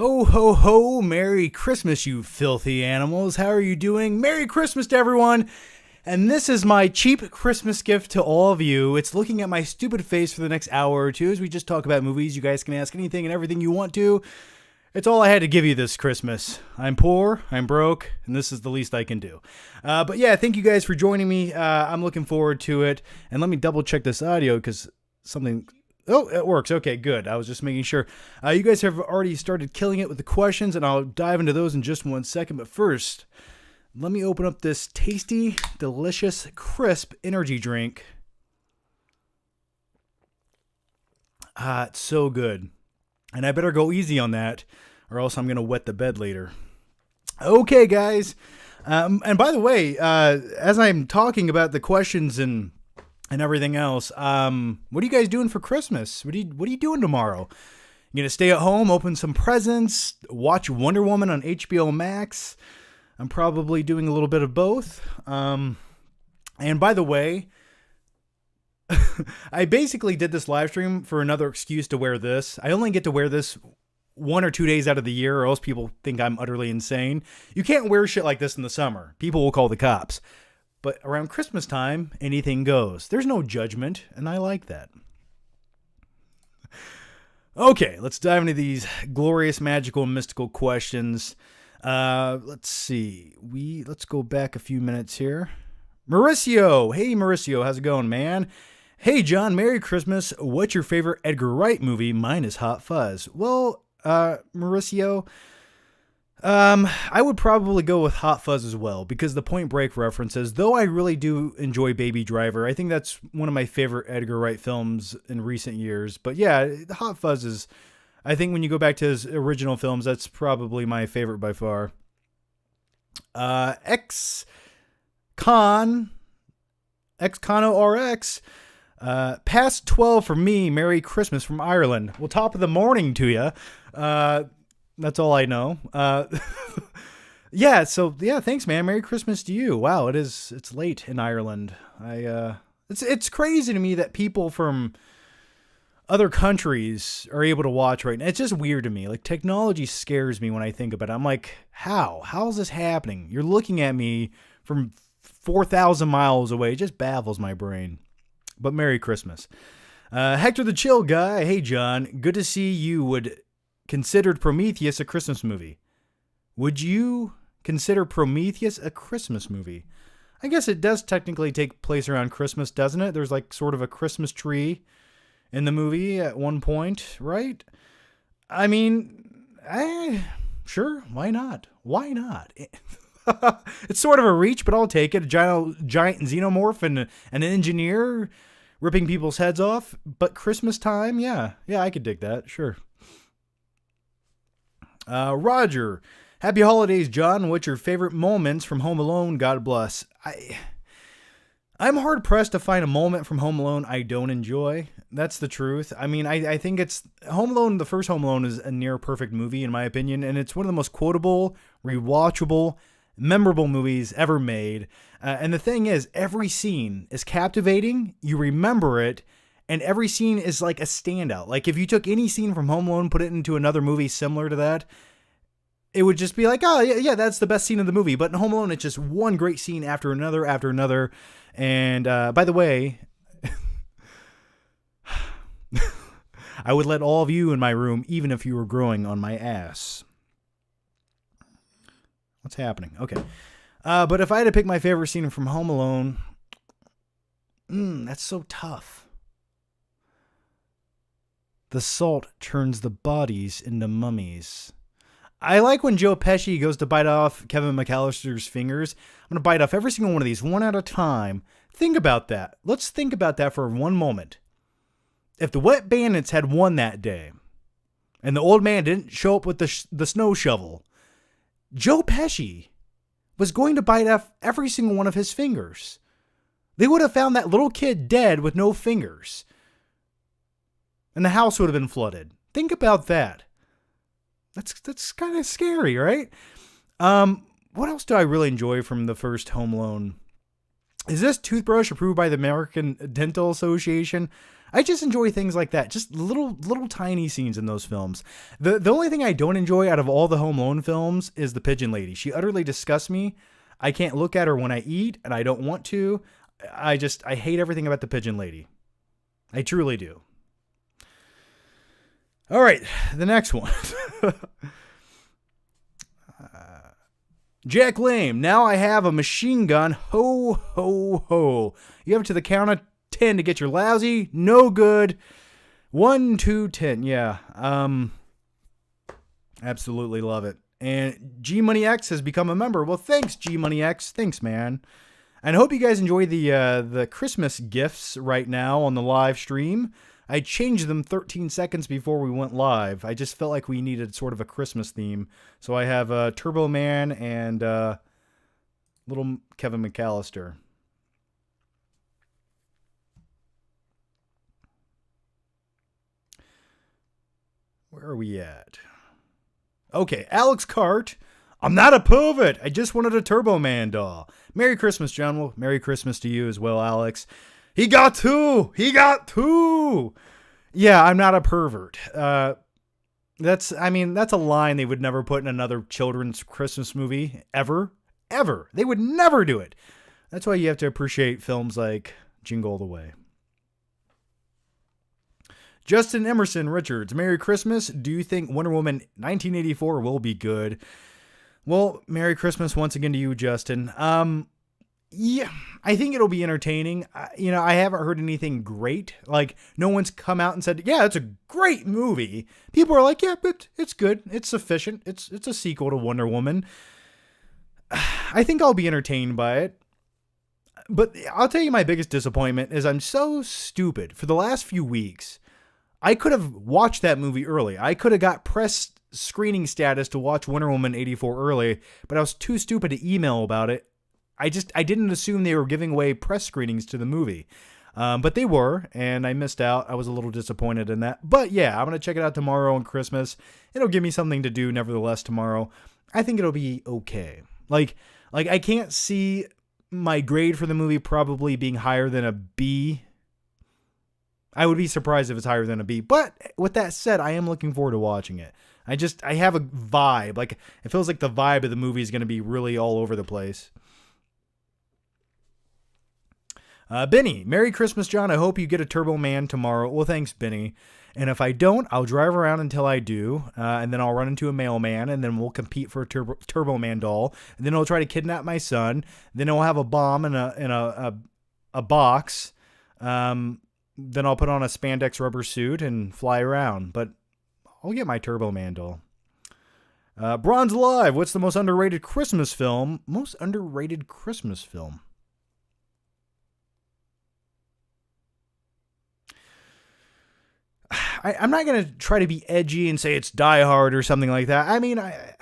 Ho, ho, ho, Merry Christmas, you filthy animals. How are you doing? Merry Christmas to everyone. And this is my cheap Christmas gift to all of you. It's looking at my stupid face for the next hour or two as we just talk about movies. You guys can ask anything and everything you want to. It's all I had to give you this Christmas. I'm poor, I'm broke, and this is the least I can do. But yeah, thank you guys for joining me. I'm looking forward to it. And let me double check this audio because something... Oh, it works. Okay, good. I was just making sure. You guys have already started killing it with the questions, and I'll dive into those in just 1 second. But first, let me open up this tasty, delicious, crisp energy drink. It's so good. And I better go easy on that, or else I'm going to wet the bed later. Okay, guys. And by the way, as I'm talking about the questions and everything else, what are you guys doing for Christmas? What are you doing tomorrow? You gonna stay at home, open some presents, watch Wonder Woman on HBO Max? I'm probably doing a little bit of both. And by the way, I basically did this live stream for another excuse to wear this. I only get to wear this 1 or 2 days out of the year, or else people think I'm utterly insane. You can't wear shit like this in the summer. People will call the cops. But around Christmas time, anything goes. There's no judgment, and I like that. Okay, let's dive into these glorious, magical, and mystical questions. Let's see. Let's go back a few minutes here. Mauricio. Hey, Mauricio. How's it going, man? Hey, John. Merry Christmas. What's your favorite Edgar Wright movie? Mine is Hot Fuzz. Well, Mauricio... I would probably go with Hot Fuzz as well, because the Point Break references, though I really do enjoy Baby Driver, I think that's one of my favorite Edgar Wright films in recent years. But yeah, Hot Fuzz is, I think when you go back to his original films, that's probably my favorite by far. Xcono RX, past 12 for me, Merry Christmas from Ireland. Well, top of the morning to you. That's all I know. Yeah, thanks, man. Merry Christmas to you. Wow, it's late in Ireland. It's crazy to me that people from other countries are able to watch right now. It's just weird to me. Like, technology scares me when I think about it. I'm like, how? How is this happening? You're looking at me from 4,000 miles away. It just baffles my brain. But Merry Christmas. Hector the Chill Guy. Hey, John. Good to see you would... considered Prometheus a Christmas movie. Would you consider Prometheus a Christmas movie? I guess it does technically take place around Christmas, doesn't it? There's like sort of a Christmas tree in the movie at one point, right? I mean, sure, why not? Why not? It's sort of a reach, but I'll take it. A giant xenomorph and an engineer ripping people's heads off. But Christmas time, yeah, I could dig that, sure. Roger, happy holidays, John. What's your favorite moments from Home Alone? God bless. I'm hard pressed to find a moment from Home Alone I don't enjoy. That's the truth. I mean, I think it's Home Alone. The first Home Alone is a near perfect movie in my opinion, and it's one of the most quotable, rewatchable, memorable movies ever made. And the thing is, every scene is captivating. You remember it. And every scene is like a standout. Like if you took any scene from Home Alone, put it into another movie similar to that, it would just be like, oh yeah, that's the best scene of the movie. But in Home Alone, it's just one great scene after another. And by the way, I would let all of you in my room, even if you were growing on my ass. What's happening? Okay. But if I had to pick my favorite scene from Home Alone, that's so tough. The salt turns the bodies into mummies. I like when Joe Pesci goes to bite off Kevin McAllister's fingers. I'm going to bite off every single one of these, one at a time. Think about that. Let's think about that for one moment. If the Wet Bandits had won that day, and the old man didn't show up with the snow shovel, Joe Pesci was going to bite off every single one of his fingers. They would have found that little kid dead with no fingers. And the house would have been flooded. Think about that. That's kind of scary, right? What else do I really enjoy from the first Home Alone? Is this toothbrush approved by the American Dental Association? I just enjoy things like that. Just little tiny scenes in those films. The only thing I don't enjoy out of all the Home Alone films is the pigeon lady. She utterly disgusts me. I can't look at her when I eat, and I don't want to. I hate everything about the pigeon lady. I truly do. All right, the next one. Jack Lame, now I have a machine gun. Ho, ho, ho. You have it to the count of 10 to get your lousy. No good. 1, 2, 10. Yeah. Absolutely love it. And G Money X has become a member. Well, thanks, G Money X. Thanks, man. And I hope you guys enjoy the Christmas gifts right now on the live stream. I changed them 13 seconds before we went live. I just felt like we needed sort of a Christmas theme. So I have Turbo Man and little Kevin McAllister. Where are we at? Okay, Alex Cart. I'm not a pervert. I just wanted a Turbo Man doll. Merry Christmas, John. Well, Merry Christmas to you as well, Alex. He got two. Yeah, I'm not a pervert. That's a line they would never put in another children's Christmas movie ever. They would never do it. That's why you have to appreciate films like Jingle All the Way. Justin Emerson Richards, Merry Christmas. Do you think Wonder Woman 1984 will be good? Well, Merry Christmas once again to you, Justin. Yeah, I think it'll be entertaining. I haven't heard anything great. Like, no one's come out and said, yeah, it's a great movie. People are like, yeah, but it's good. It's sufficient. It's a sequel to Wonder Woman. I think I'll be entertained by it. But I'll tell you my biggest disappointment is I'm so stupid. For the last few weeks, I could have watched that movie early. I could have got press screening status to watch Wonder Woman 84 early, but I was too stupid to email about it. I didn't assume they were giving away press screenings to the movie. But they were, and I missed out. I was a little disappointed in that. But yeah, I'm going to check it out tomorrow on Christmas. It'll give me something to do nevertheless tomorrow. I think it'll be okay. Like I can't see my grade for the movie probably being higher than a B. I would be surprised if it's higher than a B. But with that said, I am looking forward to watching it. I have a vibe. Like, it feels like the vibe of the movie is going to be really all over the place. Benny, Merry Christmas, John. I hope you get a Turbo Man tomorrow. Well, thanks, Benny. And if I don't, I'll drive around until I do. And then I'll run into a mailman, and then we'll compete for a Turbo Man doll. And then he'll try to kidnap my son. Then he'll have a bomb in a box. Then I'll put on a spandex rubber suit and fly around. But I'll get my Turbo Man doll. Bronze Live, what's the most underrated Christmas film? Most underrated Christmas film. I'm not going to try to be edgy and say it's Die Hard or something like that. I mean, I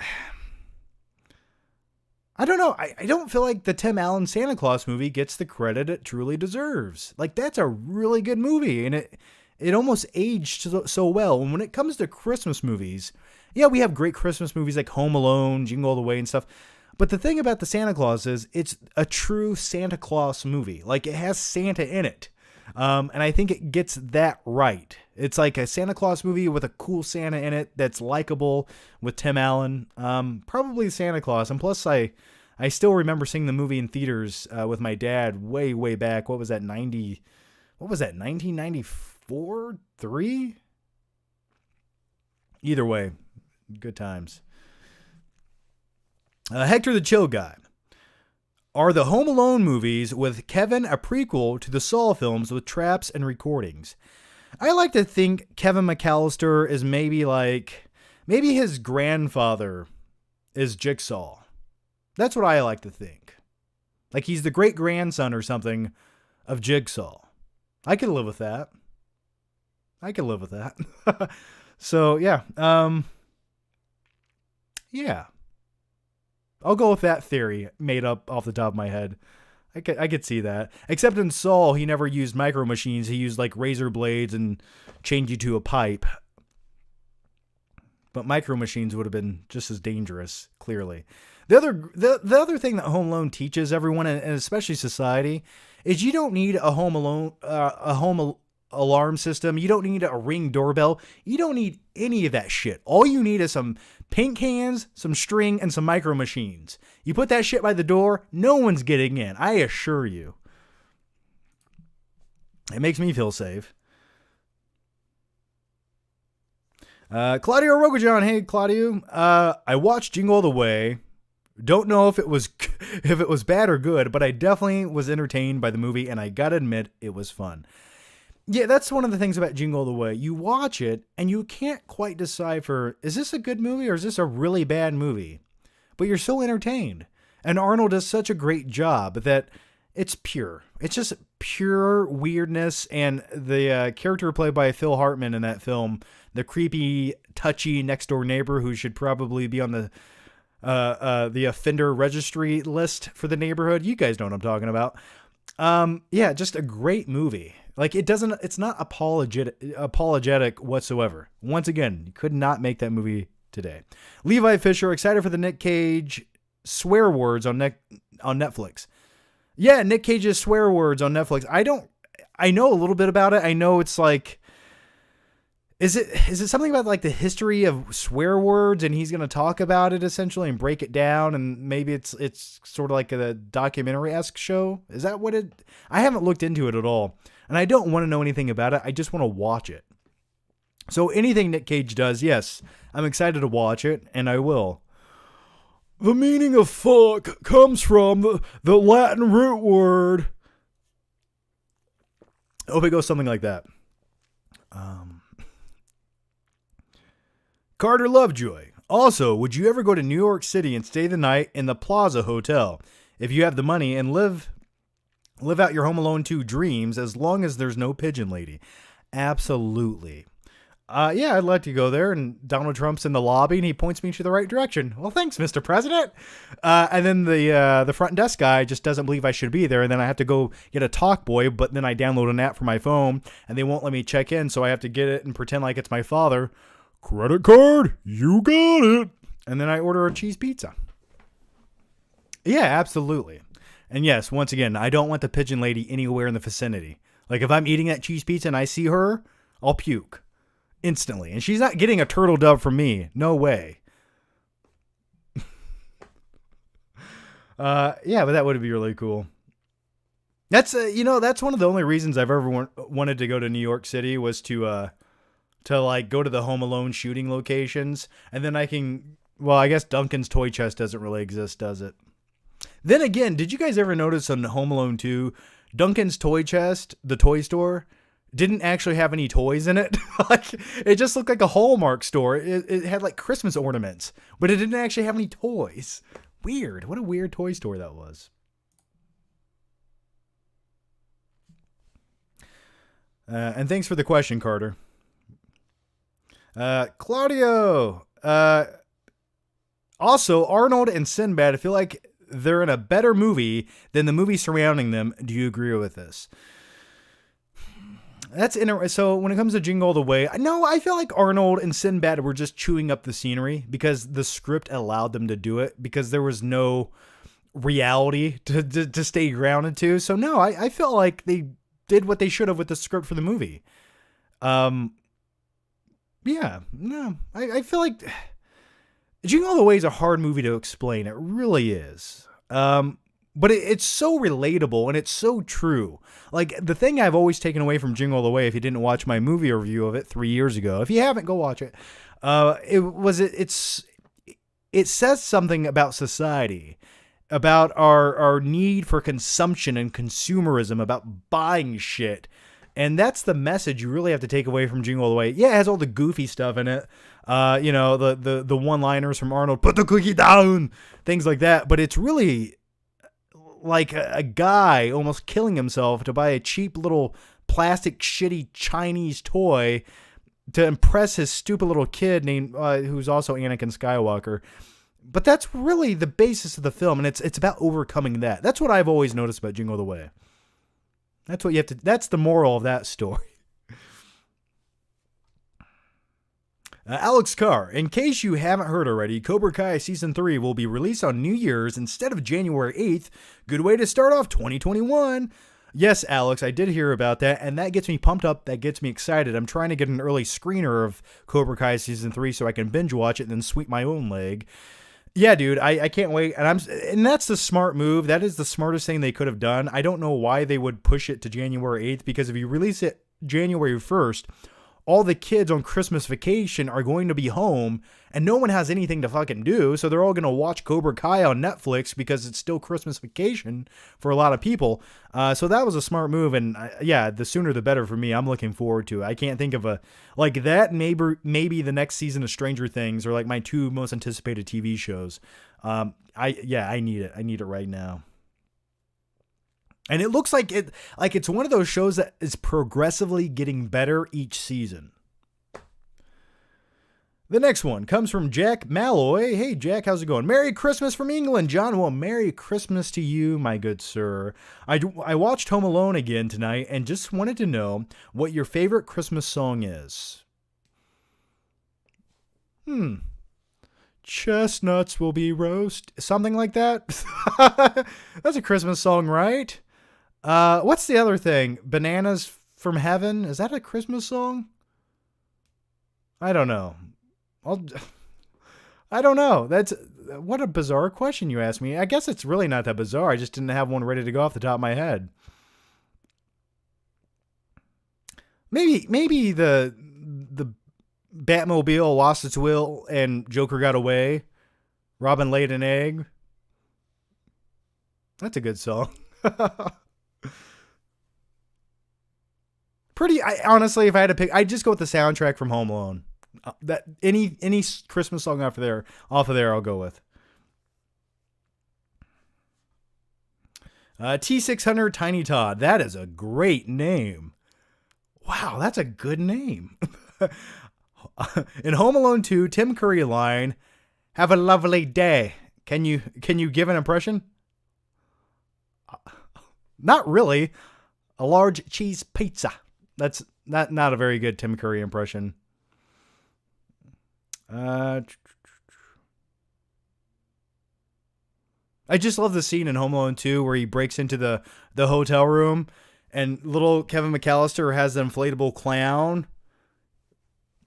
don't know. I don't feel like the Tim Allen Santa Claus movie gets the credit it truly deserves. Like, that's a really good movie, and it almost aged so well. And when it comes to Christmas movies, yeah, we have great Christmas movies like Home Alone, Jingle All the Way and stuff. But the thing about the Santa Claus is it's a true Santa Claus movie. Like, it has Santa in it. And I think it gets that right. It's like a Santa Claus movie with a cool Santa in it that's likable with Tim Allen. Probably Santa Claus. And plus, I still remember seeing the movie in theaters with my dad way, way back. What was that, 1994? 3? Either way, good times. Hector the Chill Guy. Are the Home Alone movies with Kevin a prequel to the Saw films with traps and recordings? I like to think Kevin McAllister is maybe his grandfather is Jigsaw. That's what I like to think. Like, he's the great-grandson or something of Jigsaw. I could live with that. So, yeah. Yeah. I'll go with that theory made up off the top of my head. I could see that. Except in Saw, he never used micro machines. He used like razor blades and chained you to a pipe. but Micro Machines would have been just as dangerous, clearly. The other thing that Home Alone teaches everyone, and especially society, is you don't need a home alarm system. You don't need a Ring doorbell. You don't need any of that shit. All you need is some paint cans, some string, and some Micro Machines. You put that shit by the door, no one's getting in. I assure you. It makes me feel safe. Claudio Rogajon. Hey, Claudio. I watched Jingle All the Way. Don't know if it was bad or good, but I definitely was entertained by the movie, and I gotta admit, it was fun. Yeah, that's one of the things about Jingle All the Way. You watch it, and you can't quite decipher, is this a good movie or is this a really bad movie? But you're so entertained. And Arnold does such a great job that it's pure. It's just pure weirdness, and the character played by Phil Hartman in that film, the creepy, touchy next-door neighbor who should probably be on the offender registry list for the neighborhood. You guys know what I'm talking about. Yeah, just a great movie. Like, it's not apologetic whatsoever. Once again, you could not make that movie today. Levi Fisher, excited for the Nick Cage swear words on Netflix. Yeah, Nick Cage's swear words on Netflix. I know a little bit about it. I know it's like, is it something about like the history of swear words, and he's going to talk about it essentially and break it down, and maybe it's sort of like a documentary-esque show? Is that what it? I haven't looked into it at all, and I don't want to know anything about it. I just want to watch it. So anything Nick Cage does, yes, I'm excited to watch it, and I will. The meaning of fuck comes from the Latin root word. I hope it goes something like that. Carter Lovejoy. Also, would you ever go to New York City and stay the night in the Plaza Hotel if you have the money and live out your Home Alone 2 dreams, as long as there's no pigeon lady? Absolutely. Yeah, I'd like to go there, and Donald Trump's in the lobby, and he points me to the right direction. Well, thanks, Mr. President. And then the front desk guy just doesn't believe I should be there, and then I have to go get a talk boy, but then I download an app for my phone, and they won't let me check in, so I have to get it and pretend like it's my father. Credit card, you got it. And then I order a cheese pizza. Yeah, absolutely. And yes, once again, I don't want the pigeon lady anywhere in the vicinity. Like, if I'm eating that cheese pizza and I see her, I'll puke instantly. And she's not getting a turtle dove from me. No way. Yeah, but that would be really cool. That's that's one of the only reasons I've ever wanted to go to New York City, was to like go to the Home Alone shooting locations, and then I guess Duncan's Toy Chest doesn't really exist, does it? Then again, did you guys ever notice on Home Alone 2, Duncan's Toy Chest, the toy store, didn't actually have any toys in it? Like, it just looked like a Hallmark store. It had like Christmas ornaments, but it didn't actually have any toys. Weird. What a weird toy store that was. And thanks for the question, Carter. Claudio. Also, Arnold and Sinbad, I feel like they're in a better movie than the movie surrounding them. Do you agree with this? That's interesting. So when it comes to Jingle All the Way, no, I feel like Arnold and Sinbad were just chewing up the scenery because the script allowed them to do it, because there was no reality to stay grounded to. So no, I feel like they did what they should have with the script for the movie. Yeah, no, I feel like Jingle All the Way is a hard movie to explain. It really is. But it's so relatable, and it's so true. Like, the thing I've always taken away from Jingle All the Way, if you didn't watch my movie review of it 3 years ago, if you haven't, go watch it. It says something about society, about our need for consumption and consumerism, about buying shit. And that's the message you really have to take away from Jingle All the Way. Yeah, it has all the goofy stuff in it. The one-liners from Arnold, put the cookie down, things like that. But it's really like a guy almost killing himself to buy a cheap little plastic shitty Chinese toy to impress his stupid little kid named who's also Anakin Skywalker. But that's really the basis of the film, and it's about overcoming that. That's what I've always noticed about Jingle All the Way. That's what you have to. That's the moral of that story. Alex Carr, in case you haven't heard already, Cobra Kai Season 3 will be released on New Year's instead of January 8th. Good way to start off 2021. Yes, Alex, I did hear about that, and that gets me pumped up. That gets me excited. I'm trying to get an early screener of Cobra Kai Season 3 so I can binge watch it and then sweep my own leg. Yeah, dude, I can't wait. And that's the smart move. That is the smartest thing they could have done. I don't know why they would push it to January 8th, because if you release it January 1st, all the kids on Christmas vacation are going to be home and no one has anything to fucking do. So they're all going to watch Cobra Kai on Netflix because it's still Christmas vacation for a lot of people. So that was a smart move. And yeah, the sooner the better for me. I'm looking forward to it. I can't think of a like that. Maybe the next season of Stranger Things are like my two most anticipated TV shows. I need it. I need it right now. And it looks like it's one of those shows that is progressively getting better each season. The next one comes from Jack Malloy. Hey, Jack, how's it going? Merry Christmas from England, John. Well, Merry Christmas to you, my good sir. I watched Home Alone again tonight and just wanted to know what your favorite Christmas song is. Chestnuts will be roast. Something like that. That's a Christmas song, right? What's the other thing? Bananas from Heaven? Is that a Christmas song? I don't know. I don't know. What a bizarre question you asked me. I guess it's really not that bizarre. I just didn't have one ready to go off the top of my head. Maybe the Batmobile lost its will and Joker got away. Robin laid an egg. That's a good song. Honestly, if I had to pick, I'd just go with the soundtrack from Home Alone. That any Christmas song off of there, I'll go with. T600 Tiny Todd. That is a great name. Wow, that's a good name. In Home Alone 2, Tim Curry line, "Have a lovely day." Can you give an impression? Not really. A large cheese pizza. That's not a very good Tim Curry impression. I just love the scene in Home Alone 2 where he breaks into the hotel room and little Kevin McAllister has the inflatable clown.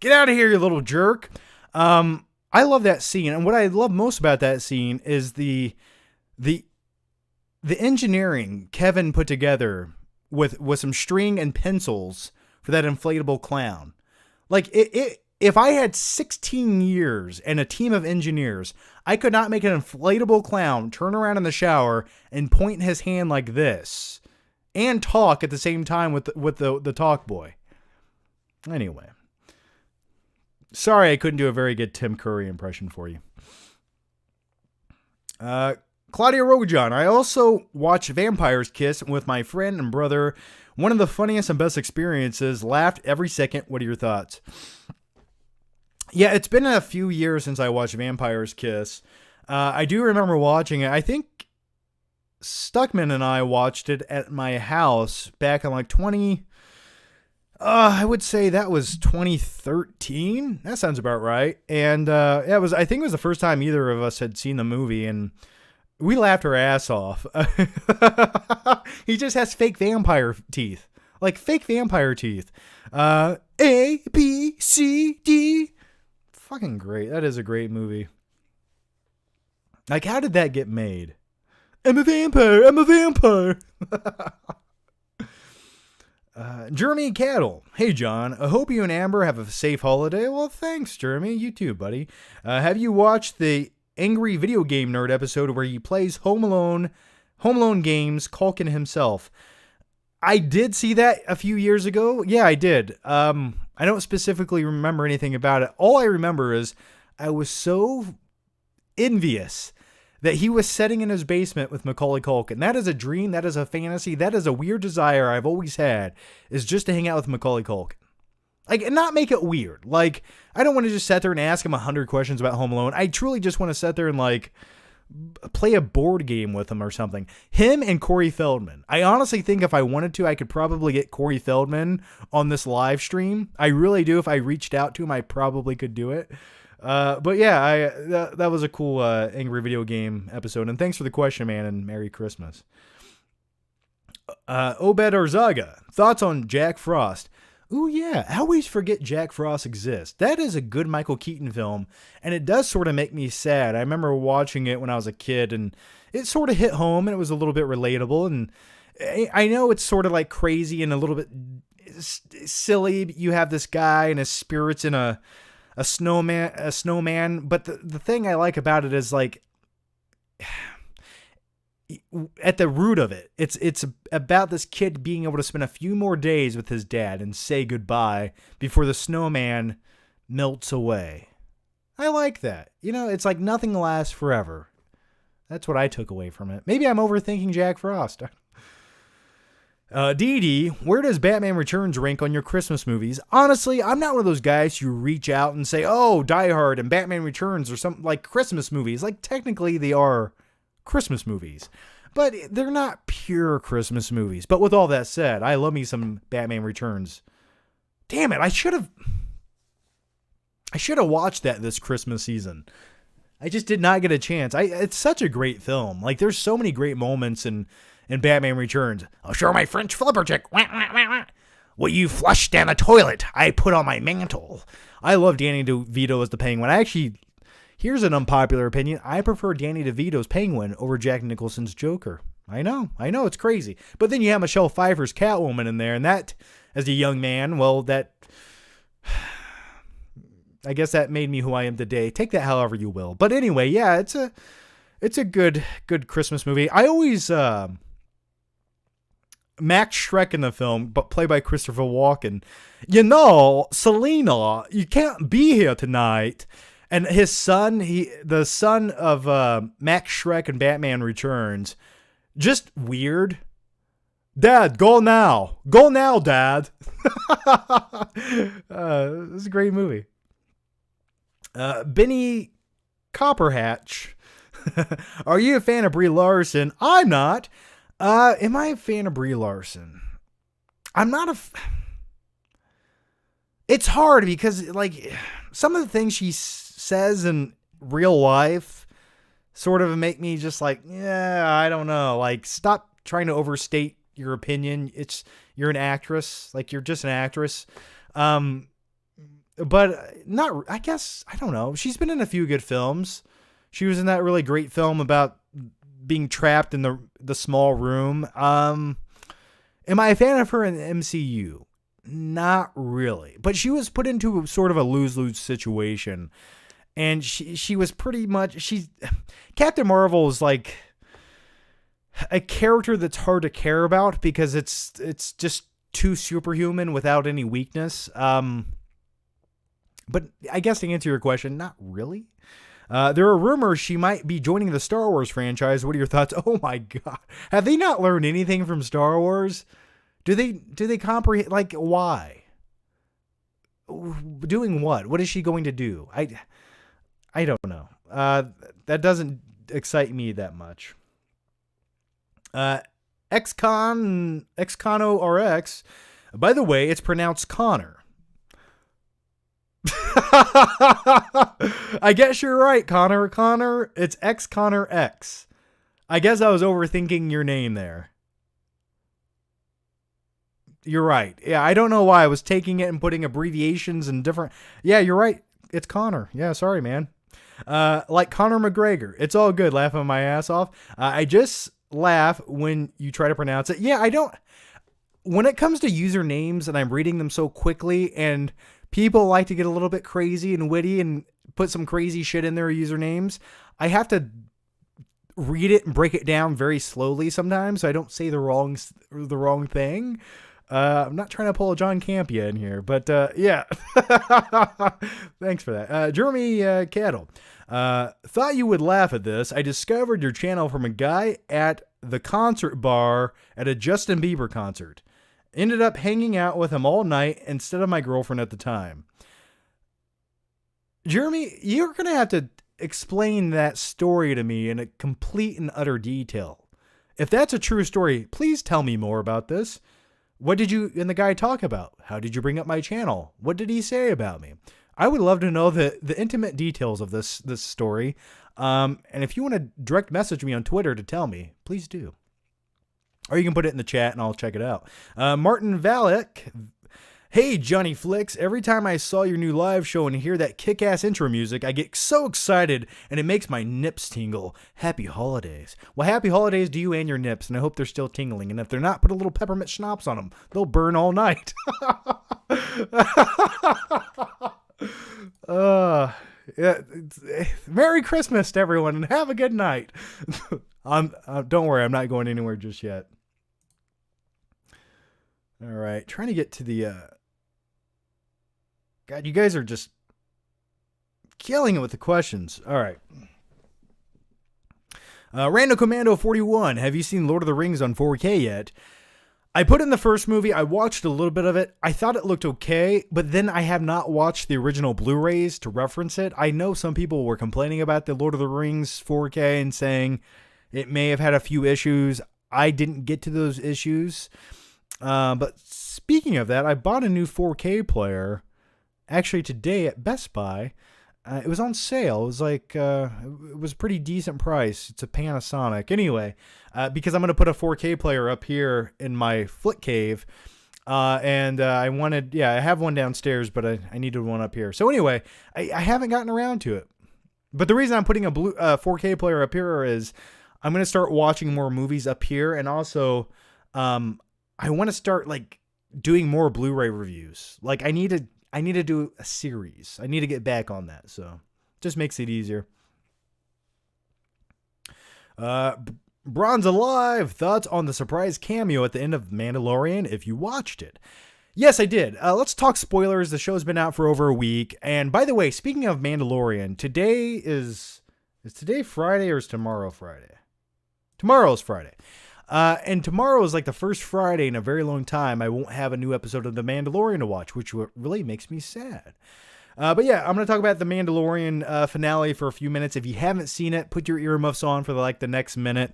Get out of here, you little jerk. I love that scene. And what I love most about that scene is the engineering Kevin put together with some string and pencils for that inflatable clown. Like if I had 16 years and a team of engineers, I could not make an inflatable clown turn around in the shower and point his hand like this and talk at the same time with the talk boy. Anyway. Sorry I couldn't do a very good Tim Curry impression for you. Claudia Rojan. I also watched Vampire's Kiss with my friend and brother. One of the funniest and best experiences. Laughed every second. What are your thoughts? Yeah, it's been a few years since I watched Vampire's Kiss. I do remember watching it. I think Stuckman and I watched it at my house back in like I would say that was 2013. That sounds about right. And I think it was the first time either of us had seen the movie, and we laughed our ass off. He just has fake vampire teeth. Like fake vampire teeth. A, B, C, D. Fucking great. That is a great movie. Like, how did that get made? I'm a vampire. Jeremy Cattle. Hey, John. I hope you and Amber have a safe holiday. Well, thanks, Jeremy. You too, buddy. Have you watched the Angry Video Game Nerd episode where he plays Home Alone games, Culkin himself? I did see that a few years ago. Yeah, I did. I don't specifically remember anything about it. All I remember is I was so envious that he was sitting in his basement with Macaulay Culkin. That is a dream. That is a fantasy. That is a weird desire I've always had, is just to hang out with Macaulay Culkin. Like, and not make it weird. Like, I don't want to just sit there and ask him 100 questions about Home Alone. I truly just want to sit there and, like, play a board game with him or something. Him and Corey Feldman. I honestly think if I wanted to, I could probably get Corey Feldman on this live stream. I really do. If I reached out to him, I probably could do it. But yeah, that was a cool Angry Video Game episode. And thanks for the question, man, and Merry Christmas. Obed Arzaga, thoughts on Jack Frost? Ooh, yeah, I always forget Jack Frost exists. That is a good Michael Keaton film, and it does sort of make me sad. I remember watching it when I was a kid, and it sort of hit home, and it was a little bit relatable, and I know it's sort of like crazy and a little bit silly. You have this guy and his spirits in a snowman, but the thing I like about it is like, at the root of it, it's about this kid being able to spend a few more days with his dad and say goodbye before the snowman melts away. I like that. You know, it's like nothing lasts forever. That's what I took away from it. Maybe I'm overthinking Jack Frost. Dee Dee, where does Batman Returns rank on your Christmas movies? Honestly, I'm not one of those guys who reach out and say, oh, Die Hard and Batman Returns are something like Christmas movies. Like, technically they are Christmas movies, but they're not pure Christmas movies. But with all that said, I love me some Batman Returns. Damn it, I should have watched that this Christmas season. I just did not get a chance. It's such a great film. Like, there's so many great moments in Batman Returns. I'll show my French flipper chick. What you flushed down the toilet, I put on my mantle. I love Danny DeVito as the Penguin. Here's an unpopular opinion. I prefer Danny DeVito's Penguin over Jack Nicholson's Joker. I know, it's crazy. But then you have Michelle Pfeiffer's Catwoman in there, and that, as a young man, well, I guess that made me who I am today. Take that however you will. But anyway, yeah, it's a good Christmas movie. I always Max Schreck in the film, but played by Christopher Walken. You know, Selena, you can't be here tonight. And his son, the son of Max Schreck in Batman Returns, just weird. Dad, go now. Go now, Dad. It's a great movie. Benny Copperhatch. Are you a fan of Brie Larson? I'm not. Am I a fan of Brie Larson? I'm not it's hard because, like, some of the things she says in real life sort of make me just like, yeah, I don't know. Like, stop trying to overstate your opinion. You're an actress. Like, you're just an actress. But not, I guess, I don't know. She's been in a few good films. She was in that really great film about being trapped in the small room. Am I a fan of her in the MCU? Not really. But she was put into sort of a lose-lose situation. And she was pretty much, Captain Marvel is like a character that's hard to care about because it's just too superhuman without any weakness. But I guess to answer your question, not really. There are rumors she might be joining the Star Wars franchise. What are your thoughts? Oh my God. Have they not learned anything from Star Wars? Do they comprehend, like, why? Doing what? What is she going to do? I don't know. That doesn't excite me that much. Xcono RX. By the way, it's pronounced Connor. I guess you're right, Connor. Connor, it's Connor X. I guess I was overthinking your name there. You're right. Yeah, I don't know why I was taking it and putting abbreviations and different. Yeah, you're right. It's Connor. Yeah, sorry, man. Like Conor McGregor. It's all good, laughing my ass off. I just laugh when you try to pronounce it. Yeah, I don't. When it comes to usernames and I'm reading them so quickly and people like to get a little bit crazy and witty and put some crazy shit in their usernames, I have to read it and break it down very slowly sometimes so I don't say the wrong thing. I'm not trying to pull a John Campia in here, but yeah. Thanks for that. Jeremy Cattle. Thought you would laugh at this. I discovered your channel from a guy at the concert bar at a Justin Bieber concert. Ended up hanging out with him all night instead of my girlfriend at the time. Jeremy, you're going to have to explain that story to me in a complete and utter detail. If that's a true story, please tell me more about this. What did you and the guy talk about? How did you bring up my channel? What did he say about me? I would love to know the intimate details of this story. And if you want to direct message me on Twitter to tell me, please do. Or you can put it in the chat and I'll check it out. Martin Valek. Hey, Johnny Flicks. Every time I saw your new live show and hear that kick-ass intro music, I get so excited and it makes my nips tingle. Happy holidays. Well, happy holidays to you and your nips, and I hope they're still tingling. And if they're not, put a little peppermint schnapps on them. They'll burn all night. Yeah, Merry Christmas to everyone and have a good night. Don't worry, I'm not going anywhere just yet. All right, trying to get to the God, you guys are just killing it with the questions. All right. Rando Commando 41, have you seen Lord of the Rings on 4K yet? I put in the first movie. I watched a little bit of it. I thought it looked okay, but then I have not watched the original Blu-rays to reference it. I know some people were complaining about the Lord of the Rings 4K and saying it may have had a few issues. I didn't get to those issues. But speaking of that, I bought a new 4K player actually today at Best Buy. It was on sale. It was like, it was a pretty decent price. It's a Panasonic. Anyway, because I'm going to put a 4K player up here in my Flick Cave. And I wanted, I have one downstairs, but I needed one up here. So anyway, I haven't gotten around to it. But the reason I'm putting a 4K player up here is I'm going to start watching more movies up here. And also, I want to start like doing more Blu-ray reviews. Like I need to do a series. I need to get back on that. So just makes it easier. Bronze Alive, thoughts on the surprise cameo at the end of Mandalorian if you watched it? Yes, I did. Let's talk spoilers. The show's been out for over a week. And by the way, speaking of Mandalorian, today is today Friday or is tomorrow Friday? Tomorrow's Friday. And tomorrow is like the first Friday in a very long time I won't have a new episode of The Mandalorian to watch, which really makes me sad. But yeah, I'm going to talk about The Mandalorian finale for a few minutes. If you haven't seen it, put your earmuffs on for the next minute.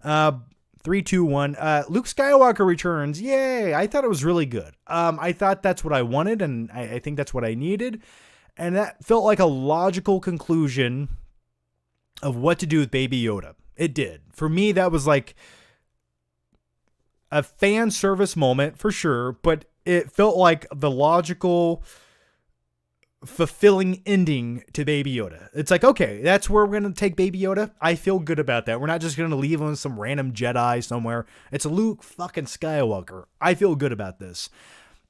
3, 2, 1. Luke Skywalker returns. Yay! I thought it was really good. I thought that's what I wanted, and I think that's what I needed. And that felt like a logical conclusion of what to do with Baby Yoda. It did. For me, that was like a fan service moment for sure, but it felt like the logical, fulfilling ending to Baby Yoda. It's like, okay, that's where we're going to take Baby Yoda. I feel good about that. We're not just going to leave him with some random Jedi somewhere. It's Luke fucking Skywalker. I feel good about this.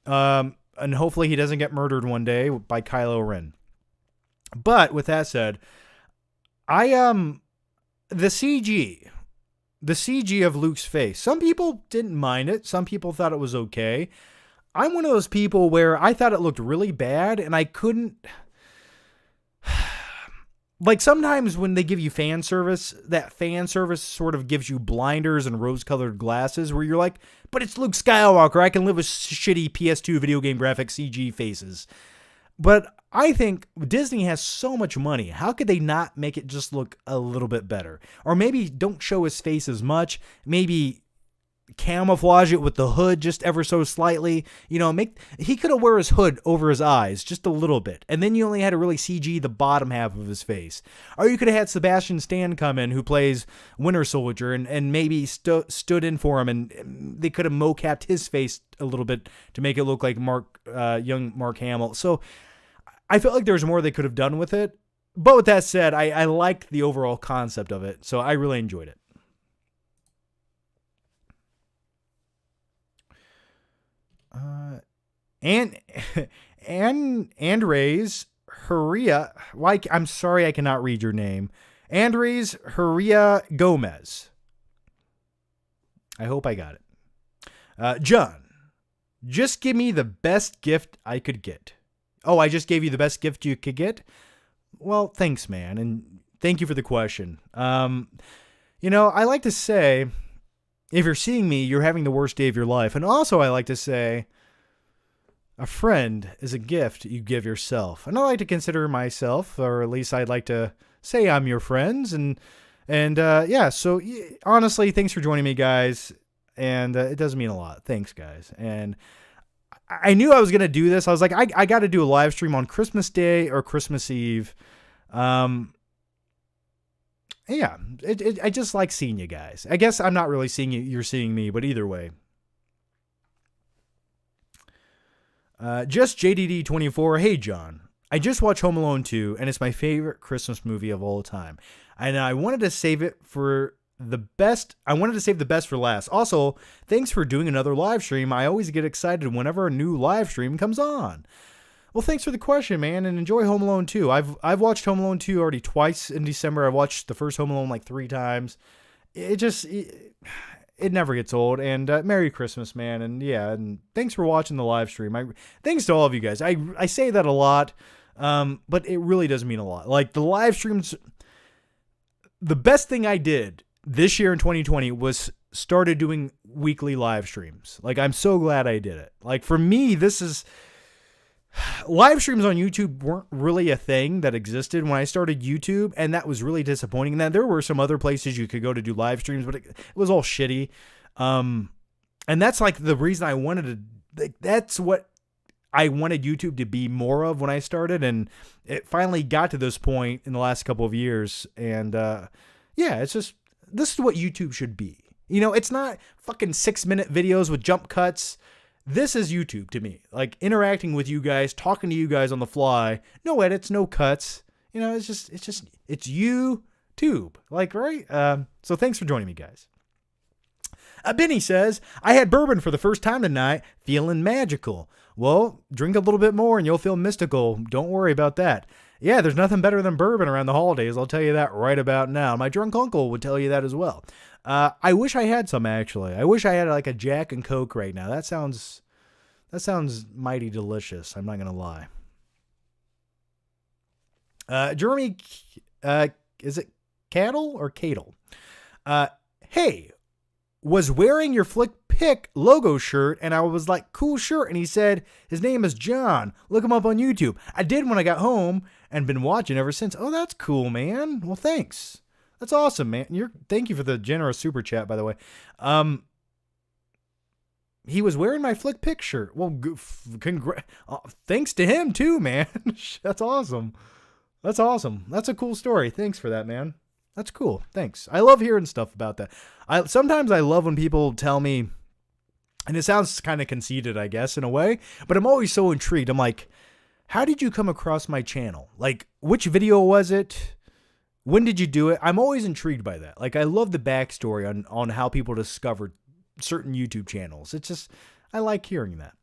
And hopefully he doesn't get murdered one day by Kylo Ren. But with that said, the CG of Luke's face. Some people didn't mind it. Some people thought it was okay. I'm one of those people where I thought it looked really bad and I couldn't. Like sometimes when they give you fan service, that fan service sort of gives you blinders and rose-colored glasses where you're like, but it's Luke Skywalker. I can live with shitty PS2 video game graphic CG faces. But I think Disney has so much money. How could they not make it just look a little bit better? Or maybe don't show his face as much. Maybe camouflage it with the hood just ever so slightly. He could have wear his hood over his eyes just a little bit. And then you only had to really CG the bottom half of his face. Or you could have had Sebastian Stan come in who plays Winter Soldier and maybe stood in for him and they could have mocapped his face a little bit to make it look like young Mark Hamill. So I felt like there was more they could have done with it. But with that said, I liked the overall concept of it. So I really enjoyed it. Andres Huria. I'm sorry I cannot read your name. Andres Huria Gomez. I hope I got it. John, just give me the best gift I could get. Oh, I just gave you the best gift you could get? Well, thanks, man. And thank you for the question. I like to say, if you're seeing me, you're having the worst day of your life. And also I like to say, a friend is a gift you give yourself. And I like to consider myself, or at least I'd like to say I'm your friends. And yeah, so honestly, thanks for joining me, guys. And it does mean a lot. Thanks, guys. And I knew I was going to do this. I was like, I got to do a live stream on Christmas Day or Christmas Eve. Yeah, I just like seeing you guys. I guess I'm not really seeing you. You're seeing me, but either way. Just JDD24. Hey, John. I just watched Home Alone 2, and it's my favorite Christmas movie of all time. And I wanted to save it for the best. I wanted to save the best for last. Also, thanks for doing another live stream. I always get excited whenever a new live stream comes on. Well, thanks for the question, man, and enjoy Home Alone 2. I've watched Home Alone 2 already twice in December. I watched the first Home Alone like 3 times. It never gets old. And Merry Christmas, man. And yeah, and thanks for watching the live stream. Thanks to all of you guys. I say that a lot, but it really does mean a lot. Like the live streams, the best thing I did this year in 2020 was started doing weekly live streams. Like I'm so glad I did it. Like for me, this is... Live streams on YouTube weren't really a thing that existed when I started YouTube, and that was really disappointing. And then there were some other places you could go to do live streams, but it was all shitty. And that's like the reason I wanted to, that's what I wanted YouTube to be more of when I started, and it finally got to this point in the last couple of years. And yeah, it's just, this is what YouTube should be. You know, it's not fucking 6-minute videos with jump cuts. This is YouTube to me, like interacting with you guys, talking to you guys on the fly, no edits, no cuts. You know, it's YouTube, like, right? So thanks for joining me, guys. Benny says, I had bourbon for the first time tonight, feeling magical. Well, drink a little bit more and you'll feel mystical. Don't worry about that. Yeah, there's nothing better than bourbon around the holidays. I'll tell you that right about now. My drunk uncle would tell you that as well. I wish I had some, actually. I wish I had like a Jack and Coke right now. That sounds mighty delicious. I'm not going to lie. Jeremy, is it Cattle or Cadle? Hey, was wearing your Flick Pick logo shirt, and I was like, cool shirt. And he said, his name is John. Look him up on YouTube. I did when I got home and been watching ever since. Oh, that's cool, man. Well, thanks. That's awesome, man. Thank you for the generous super chat, by the way. He was wearing my Flick Pick shirt. Well, thanks to him too, man. That's awesome. That's awesome. That's a cool story. Thanks for that, man. That's cool. Thanks. I love hearing stuff about that. Sometimes I love when people tell me, and it sounds kind of conceited, I guess, in a way, but I'm always so intrigued. I'm like, how did you come across my channel? Like, which video was it? When did you do it? I'm always intrigued by that. Like, I love the backstory on how people discovered certain YouTube channels. It's just, I like hearing that.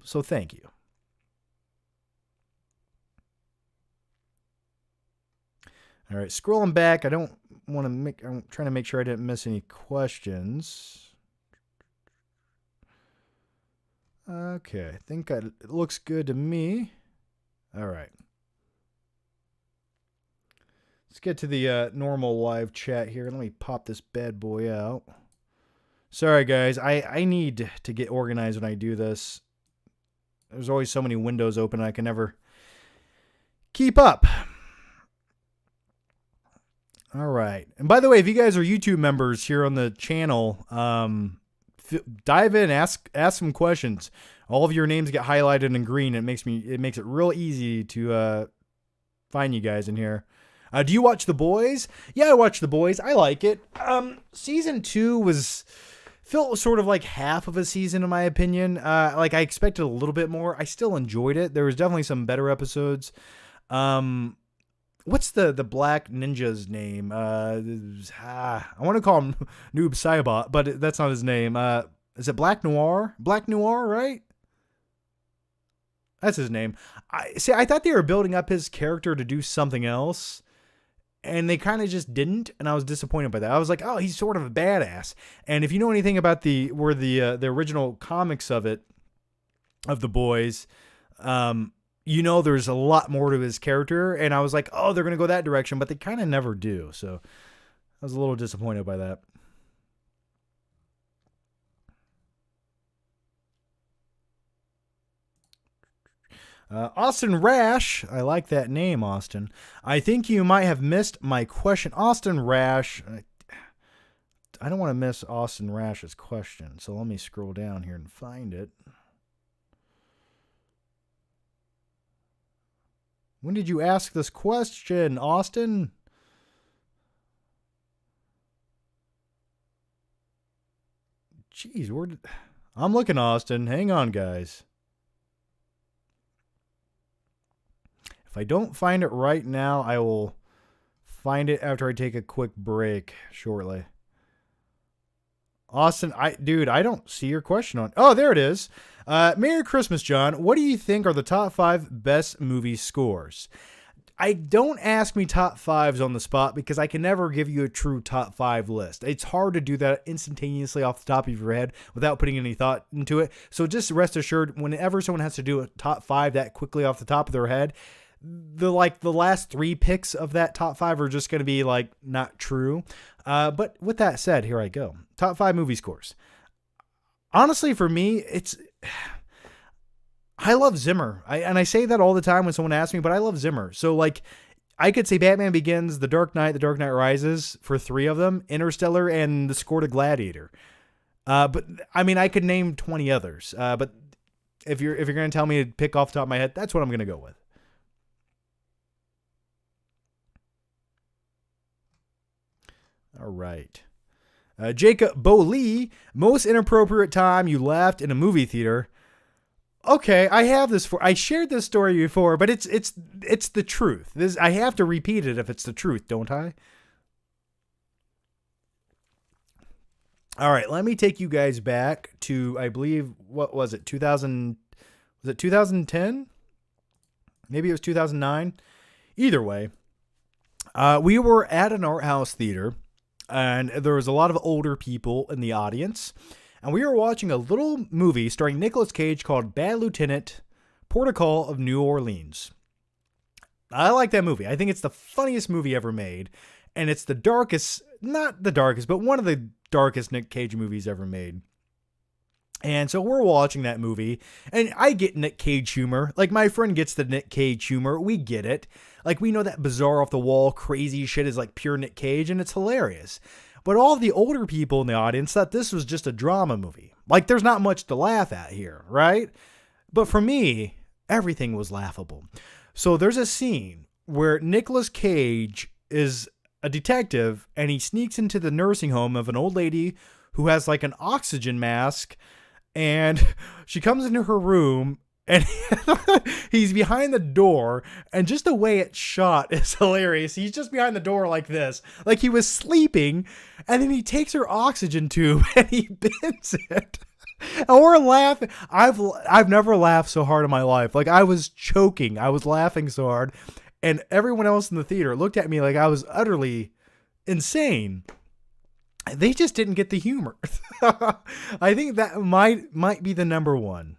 So thank you. All right, scrolling back. I'm trying to make sure I didn't miss any questions. Okay, I think it looks good to me. All right. Let's get to the normal live chat here. Let me pop this bad boy out. Sorry, guys. I need to get organized when I do this. There's always so many windows open, I can never keep up. All right. And by the way, if you guys are YouTube members here on the channel, dive in, ask some questions. All of your names get highlighted in green. It makes it real easy to find you guys in here. Do you watch The Boys? Yeah, I watch The Boys. I like it. Season 2 felt sort of like half of a season, in my opinion. Like I expected a little bit more. I still enjoyed it. There was definitely some better episodes. What's the black ninja's name? I want to call him Noob Saibot, but that's not his name. Is it Black Noir? Black Noir, right? That's his name. I thought they were building up his character to do something else, and they kind of just didn't, and I was disappointed by that. I was like, oh, he's sort of a badass. And if you know anything about the original comics of The Boys, you know there's a lot more to his character, and I was like, oh, they're going to go that direction, but they kind of never do, so I was a little disappointed by that. Austin Rash, I like that name, Austin. I think you might have missed my question. Austin Rash, I don't want to miss Austin Rash's question, so let me scroll down here and find it. When did you ask this question, Austin? Jeez, I'm looking, Austin. Hang on, guys. If I don't find it right now, I will find it after I take a quick break shortly. Austin, dude, I don't see your question on. Oh, there it is. Merry Christmas, John. What do you think are the top 5 best movie scores? I don't ask me top 5s on the spot because I can never give you a true top 5 list. It's hard to do that instantaneously off the top of your head without putting any thought into it. So just rest assured, whenever someone has to do a top 5 that quickly off the top of their head, the last 3 picks of that top 5 are just going to be like not true. But with that said, here I go. Top 5 movie scores. Honestly, for me, I love Zimmer. And I say that all the time when someone asks me, but I love Zimmer. So like I could say Batman Begins, The Dark Knight Rises for 3 of them, Interstellar, and the score to Gladiator. But I mean, I could name 20 others. But if you're going to tell me to pick off the top of my head, that's what I'm going to go with. All right. Jacob Bolee, most inappropriate time you laughed in a movie theater. Okay, I shared this story before, but it's the truth. I have to repeat it if it's the truth, don't I? All right, let me take you guys back to, I believe, what was it? 2010? Maybe it was 2009. Either way, we were at an art house theater. And there was a lot of older people in the audience. And we were watching a little movie starring Nicolas Cage called Bad Lieutenant, Protocol of New Orleans. I like that movie. I think it's the funniest movie ever made. And it's the darkest, not the darkest, but one of the darkest Nick Cage movies ever made. And so we're watching that movie, and I get Nick Cage humor. Like, my friend gets the Nick Cage humor. We get it. Like, we know that bizarre off-the-wall crazy shit is like pure Nick Cage, and it's hilarious. But all the older people in the audience thought this was just a drama movie. Like, there's not much to laugh at here, right? But for me, everything was laughable. So there's a scene where Nicolas Cage is a detective, and he sneaks into the nursing home of an old lady who has like an oxygen mask. And she comes into her room, and he's behind the door, and just the way it's shot is hilarious. He's just behind the door like this, like he was sleeping, and then he takes her oxygen tube and he bends it. And we're laughing. I've never laughed so hard in my life. Like, I was choking. I was laughing so hard, and everyone else in the theater looked at me like I was utterly insane. They just didn't get the humor. I think that might be the number one.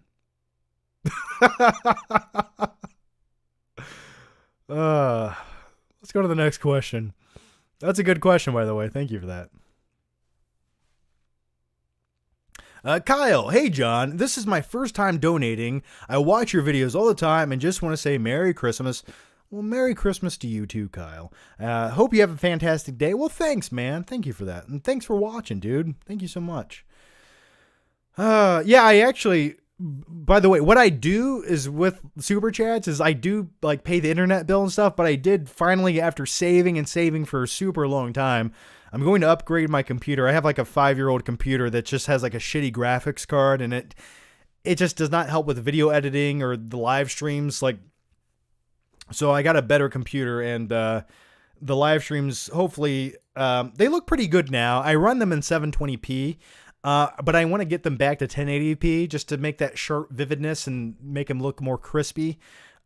Let's go to the next question. That's a good question, by the way. Thank you for that. Kyle, hey John, this is my first time donating. I watch your videos all the time and just want to say Merry Christmas. Well, Merry Christmas to you too, Kyle. Hope you have a fantastic day. Well, thanks, man. Thank you for that. And thanks for watching, dude. Thank you so much. Yeah, I actually, by the way, what I do is with Super Chats is I do like pay the internet bill and stuff, but I did finally, after saving for a super long time, I'm going to upgrade my computer. I have like a 5-year-old computer that just has like a shitty graphics card, and it just does not help with video editing or the live streams. Like, so I got a better computer, and the live streams, hopefully, they look pretty good now. I run them in 720p, but I want to get them back to 1080p just to make that sharp vividness and make them look more crispy.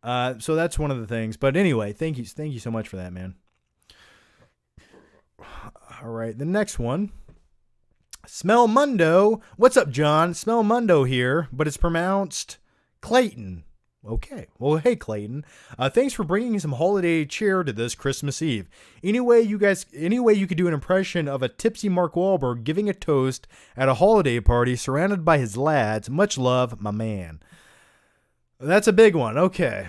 So that's one of the things. But anyway, thank you so much for that, man. All right, the next one. Smell Mundo. What's up, John? Smell Mundo here, but it's pronounced Clayton. Okay. Well, hey, Clayton. Thanks for bringing some holiday cheer to this Christmas Eve. Any way you could do an impression of a tipsy Mark Wahlberg giving a toast at a holiday party surrounded by his lads. Much love, my man. That's a big one. Okay.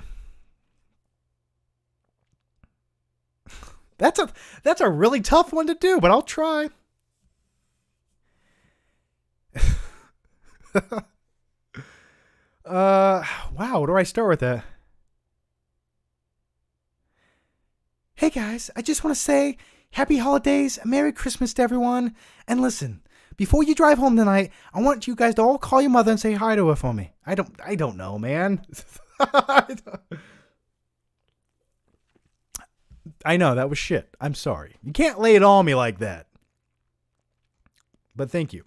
That's a really tough one to do, but I'll try. Wow, where do I start with that? Hey guys, I just want to say happy holidays, Merry Christmas to everyone. And listen, before you drive home tonight, I want you guys to all call your mother and say hi to her for me. I don't know, man. I know that was shit. I'm sorry. You can't lay it on me like that. But thank you.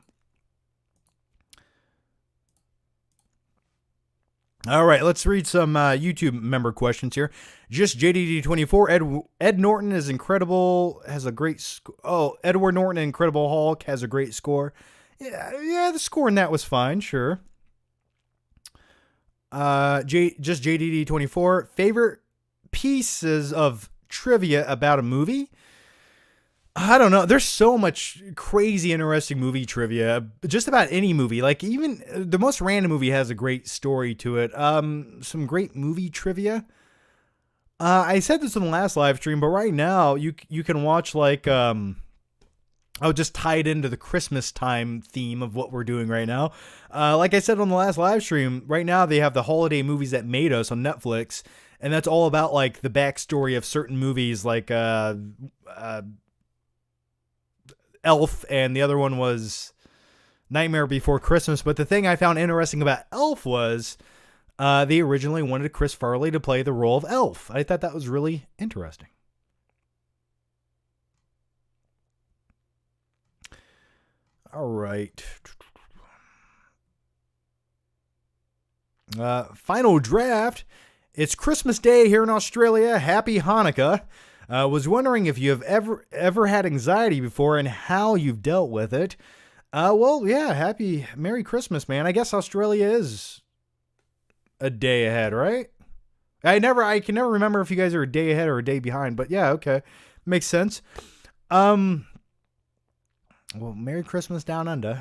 All right, let's read some YouTube member questions here. Just JDD24. Ed Norton is incredible. Has a great Edward Norton, Incredible Hulk, has a great score. Yeah, the score in that was fine. Sure. Just JDD24. Favorite pieces of trivia about a movie? I don't know. There's so much crazy, interesting movie trivia. Just about any movie. Like, even the most random movie has a great story to it. Some great movie trivia. I said this in the last live stream, but right now you can watch like I'll just tie it into the Christmas time theme of what we're doing right now. Like I said on the last live stream, right now they have the holiday movies that made us on Netflix, and that's all about like the backstory of certain movies, like Elf, and the other one was Nightmare Before Christmas. But the thing I found interesting about Elf was they originally wanted Chris Farley to play the role of Elf. I thought that was really interesting. All right. Final draft. It's Christmas Day here in Australia. Happy Hanukkah. Was wondering if you have ever had anxiety before and how you've dealt with it. Well, yeah, Merry Christmas, man. I guess Australia is a day ahead, right? I can never remember if you guys are a day ahead or a day behind, but yeah, okay. Makes sense. Well, Merry Christmas down under.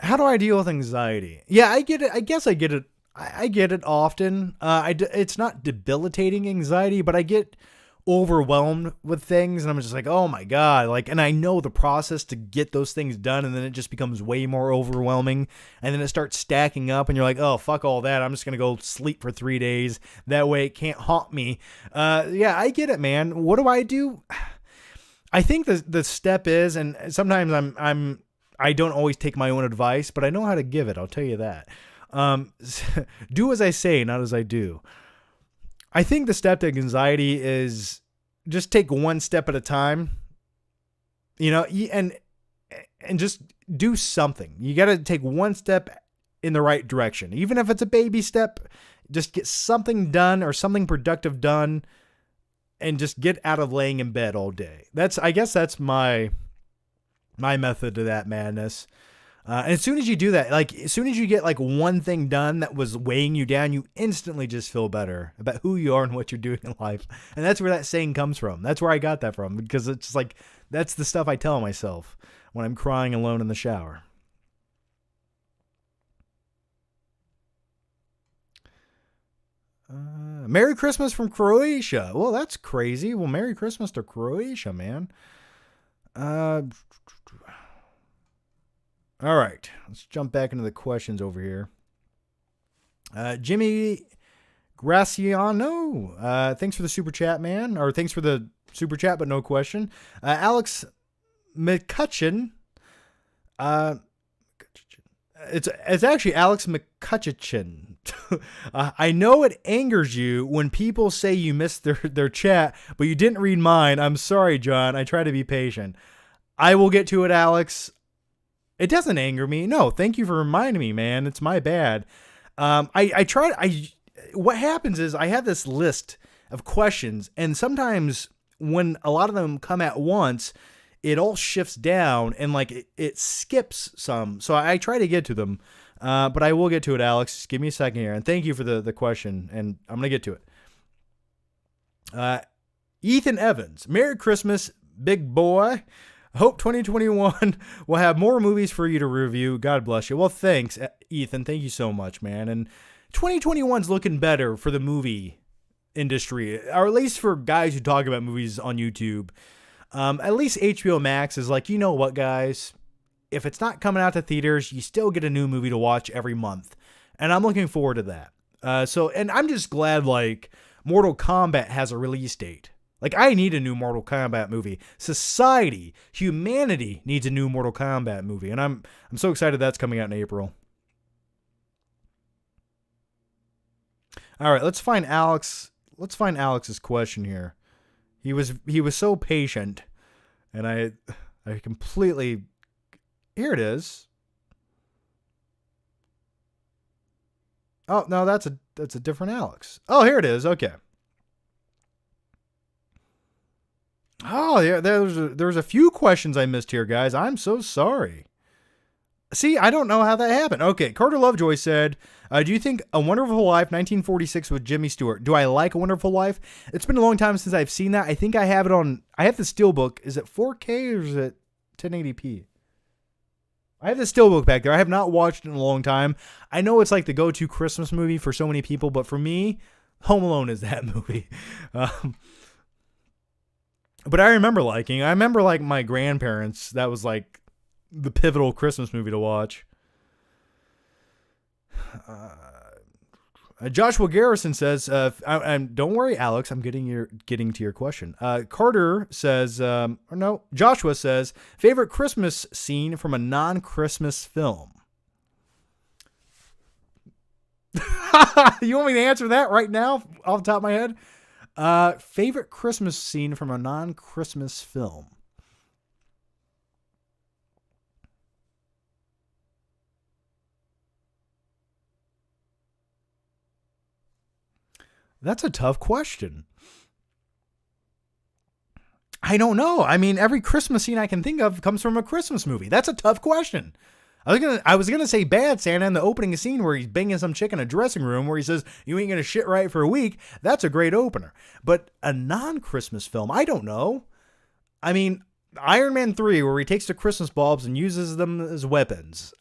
How do I deal with anxiety? Yeah, I get it. I guess I get it. I get it often. It's not debilitating anxiety, but I get overwhelmed with things, and I'm just like, oh my god, like, and I know the process to get those things done, and then it just becomes way more overwhelming, and then it starts stacking up, and you're like, oh, fuck all that, I'm just gonna go sleep for 3 days, that way it can't haunt me. Yeah, I get it, man. What do I do? I think the step is, and sometimes I don't always take my own advice, but I know how to give it, I'll tell you that. Do as I say, not as I do. I think the step to anxiety is just take one step at a time, and just do something. You got to take one step in the right direction. Even if it's a baby step, just get something done or something productive done and just get out of laying in bed all day. I guess that's my method to that madness. And as soon as you do that, like as soon as you get like one thing done that was weighing you down, you instantly just feel better about who you are and what you're doing in life. And that's where that saying comes from. That's where I got that from, because it's just like, that's the stuff I tell myself when I'm crying alone in the shower. Merry Christmas from Croatia. Well, that's crazy. Well, Merry Christmas to Croatia, man. All right, let's jump back into the questions over here. Jimmy Graciano, thanks for the super chat, man. Or thanks for the super chat, but no question. Alex McCutcheon. It's actually Alex McCutcheon. I know it angers you when people say you missed their chat, but you didn't read mine. I'm sorry, John. I try to be patient. I will get to it, Alex. It doesn't anger me. No, thank you for reminding me, man. It's my bad. What happens is I have this list of questions, and sometimes when a lot of them come at once, it all shifts down and like it skips some. So I try to get to them, but I will get to it, Alex. Just give me a second here. And thank you for the question, and I'm going to get to it. Ethan Evans, Merry Christmas, big boy. Hope 2021 will have more movies for you to review. God bless you. Well, thanks, Ethan. Thank you so much, man. And 2021's looking better for the movie industry, or at least for guys who talk about movies on YouTube. At least HBO Max is like, you know what, guys? If it's not coming out to theaters, you still get a new movie to watch every month. And I'm looking forward to that. And I'm just glad, like, Mortal Kombat has a release date. Like, I need a new Mortal Kombat movie. Society, humanity needs a new Mortal Kombat movie. And I'm so excited that's coming out in April. All right, let's find Alex. Let's find Alex's question here. He was so patient, and I completely. Here it is. Oh no, that's a different Alex. Oh, here it is. Okay. Oh yeah, there's a few questions I missed here, guys. I'm so sorry. See, I don't know how that happened. Okay, Carter Lovejoy said, do you think A Wonderful Life, 1946 with Jimmy Stewart? Do I like A Wonderful Life? It's been a long time since I've seen that. I think I have it on, I have the Steelbook. Is it 4K or is it 1080p? I have the Steelbook back there. I have not watched it in a long time. I know it's like the go-to Christmas movie for so many people, but for me, Home Alone is that movie. But I remember like my grandparents, that was like the pivotal Christmas movie to watch. Joshua Garrison says, don't worry, Alex, I'm getting to your question. Carter says, Joshua says, favorite Christmas scene from a non-Christmas film. You want me to answer that right now off the top of my head? Favorite Christmas scene from a non-Christmas film. That's a tough question. I don't know. I mean, every Christmas scene I can think of comes from a Christmas movie. That's a tough question. I was gonna say Bad Santa in the opening scene where he's banging some chick in a dressing room where he says, you ain't gonna shit right for a week. That's a great opener. But a non-Christmas film, I don't know. I mean, Iron Man 3, where he takes the Christmas bulbs and uses them as weapons.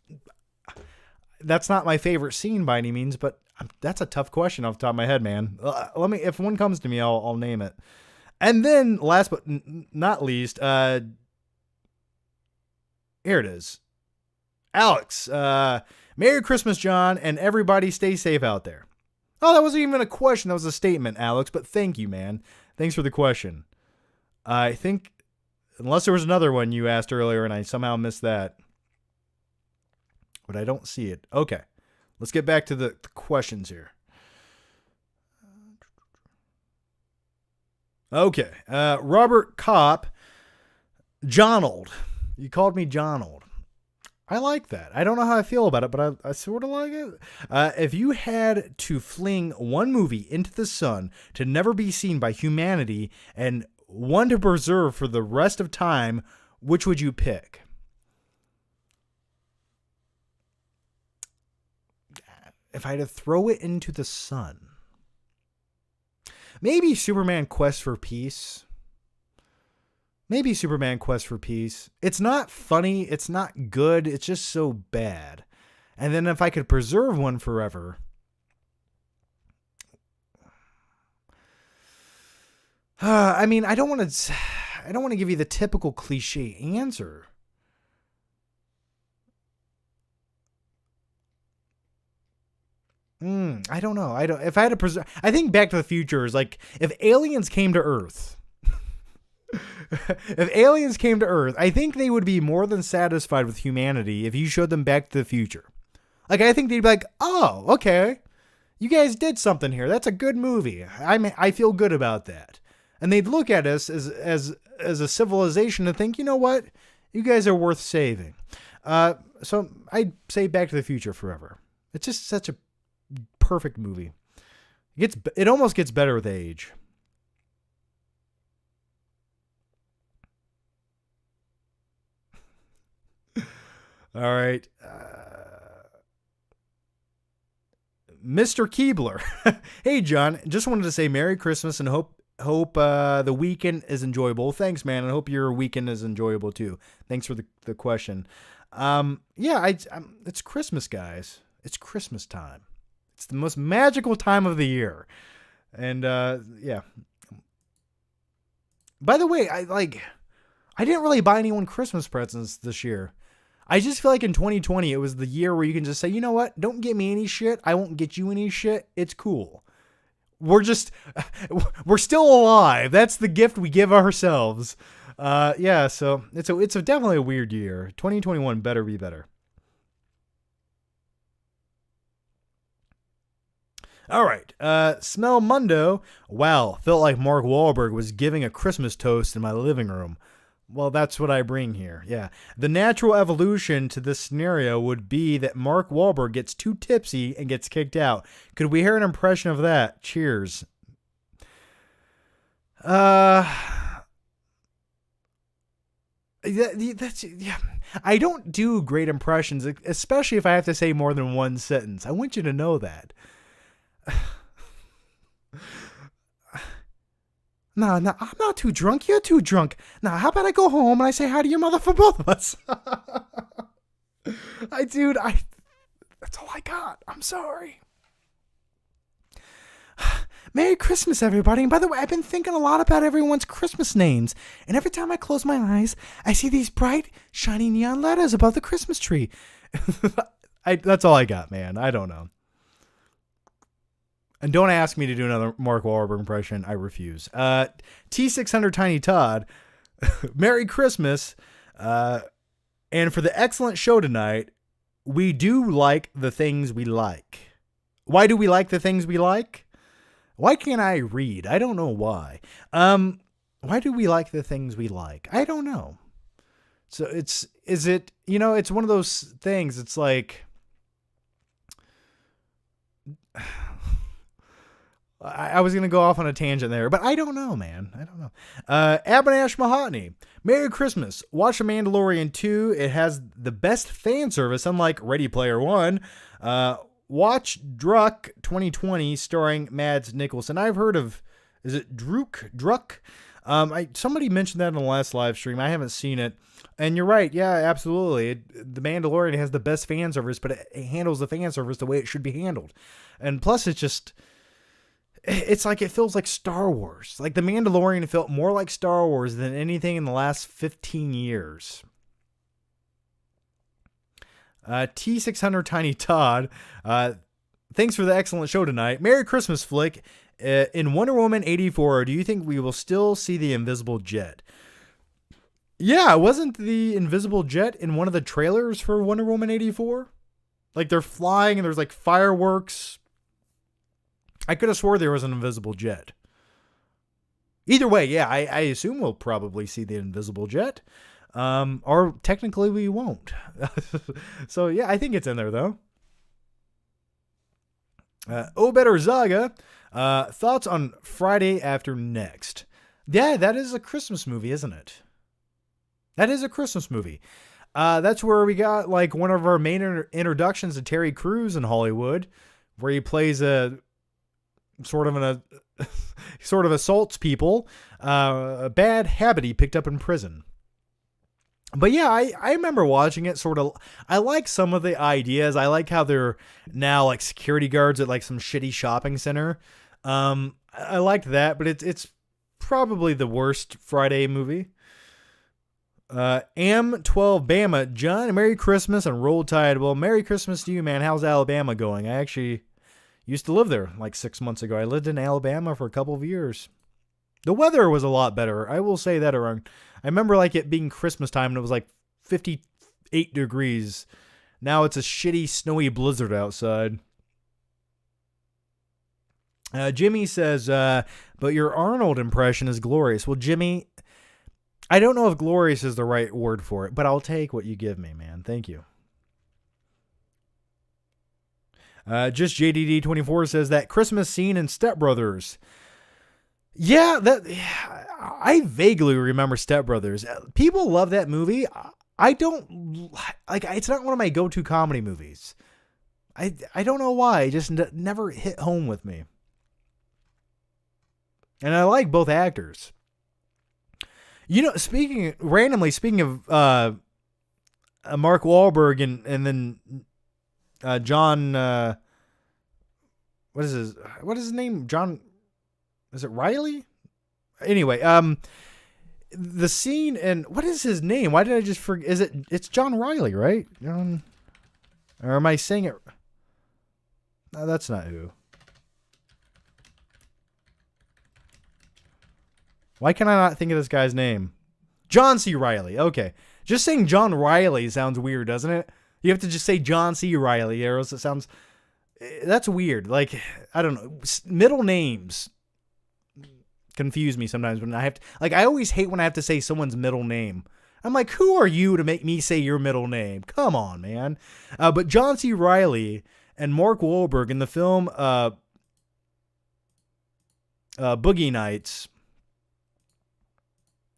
That's not my favorite scene by any means, but that's a tough question off the top of my head, man. If one comes to me, I'll name it. And then last but not least, here it is. Alex, Merry Christmas, John, and everybody stay safe out there. Oh, that wasn't even a question. That was a statement, Alex, but thank you, man. Thanks for the question. I think, unless there was another one you asked earlier and I somehow missed that. But I don't see it. Okay. Let's get back to the questions here. Okay. Robert Kopp. Johnald. You called me Johnald. I like that. I don't know how I feel about it, but I sort of like it. If you had to fling one movie into the sun to never be seen by humanity and one to preserve for the rest of time, which would you pick? If I had to throw it into the sun, maybe Superman Quest for Peace. Maybe Superman Quest for Peace. It's not funny. It's not good. It's just so bad. And then if I could preserve one forever. I mean, I don't want to give you the typical cliche answer. I don't know. If I had to preserve, I think Back to the Future is like, if aliens came to Earth, I think they would be more than satisfied with humanity if you showed them Back to the Future. Like, I think they'd be like, oh, okay, you guys did something here. That's a good movie. I feel good about that. And they'd look at us as a civilization and think, you know what? You guys are worth saving. So I'd say Back to the Future forever. It's just such a perfect movie. It almost gets better with age. All right. Mr. Keebler. Hey, John. Just wanted to say Merry Christmas and hope the weekend is enjoyable. Thanks, man. And hope your weekend is enjoyable too. Thanks for the question. It's Christmas, guys. It's Christmas time. It's the most magical time of the year. And yeah. By the way, I didn't really buy anyone Christmas presents this year. I just feel like in 2020, it was the year where you can just say, you know what? Don't get me any shit. I won't get you any shit. It's cool. We're still alive. That's the gift we give ourselves. Yeah, so it's definitely a weird year. 2021 better be better. All right. Smell Mundo. Wow. Felt like Mark Wahlberg was giving a Christmas toast in my living room. Well, that's what I bring here. Yeah. The natural evolution to this scenario would be that Mark Wahlberg gets too tipsy and gets kicked out. Could we hear an impression of that? Cheers. Yeah. I don't do great impressions, especially if I have to say more than one sentence. I want you to know that. No, I'm not too drunk. You're too drunk. Now, how about I go home and I say hi to your mother for both of us? That's all I got. I'm sorry. Merry Christmas, everybody. And by the way, I've been thinking a lot about everyone's Christmas names. And every time I close my eyes, I see these bright, shiny neon letters above the Christmas tree. That's all I got, man. I don't know. And don't ask me to do another Mark Wahlberg impression. I refuse. T600 Tiny Todd, Merry Christmas. And for the excellent show tonight, we do like the things we like. Why do we like the things we like? Why can't I read? I don't know why. Why do we like the things we like? I don't know. So it's one of those things. It's like, I was going to go off on a tangent there, but I don't know, man. I don't know. Abanash Mahotny. Merry Christmas. Watch The Mandalorian 2. It has the best fan service, unlike Ready Player One. Watch Druck 2020 starring Mads Mikkelsen. I've heard of, is it Druck? Somebody mentioned that in the last live stream. I haven't seen it. And you're right. Yeah, absolutely. The Mandalorian has the best fan service, but it handles the fan service the way it should be handled. And plus it's like it feels like Star Wars. Like The Mandalorian felt more like Star Wars than anything in the last 15 years. T600 Tiny Todd, thanks for the excellent show tonight. Merry Christmas, Flick. In Wonder Woman 84, do you think we will still see the invisible jet? Yeah, wasn't the invisible jet in one of the trailers for Wonder Woman 84? Like they're flying and there's like fireworks. I could have swore there was an invisible jet. Either way, yeah, I assume we'll probably see the invisible jet. Or technically we won't. So yeah, I think it's in there though. Better Zaga. Thoughts on Friday After Next? Yeah, that is a Christmas movie, isn't it? That is a Christmas movie. That's where we got like one of our main introductions to Terry Crews in Hollywood, where he plays a sort of assaults people, a bad habit he picked up in prison. But yeah, I remember watching it. I like some of the ideas. I like how they're now like security guards at like some shitty shopping center. I liked that, but it's probably the worst Friday movie. Am12 Bama, John, Merry Christmas and Roll Tide. Well, Merry Christmas to you, man. How's Alabama going? I actually used to live there like 6 months ago. I lived in Alabama for a couple of years. The weather was a lot better. I will say that. I remember like it being Christmas time and it was like 58 degrees. Now it's a shitty snowy blizzard outside. Jimmy says, but your Arnold impression is glorious. Well, Jimmy, I don't know if glorious is the right word for it, but I'll take what you give me, man. Thank you. Just JDD24 says that Christmas scene in Step Brothers. Yeah, I vaguely remember Step Brothers. People love that movie. I don't like. It's not one of my go-to comedy movies. I don't know why. It just never hit home with me. And I like both actors. You know, speaking of Mark Wahlberg and then John what is his name? John, is it Riley? Anyway, the scene, and what is his name? Why did I just forget? It's John Riley, right? John, or am I saying it? No, that's not who. Why can I not think of this guy's name? John C. Riley. Okay. Just saying John Riley sounds weird, doesn't it? You have to just say John C. Riley, or else it sounds... That's weird. Like, I don't know. Middle names confuse me sometimes when I have to... Like, I always hate when I have to say someone's middle name. I'm like, who are you to make me say your middle name? Come on, man. But John C. Riley and Mark Wahlberg in the film Boogie Nights...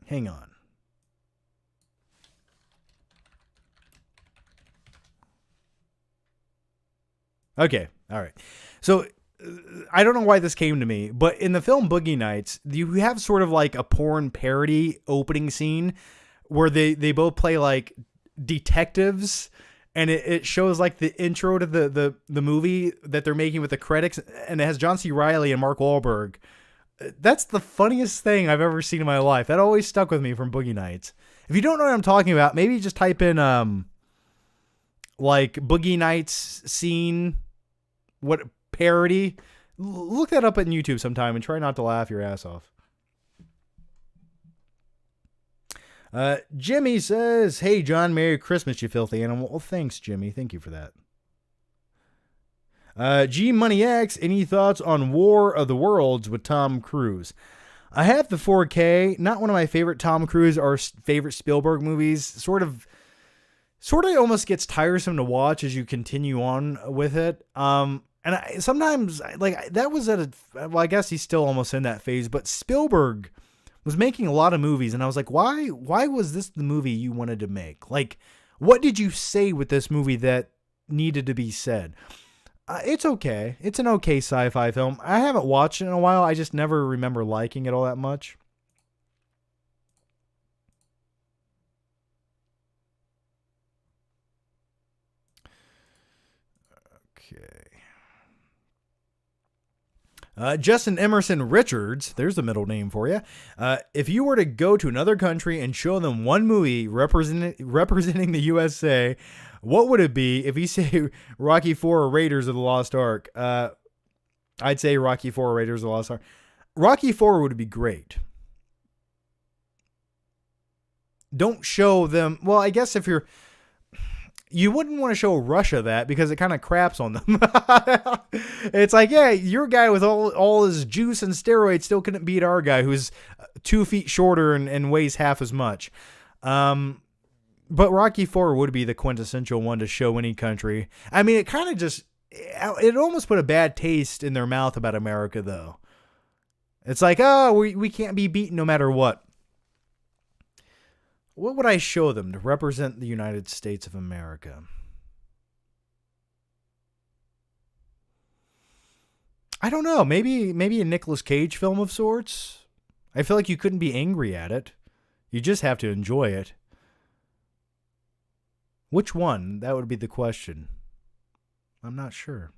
Hang on. Okay, all right. So I don't know why this came to me, but in the film Boogie Nights, you have sort of like a porn parody opening scene where they both play like detectives, and it shows like the intro to the movie that they're making with the credits, and it has John C. Riley and Mark Wahlberg. That's the funniest thing I've ever seen in my life. That always stuck with me from Boogie Nights. If you don't know what I'm talking about, maybe just type in like Boogie Nights scene, what parody. Look that up on YouTube sometime and try not to laugh your ass off. Jimmy says, "Hey John, Merry Christmas, you filthy animal." Well, thanks, Jimmy. Thank you for that. G Money X, any thoughts on War of the Worlds with Tom Cruise? I have the 4K, not one of my favorite Tom Cruise or favorite Spielberg movies. Sort of almost gets tiresome to watch as you continue on with it. And sometimes, like, that was well, I guess he's still almost in that phase, but Spielberg was making a lot of movies, and I was like, why was this the movie you wanted to make? Like, what did you say with this movie that needed to be said? It's okay. It's an okay sci-fi film. I haven't watched it in a while. I just never remember liking it all that much. Okay. Justin Emerson Richards, there's the middle name for you. If you were to go to another country and show them one movie representing the USA, what would it be? If you say Rocky IV or Raiders of the Lost Ark, I'd say Rocky IV or Raiders of the Lost Ark. Rocky IV would be great. Don't show them... Well, I guess if you wouldn't want to show Russia that because it kind of craps on them. It's like, yeah, your guy with all his juice and steroids still couldn't beat our guy who's 2 feet shorter and weighs half as much. But Rocky IV would be the quintessential one to show any country. I mean, it kind of it almost put a bad taste in their mouth about America, though. It's like, oh, we can't be beaten no matter what. What would I show them to represent the United States of America? I don't know. Maybe a Nicolas Cage film of sorts. I feel like you couldn't be angry at it. You just have to enjoy it. Which one? That would be the question. I'm not sure.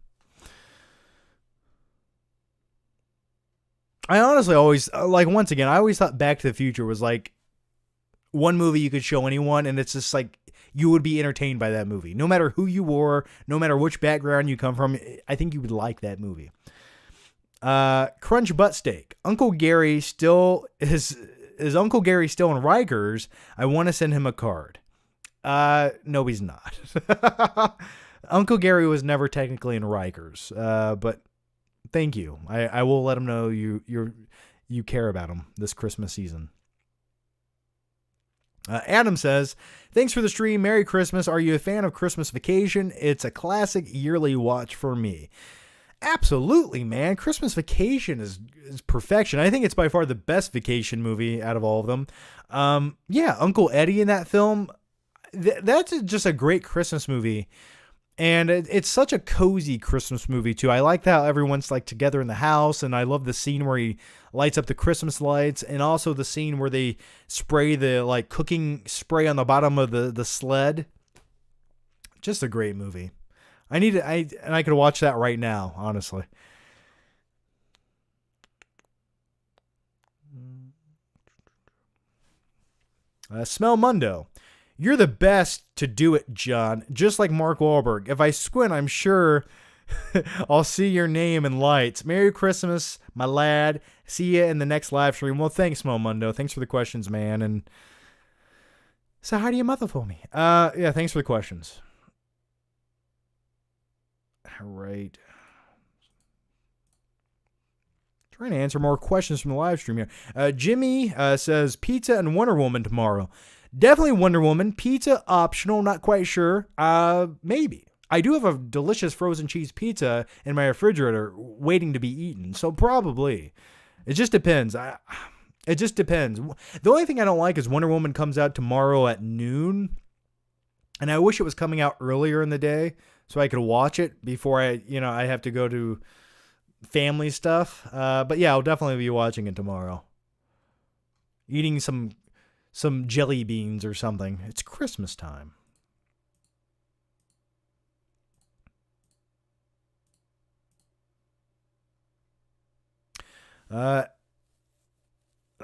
I honestly always, like, once again, I always thought Back to the Future was like one movie you could show anyone, and it's just like you would be entertained by that movie. No matter who you were, no matter which background you come from, I think you would like that movie. Crunch Butt Steak. Uncle Gary still is Uncle Gary still in Rikers? I want to send him a card. No, he's not. Uncle Gary was never technically in Rikers, but thank you. I will let him know you care about him this Christmas season. Adam says, thanks for the stream. Merry Christmas. Are you a fan of Christmas Vacation? It's a classic yearly watch for me. Absolutely, man. Christmas Vacation is perfection. I think it's by far the best vacation movie out of all of them. Yeah, Uncle Eddie in that film. That's just a great Christmas movie. And it's such a cozy Christmas movie, too. I like how everyone's like together in the house. And I love the scene where he lights up the Christmas lights. And also the scene where they spray the like cooking spray on the bottom of the sled. Just a great movie. I could watch that right now, honestly. Smell Mundo. You're the best to do it, John. Just like Mark Wahlberg. If I squint, I'm sure I'll see your name in lights. Merry Christmas, my lad. See you in the next live stream. Well, thanks, Smell Mundo. Thanks for the questions, man. And so how do you mother for me? Yeah, thanks for the questions. All right. Trying to answer more questions from the live stream here. Jimmy says pizza and Wonder Woman tomorrow. Definitely Wonder Woman. Pizza optional. Not quite sure. Maybe. I do have a delicious frozen cheese pizza in my refrigerator waiting to be eaten. So probably. It just depends. It just depends. The only thing I don't like is Wonder Woman comes out tomorrow at noon. And I wish it was coming out earlier in the day so I could watch it before I have to go to family stuff. But yeah, I'll definitely be watching it tomorrow. Eating some jelly beans or something. It's Christmas time.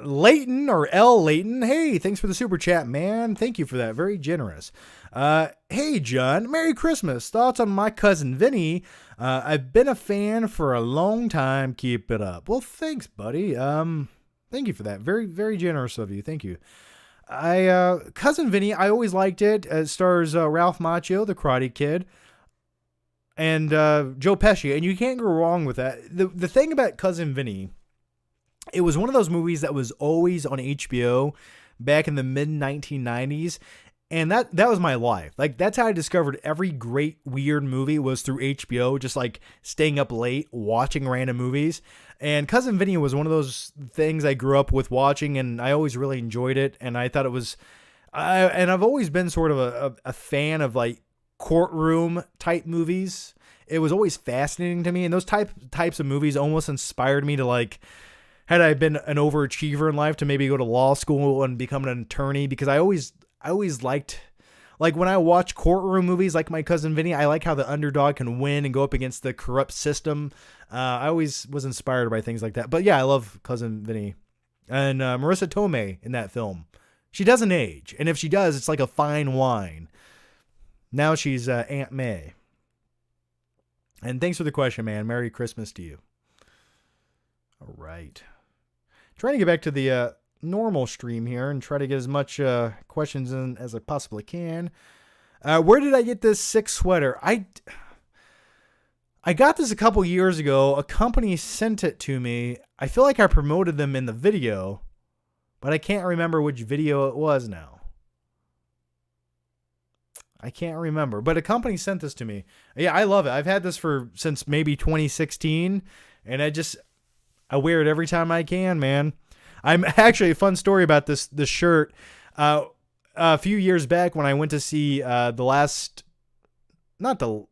Layton or L Layton. Hey, thanks for the super chat, man. Thank you for that. Very generous. Hey, John. Merry Christmas. Thoughts on my cousin Vinny? I've been a fan for a long time. Keep it up. Well, thanks, buddy. Thank you for that. Very, very generous of you. Thank you. Cousin Vinny, I always liked it. It stars Ralph Macchio, the Karate Kid, and Joe Pesci, and you can't go wrong with that. The thing about Cousin Vinny, it was one of those movies that was always on HBO back in the mid 1990s. And that was my life. Like, that's how I discovered every great weird movie was through HBO, just like staying up late, watching random movies. And Cousin Vinny was one of those things I grew up with watching, and I always really enjoyed it. And I thought it was, and I've always been sort of a fan of like courtroom type movies. It was always fascinating to me. And those types of movies almost inspired me to, like, had I been an overachiever in life, to maybe go to law school and become an attorney, because I always liked, like, when I watch courtroom movies like My Cousin Vinny, I like how the underdog can win and go up against the corrupt system. I always was inspired by things like that. But yeah, I love Cousin Vinny. And Marissa Tomei in that film. She doesn't age. And if she does, it's like a fine wine. Now she's Aunt May. And thanks for the question, man. Merry Christmas to you. All right. Trying to get back to the normal stream here and try to get as much questions in as I possibly can. Where did I get this sick sweater? I got this a couple years ago. A company sent it to me. I feel like I promoted them in the video, but I can't remember which video it was now. I can't remember, but a company sent this to me. Yeah, I love it. I've had this since maybe 2016, and I wear it every time I can, man. I'm actually, a fun story about this shirt. A few years back when I went to see The Last Jedi.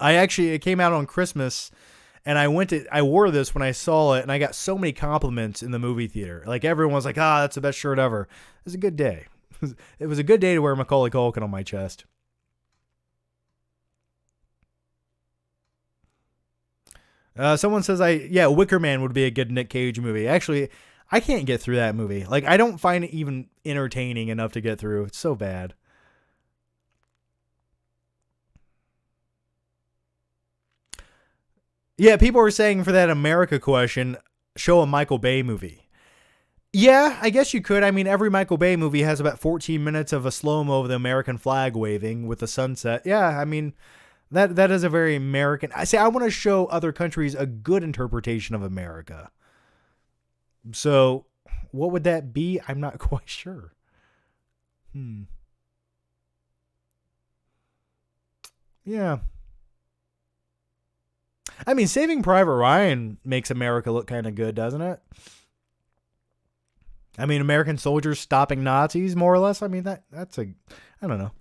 It came out on Christmas, and I wore this when I saw it, and I got so many compliments in the movie theater. Like, everyone was like, that's the best shirt ever. It was a good day. It was a good day to wear Macaulay Culkin on my chest. Someone says Wicker Man would be a good Nick Cage movie. Actually, I can't get through that movie. Like, I don't find it even entertaining enough to get through. It's so bad. Yeah, people were saying for that America question, show a Michael Bay movie. Yeah, I guess you could. I mean, every Michael Bay movie has about 14 minutes of a slow-mo of the American flag waving with the sunset. Yeah, I mean, that is a very American. I want to show other countries a good interpretation of America. So, what would that be? I'm not quite sure. Yeah. I mean, Saving Private Ryan makes America look kind of good, doesn't it? I mean, American soldiers stopping Nazis, more or less. I mean, I don't know.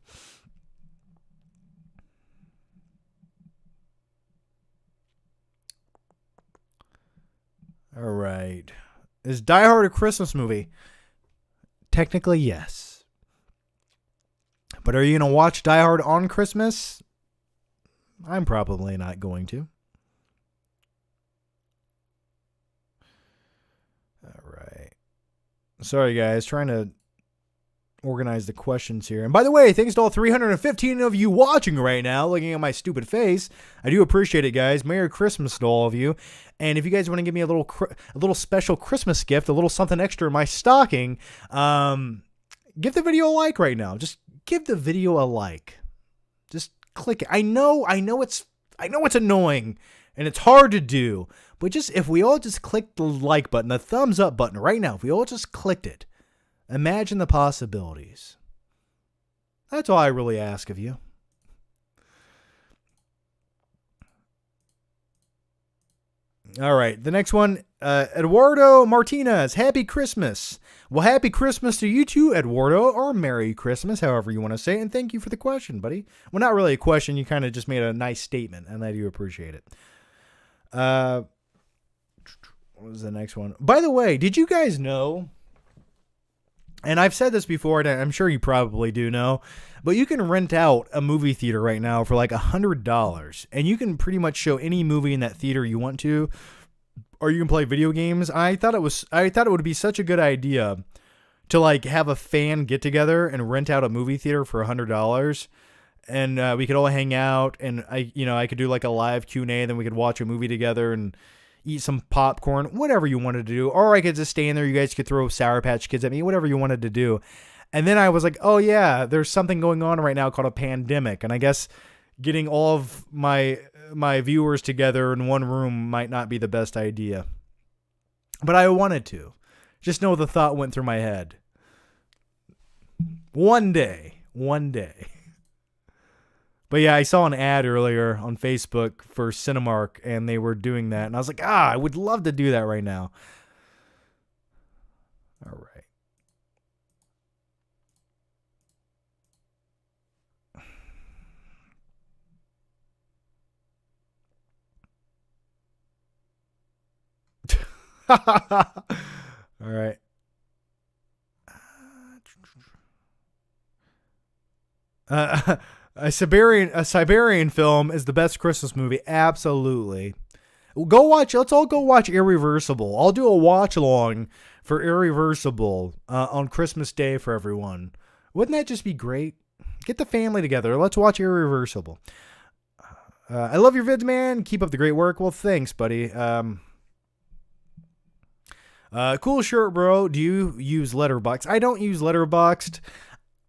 All right. Is Die Hard a Christmas movie? Technically, yes. But are you going to watch Die Hard on Christmas? I'm probably not going to. All right. Sorry, guys. Trying to organize the questions here. And by the way, thanks to all 315 of you watching right now, looking at my stupid face. I do appreciate it, guys. Merry Christmas to all of you. And if you guys want to give me a little special Christmas gift, a little something extra in my stocking, give the video a like right now. Just give the video a like. Just click it. I know it's annoying and it's hard to do, but just if we all just click the like button, the thumbs up button right now, if we all just clicked it, imagine the possibilities. That's all I really ask of you. All right, the next one, Eduardo Martinez, Happy Christmas. Well, Happy Christmas to you too, Eduardo, or Merry Christmas, however you want to say it, and thank you for the question, buddy. Well, not really a question, you kind of just made a nice statement, and I do appreciate it. What was the next one? By the way, did you guys know, and I've said this before, and I'm sure you probably do know, but you can rent out a movie theater right now for like $100, and you can pretty much show any movie in that theater you want to, or you can play video games. I thought it would be such a good idea to like have a fan get together and rent out a movie theater for $100, and we could all hang out, and I could do like a live Q&A, then we could watch a movie together and eat some popcorn, whatever you wanted to do. Or I could just stay in there. You guys could throw Sour Patch Kids at me, whatever you wanted to do. And then I was like, oh yeah, there's something going on right now called a pandemic. And I guess getting all of my viewers together in one room might not be the best idea. But I wanted to. Just know the thought went through my head. One day. But yeah, I saw an ad earlier on Facebook for Cinemark, and they were doing that. And I was like, I would love to do that right now. All right. All right. A Siberian film is the best Christmas movie. Absolutely. Let's all go watch Irreversible. I'll do a watch along for Irreversible on Christmas Day for everyone. Wouldn't that just be great? Get the family together. Let's watch Irreversible. I love your vids, man. Keep up the great work. Well, thanks, buddy. Cool shirt, bro. Do you use Letterboxd? I don't use Letterboxd.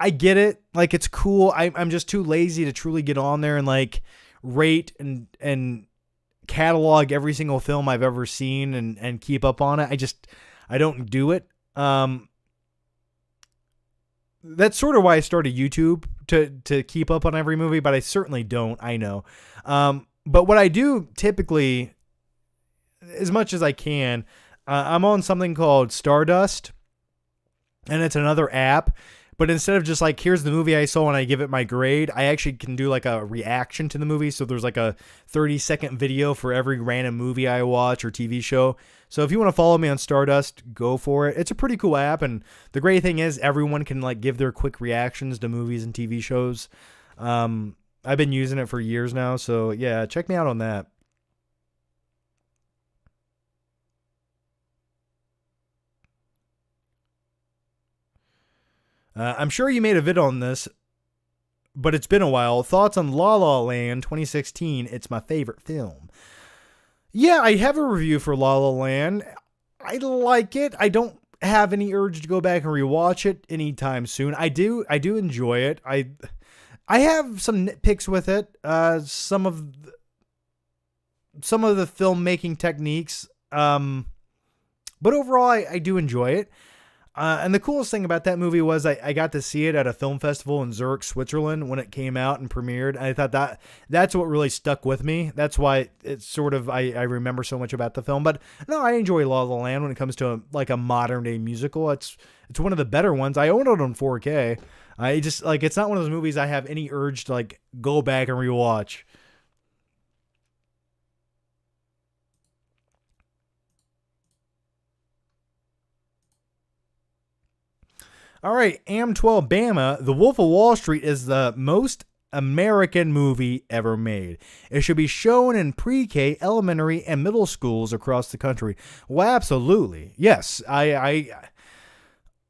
I get it. Like, it's cool. I'm just too lazy to truly get on there and like rate and catalog every single film I've ever seen and keep up on it. I don't do it. That's sort of why I started YouTube to keep up on every movie, but I certainly don't. I know. But what I do typically, as much as I can, I'm on something called Stardust, and it's another app. But instead of just like, here's the movie I saw and I give it my grade, I actually can do like a reaction to the movie. So there's like a 30-second video for every random movie I watch or TV show. So if you want to follow me on Stardust, go for it. It's a pretty cool app. And the great thing is everyone can like give their quick reactions to movies and TV shows. I've been using it for years now. So yeah, check me out on that. I'm sure you made a vid on this, but it's been a while. Thoughts on La La Land 2016? It's my favorite film. Yeah, I have a review for La La Land. I like it. I don't have any urge to go back and rewatch it anytime soon. I do enjoy it. I have some nitpicks with it. Some of the filmmaking techniques. But overall, I do enjoy it. And the coolest thing about that movie was I got to see it at a film festival in Zurich, Switzerland when it came out and premiered. I thought that's what really stuck with me. That's why it's sort of, I remember so much about the film. But no, I enjoy La La Land when it comes to a modern day musical. It's one of the better ones. I own it on 4K. I just it's not one of those movies I have any urge to go back and rewatch. All right, AM12 Bama, The Wolf of Wall Street is the most American movie ever made. It should be shown in pre-K, elementary, and middle schools across the country. Well, absolutely. Yes, I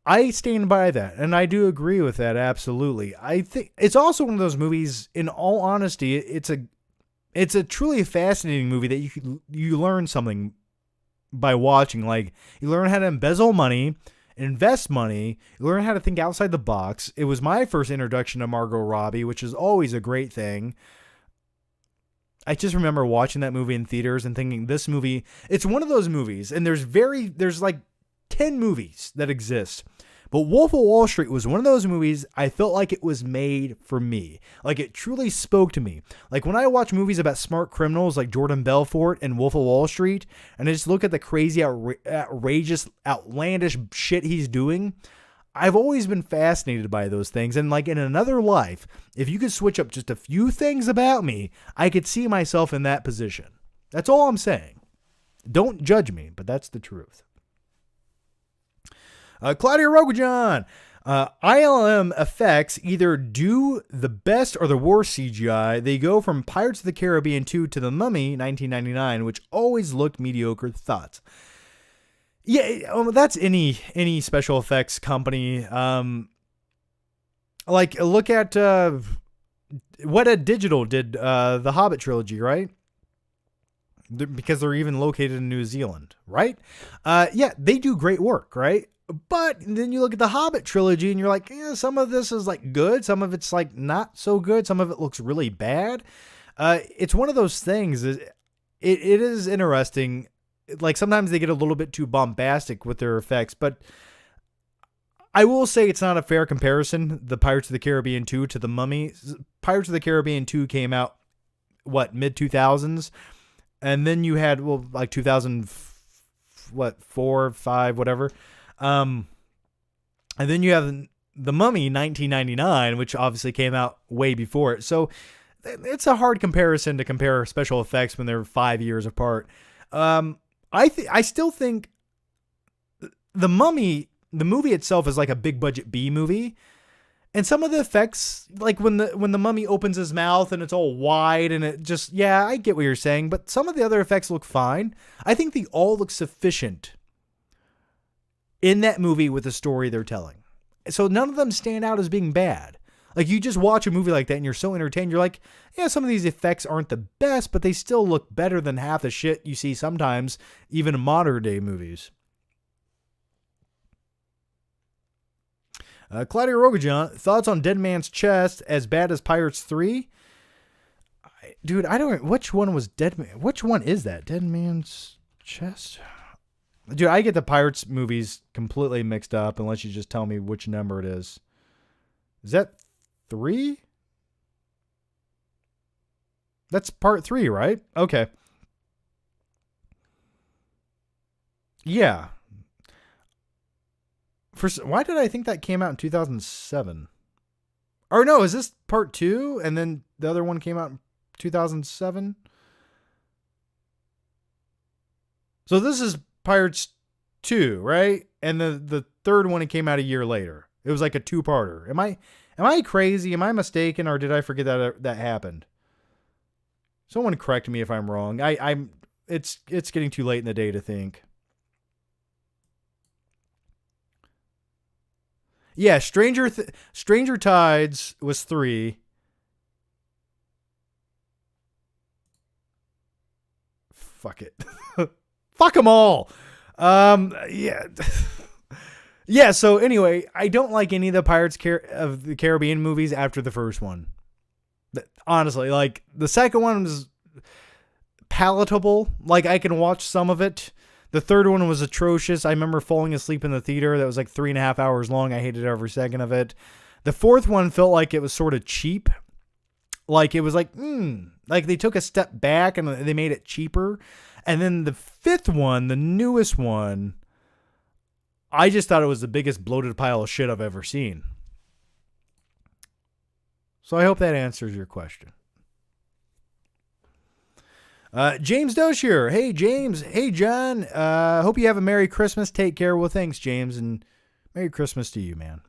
I stand by that, and I do agree with that absolutely. I think it's also one of those movies. In all honesty, it's a truly fascinating movie that you learn something by watching. Like, you learn how to embezzle money, invest money, you learn how to think outside the box. It was my first introduction to Margot Robbie, which is always a great thing. I just remember watching that movie in theaters and thinking, this movie, it's one of those movies, and there's like 10 movies that exist. But Wolf of Wall Street was one of those movies I felt like it was made for me. Like, it truly spoke to me. Like, when I watch movies about smart criminals like Jordan Belfort and Wolf of Wall Street, and I just look at the crazy, outrageous, outlandish shit he's doing, I've always been fascinated by those things. And like, in another life, if you could switch up just a few things about me, I could see myself in that position. That's all I'm saying. Don't judge me, but that's the truth. Claudia Rogajon. ILM effects either do the best or the worst CGI. They go from Pirates of the Caribbean 2 to The Mummy 1999, which always looked mediocre. Thoughts? Yeah, that's any special effects company. Like, look at what Digital did the Hobbit trilogy, right? Because they're even located in New Zealand, right? Yeah, they do great work, right? But then you look at the Hobbit trilogy and you're like, yeah, some of this is like good. Some of it's like not so good. Some of it looks really bad. It's one of those things. It is interesting. Like, sometimes they get a little bit too bombastic with their effects, but I will say it's not a fair comparison. The Pirates of the Caribbean 2 to The Mummy. Pirates of the Caribbean 2 came out, mid 2000s. And then you had, like 2004, 5, whatever. And then you have The Mummy 1999, which obviously came out way before it. So it's a hard comparison to compare special effects when they're 5 years apart. I still think The Mummy, the movie itself, is like a big budget B movie. And some of the effects, like when the mummy opens his mouth and it's all wide and it just, yeah, I get what you're saying, but some of the other effects look fine. I think they all look sufficient in that movie with the story they're telling. So none of them stand out as being bad. Like, you just watch a movie like that and you're so entertained. You're like, yeah, some of these effects aren't the best, but they still look better than half the shit you see sometimes, even in modern day movies. Claudia Rogajon, thoughts on Dead Man's Chest, as bad as Pirates 3? Dude, I don't... Which one was Dead Man? Which one is that? Dead Man's Chest? Dude, I get the Pirates movies completely mixed up unless you just tell me which number it is. Is that 3? That's part 3, right? Okay. Yeah. Why did I think that came out in 2007? Or no, is this part 2 and then the other one came out in 2007? So this is Pirates 2, right? And the third one, it came out a year later. It was like a two-parter. Am I crazy? Am I mistaken, or did I forget that happened? Someone correct me if I'm wrong. It's getting too late in the day to think. Yeah, Stranger Tides was 3. Fuck it. Fuck them all. Yeah. Yeah, so anyway, I don't like any of the Pirates of the Caribbean movies after the first one. Honestly, like, the second one was palatable. Like, I can watch some of it. The third one was atrocious. I remember falling asleep in the theater. That was like 3.5 hours long. I hated every second of it. The fourth one felt like it was sort of cheap. Like, it was like, like they took a step back and they made it cheaper. And then the fifth one, the newest one, I just thought it was the biggest bloated pile of shit I've ever seen. So I hope that answers your question. James Doshier. Hey, James. Hey, John. Hope you have a Merry Christmas. Take care. Well, thanks, James. And Merry Christmas to you, man.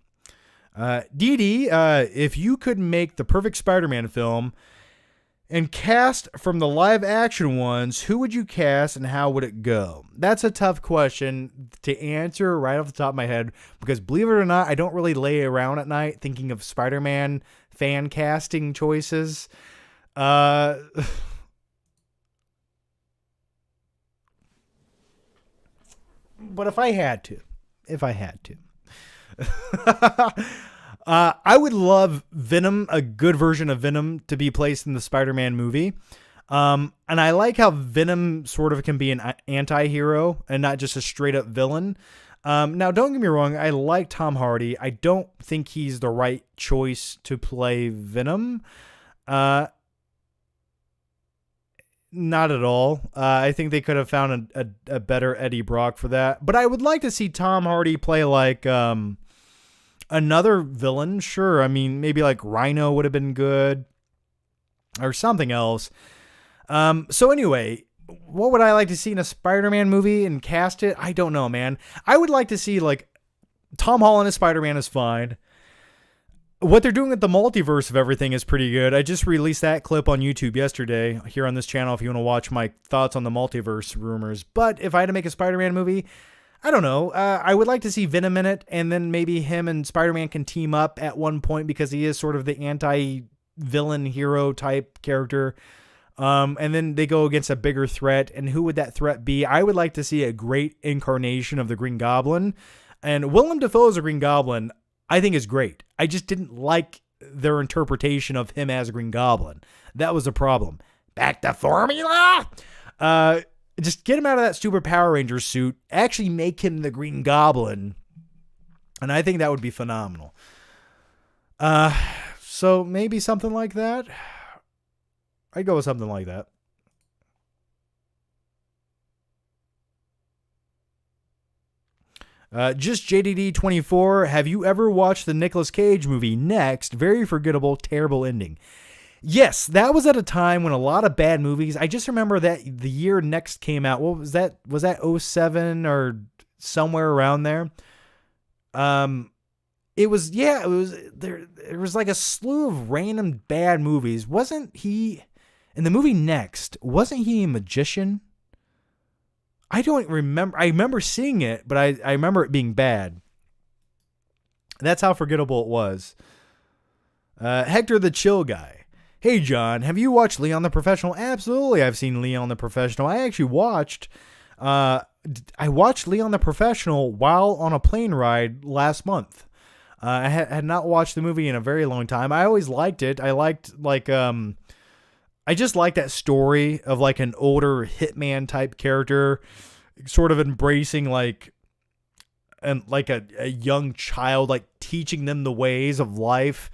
Dee Dee, if you could make the perfect Spider-Man film, And cast from the live action ones, who would you cast and how would it go? That's a tough question to answer right off the top of my head because believe it or not, I don't really lay around at night thinking of Spider-Man fan casting choices. But if I had to, I would love Venom, a good version of Venom, to be placed in the Spider-Man movie. And I like how Venom sort of can be an anti-hero and not just a straight-up villain. Now, don't get me wrong. I like Tom Hardy. I don't think he's the right choice to play Venom. Not at all. I think they could have found a better Eddie Brock for that. But I would like to see Tom Hardy play like another villain. Sure. I mean, maybe like Rhino would have been good or something else. So anyway, what would I like to see in a Spider-Man movie and cast it? I don't know, man. I would like to see like Tom Holland as Spider-Man is fine. What they're doing at the multiverse of everything is pretty good. I just released that clip on YouTube yesterday here on this channel if you want to watch my thoughts on the multiverse rumors. But if I had to make a Spider-Man movie, I don't know. I would like to see Venom in it, and then maybe him and Spider-Man can team up at one point because he is sort of the anti-villain hero type character. And then they go against a bigger threat. And who would that threat be? I would like to see a great incarnation of the Green Goblin. And Willem Dafoe as a Green Goblin, I think is great. I just didn't like their interpretation of him as a Green Goblin. That was a problem. Back to formula. Just get him out of that stupid Power Rangers suit. Actually make him the Green Goblin. And I think that would be phenomenal. So maybe something like that. I'd go with something like that. Just JDD24, have you ever watched the Nicolas Cage movie Next? Very forgettable, terrible ending. Yes, that was at a time when a lot of bad movies. I just remember that the year Next came out. What was that? Was that 2007 or somewhere around there? It was there was like a slew of random bad movies. Wasn't he in the movie Next? Wasn't he a magician? I don't remember. I remember seeing it, but I remember it being bad. That's how forgettable it was. Hector the Chill Guy. Hey, John, have you watched Leon the Professional? Absolutely, I've seen Leon the Professional. I actually watched Leon the Professional while on a plane ride last month. I had not watched the movie in a very long time. I always liked it. I just like that story of like an older hitman type character sort of embracing a young child, like teaching them the ways of life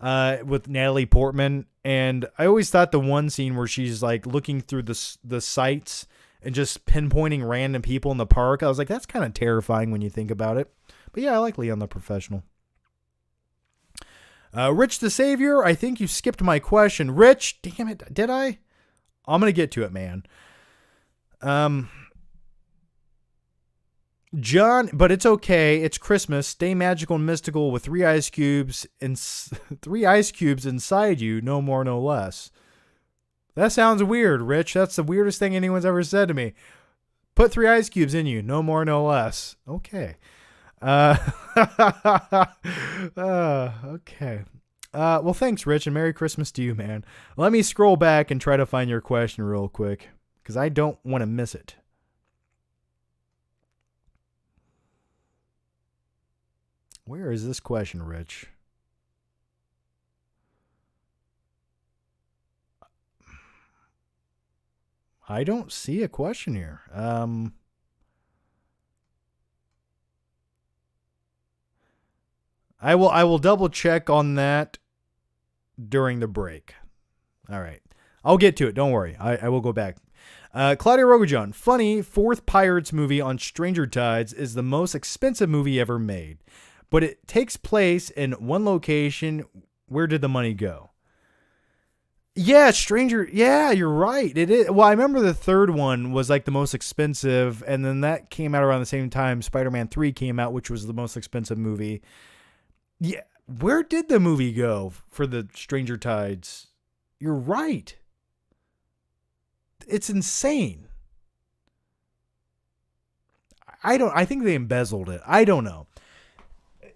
with Natalie Portman. And I always thought the one scene where she's like looking through the sights and just pinpointing random people in the park, I was like, that's kind of terrifying when you think about it. But yeah, I like Leon the Professional. Rich the Savior, I think you skipped my question. Rich, damn it, did I? I'm going to get to it, man. John, but it's okay. It's Christmas. Stay magical and mystical with 3 ice cubes and 3 ice cubes inside you, no more, no less. That sounds weird, Rich. That's the weirdest thing anyone's ever said to me. Put 3 ice cubes in you, no more, no less. Okay. Okay. Well, thanks, Rich, and Merry Christmas to you, man. Let me scroll back and try to find your question real quick, because I don't want to miss it. Where is this question, Rich? I don't see a question here. I will double check on that during the break. All right. I'll get to it. Don't worry. I will go back. Claudia Rogojan. Funny, 4th Pirates movie on Stranger Tides is the most expensive movie ever made, but it takes place in one location. Where did the money go? Yeah, Yeah, you're right. It is. Well, I remember the third one was like the most expensive, and then that came out around the same time Spider-Man 3 came out, which was the most expensive movie. Yeah, where did the movie go for the Stranger Tides? You're right. it's insane. I think they embezzled it. I don't know.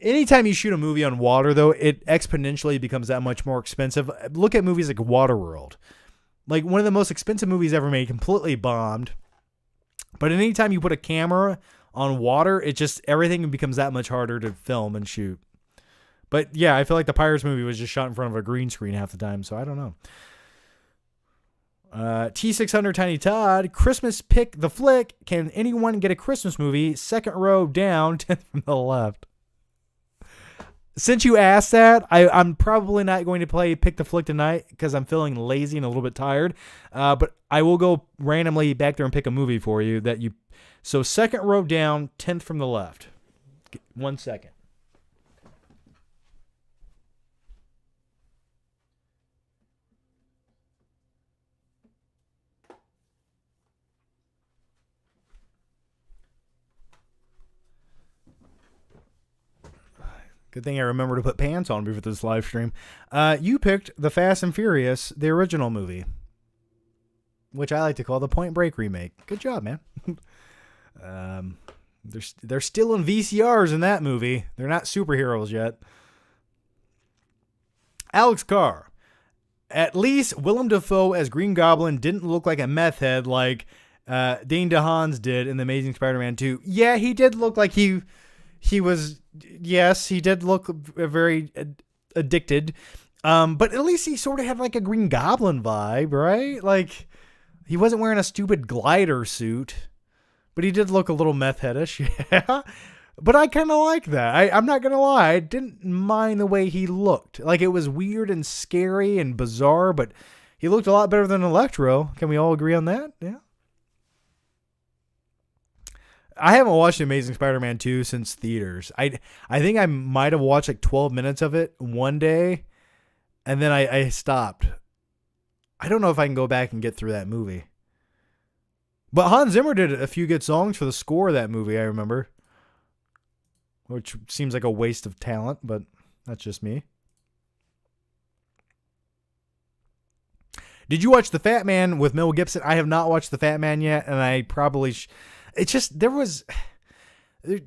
Anytime you shoot a movie on water, though, it exponentially becomes that much more expensive. Look at movies like Waterworld. Like, one of the most expensive movies ever made, completely bombed. But anytime you put a camera on water, everything becomes that much harder to film and shoot. But yeah, I feel like the Pirates movie was just shot in front of a green screen half the time, so I don't know. T600 Tiny Todd, Christmas pick the flick. Can anyone get a Christmas movie? Second row down, 10th from the left. Since you asked that, I'm probably not going to play pick the flick tonight because I'm feeling lazy and a little bit tired. But I will go randomly back there and pick a movie for you So second row down, 10th from the left. 1 second. Good thing I remember to put pants on before this live stream. You picked The Fast and Furious, the original movie, which I like to call the Point Break remake. Good job, man. They're still in VCRs in that movie. They're not superheroes yet. Alex Carr. At least Willem Dafoe as Green Goblin didn't look like a meth head like Dane DeHaan's did in The Amazing Spider-Man 2. Yeah, he did look like he was... Yes, he did look very addicted. But at least he sort of had like a Green Goblin vibe, right? Like, he wasn't wearing a stupid glider suit, but he did look a little meth headish. Yeah. But I kind of like that. I'm not going to lie. I didn't mind the way he looked. Like, it was weird and scary and bizarre, but he looked a lot better than Electro. Can we all agree on that? Yeah. I haven't watched Amazing Spider-Man 2 since theaters. I think I might have watched like 12 minutes of it one day, and then I stopped. I don't know if I can go back and get through that movie. But Hans Zimmer did a few good songs for the score of that movie, I remember. Which seems like a waste of talent, but that's just me. Did you watch The Fat Man with Mel Gibson? I have not watched The Fat Man yet, and I probably... It just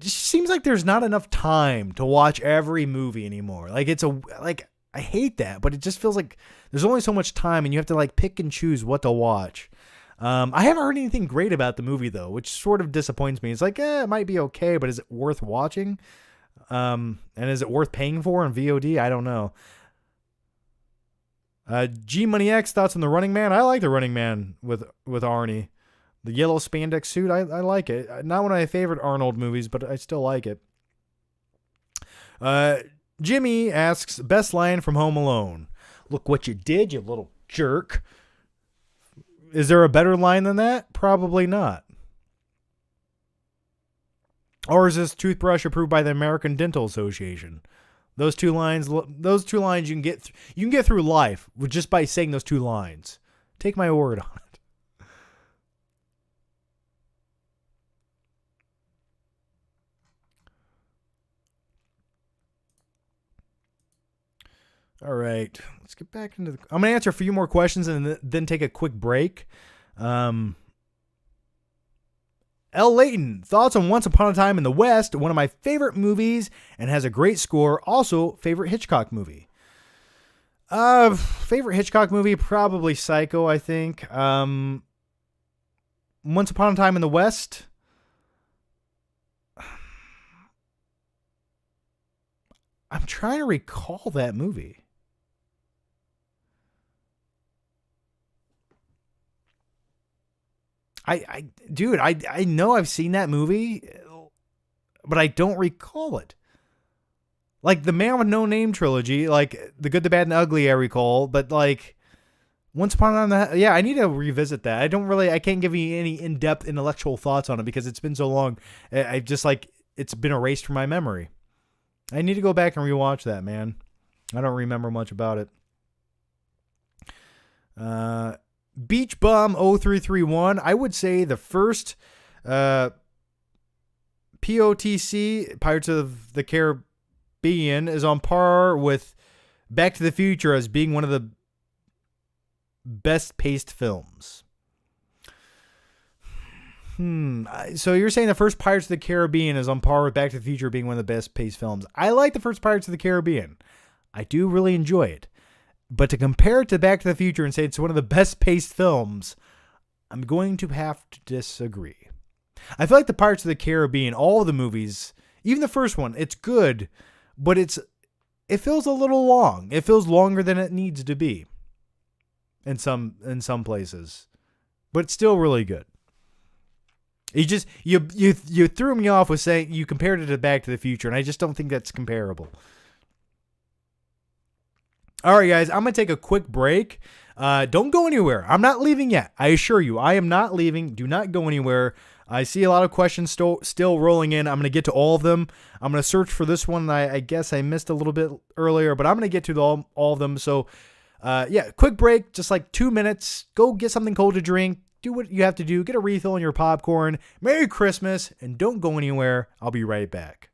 seems like there's not enough time to watch every movie anymore. Like, I hate that, but it just feels like there's only so much time and you have to like pick and choose what to watch. I haven't heard anything great about the movie though, which sort of disappoints me. It's like, it might be okay, but is it worth watching? And is it worth paying for on VOD? I don't know. G Money X, thoughts on The Running Man? I like The Running Man with Arnie. The yellow spandex suit, I like it. Not one of my favorite Arnold movies, but I still like it. Jimmy asks, best line from Home Alone. Look what you did, you little jerk. Is there a better line than that? Probably not. Or is this toothbrush approved by the American Dental Association? Those two lines you can get through life with just by saying those two lines. Take my word on it. All right, let's get back into I'm going to answer a few more questions and then take a quick break. L. Layton, thoughts on Once Upon a Time in the West, one of my favorite movies and has a great score. Also, favorite Hitchcock movie. Favorite Hitchcock movie, probably Psycho, I think. Once Upon a Time in the West. I'm trying to recall that movie. Dude, I know I've seen that movie, but I don't recall it. Like the Man with No Name trilogy, like The Good, the Bad, and the Ugly, I recall, but like Once Upon a Time, yeah, I need to revisit that. I can't give you any in-depth intellectual thoughts on it because it's been so long. I just like, it's been erased from my memory. I need to go back and rewatch that, man. I don't remember much about it. Beach Bum 0331. I would say the first POTC, Pirates of the Caribbean, is on par with Back to the Future as being one of the best paced films. So you're saying the first Pirates of the Caribbean is on par with Back to the Future being one of the best paced films. I like the first Pirates of the Caribbean. I do really enjoy it. But to compare it to Back to the Future and say it's one of the best paced films, I'm going to have to disagree. I feel like the Pirates of the Caribbean, all of the movies, even the first one, it's good, but it feels a little long. It feels longer than it needs to be in some places. But it's still really good. You threw me off with saying you compared it to Back to the Future, and I just don't think that's comparable. All right, guys, I'm going to take a quick break. Don't go anywhere. I'm not leaving yet. I assure you, I am not leaving. Do not go anywhere. I see a lot of questions still rolling in. I'm going to get to all of them. I'm going to search for this one I guess I missed a little bit earlier, but I'm going to get to all of them. So, quick break, just like 2 minutes. Go get something cold to drink. Do what you have to do. Get a refill on your popcorn. Merry Christmas, and don't go anywhere. I'll be right back.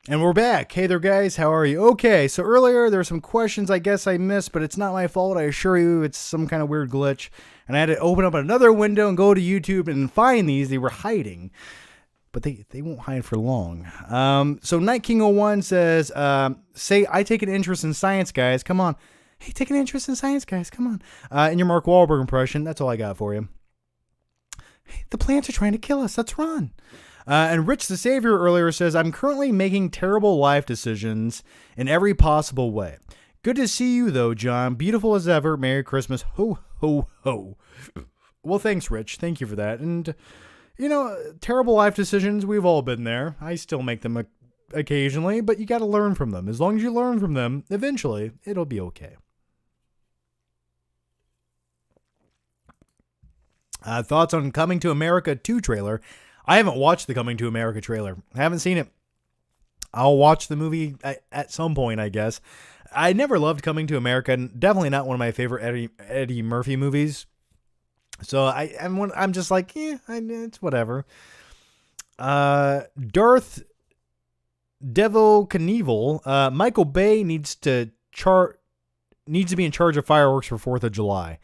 And we're back. Hey there, guys. How are you? Okay, so earlier there were some questions I guess I missed, but it's not my fault. I assure you it's some kind of weird glitch. And I had to open up another window and go to YouTube and find these. They were hiding. But they won't hide for long. So Night King 01 says, say, I take an interest in science, guys. Come on. Hey, take an interest in science, guys. Come on. In your Mark Wahlberg impression, that's all I got for you. Hey, the plants are trying to kill us. Let's run. And Rich the Savior earlier says, I'm currently making terrible life decisions in every possible way. Good to see you, though, John. Beautiful as ever. Merry Christmas. Ho, ho, ho. Well, thanks, Rich. Thank you for that. And, you know, terrible life decisions, we've all been there. I still make them occasionally, but you got to learn from them. As long as you learn from them, eventually, it'll be okay. Thoughts on Coming to America 2 trailer. I haven't watched the Coming to America trailer. I haven't seen it. I'll watch the movie at some point, I guess. I never loved Coming to America, and definitely not one of my favorite Eddie Murphy movies. So I'm just like, it's whatever. Darth Devo Knievel, Michael Bay needs to be in charge of fireworks for 4th of July.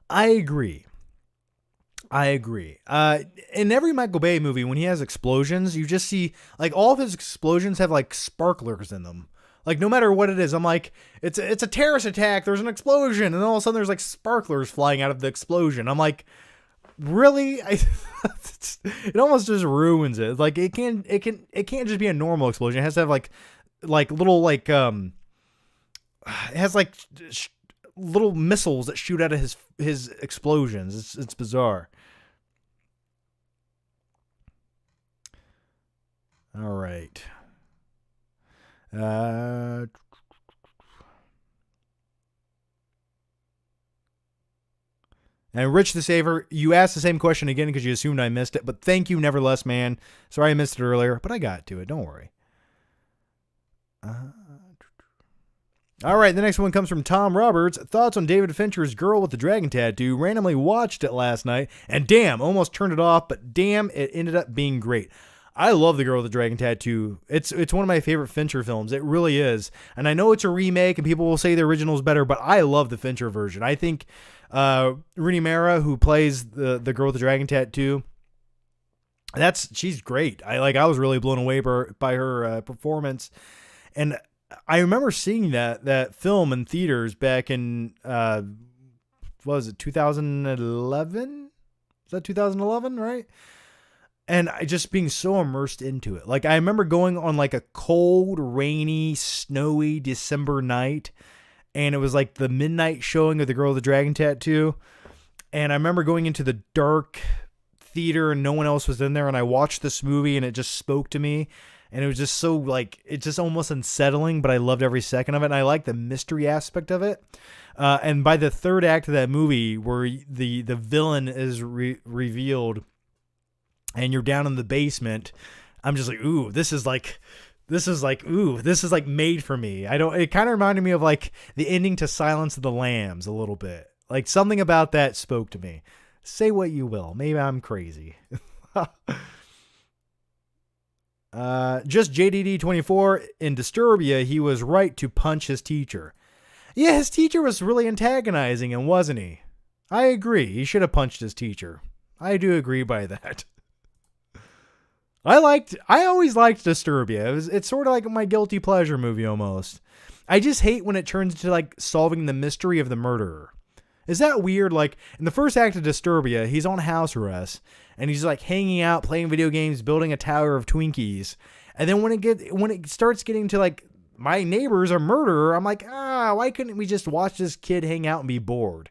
I agree. In every Michael Bay movie, when he has explosions, you just see, like, all of his explosions have, like, sparklers in them. Like, no matter what it is, I'm like, it's a terrorist attack, there's an explosion, and all of a sudden there's, like, sparklers flying out of the explosion. I'm like, really? It almost just ruins it. Like, it can't just be a normal explosion. It has to have, like little, like, it has, like, little missiles that shoot out of his explosions. It's bizarre. All right. And Rich the Saver, you asked the same question again because you assumed I missed it, but thank you nevertheless, man. Sorry I missed it earlier, but I got to it. Don't worry. All right, the next one comes from Tom Roberts. Thoughts on David Fincher's Girl with the Dragon Tattoo. Randomly watched it last night, and damn, almost turned it off, but damn, it ended up being great. I love The Girl with the Dragon Tattoo. It's one of my favorite Fincher films. It really is. And I know it's a remake, and people will say the original is better, but I love the Fincher version. I think Rooney Mara, who plays the Girl with the Dragon Tattoo, she's great. I was really blown away by her performance. And I remember seeing that film in theaters back in, what was it, 2011? Is that 2011, right? And I just being so immersed into it. Like, I remember going on, like, a cold, rainy, snowy December night, and it was like the midnight showing of The Girl with the Dragon Tattoo. And I remember going into the dark theater and no one else was in there, and I watched this movie and it just spoke to me. And it was just so, like, it's just almost unsettling, but I loved every second of it. And I liked the mystery aspect of it. And by the third act of that movie, where the villain is revealed and you're down in the basement, I'm just like, ooh, this is like made for me. It kind of reminded me of, like, the ending to Silence of the Lambs a little bit. Like, something about that spoke to me. Say what you will. Maybe I'm crazy. Just JDD24, in Disturbia, he was right to punch his teacher. Yeah, his teacher was really antagonizing him, wasn't he? I agree. He should have punched his teacher. I do agree by that. I always liked Disturbia. It's sort of like my guilty pleasure movie almost. I just hate when it turns into, like, solving the mystery of the murderer. Is that weird? Like, in the first act of Disturbia, he's on house arrest, and he's, like, hanging out, playing video games, building a tower of Twinkies. And then when it starts getting to, like, my neighbor's a murderer, I'm like, why couldn't we just watch this kid hang out and be bored?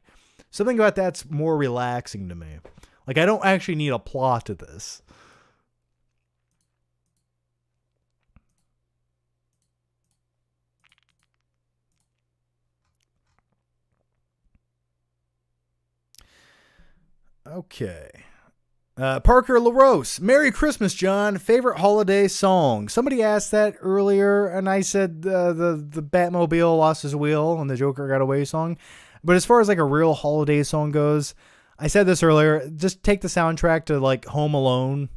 Something about that's more relaxing to me. Like, I don't actually need a plot to this. Okay. Parker LaRose, Merry Christmas, John. Favorite holiday song? Somebody asked that earlier, and I said the Batmobile lost his wheel and the Joker got away song. But as far as, like, a real holiday song goes, I said this earlier, just take the soundtrack to, like, Home Alone.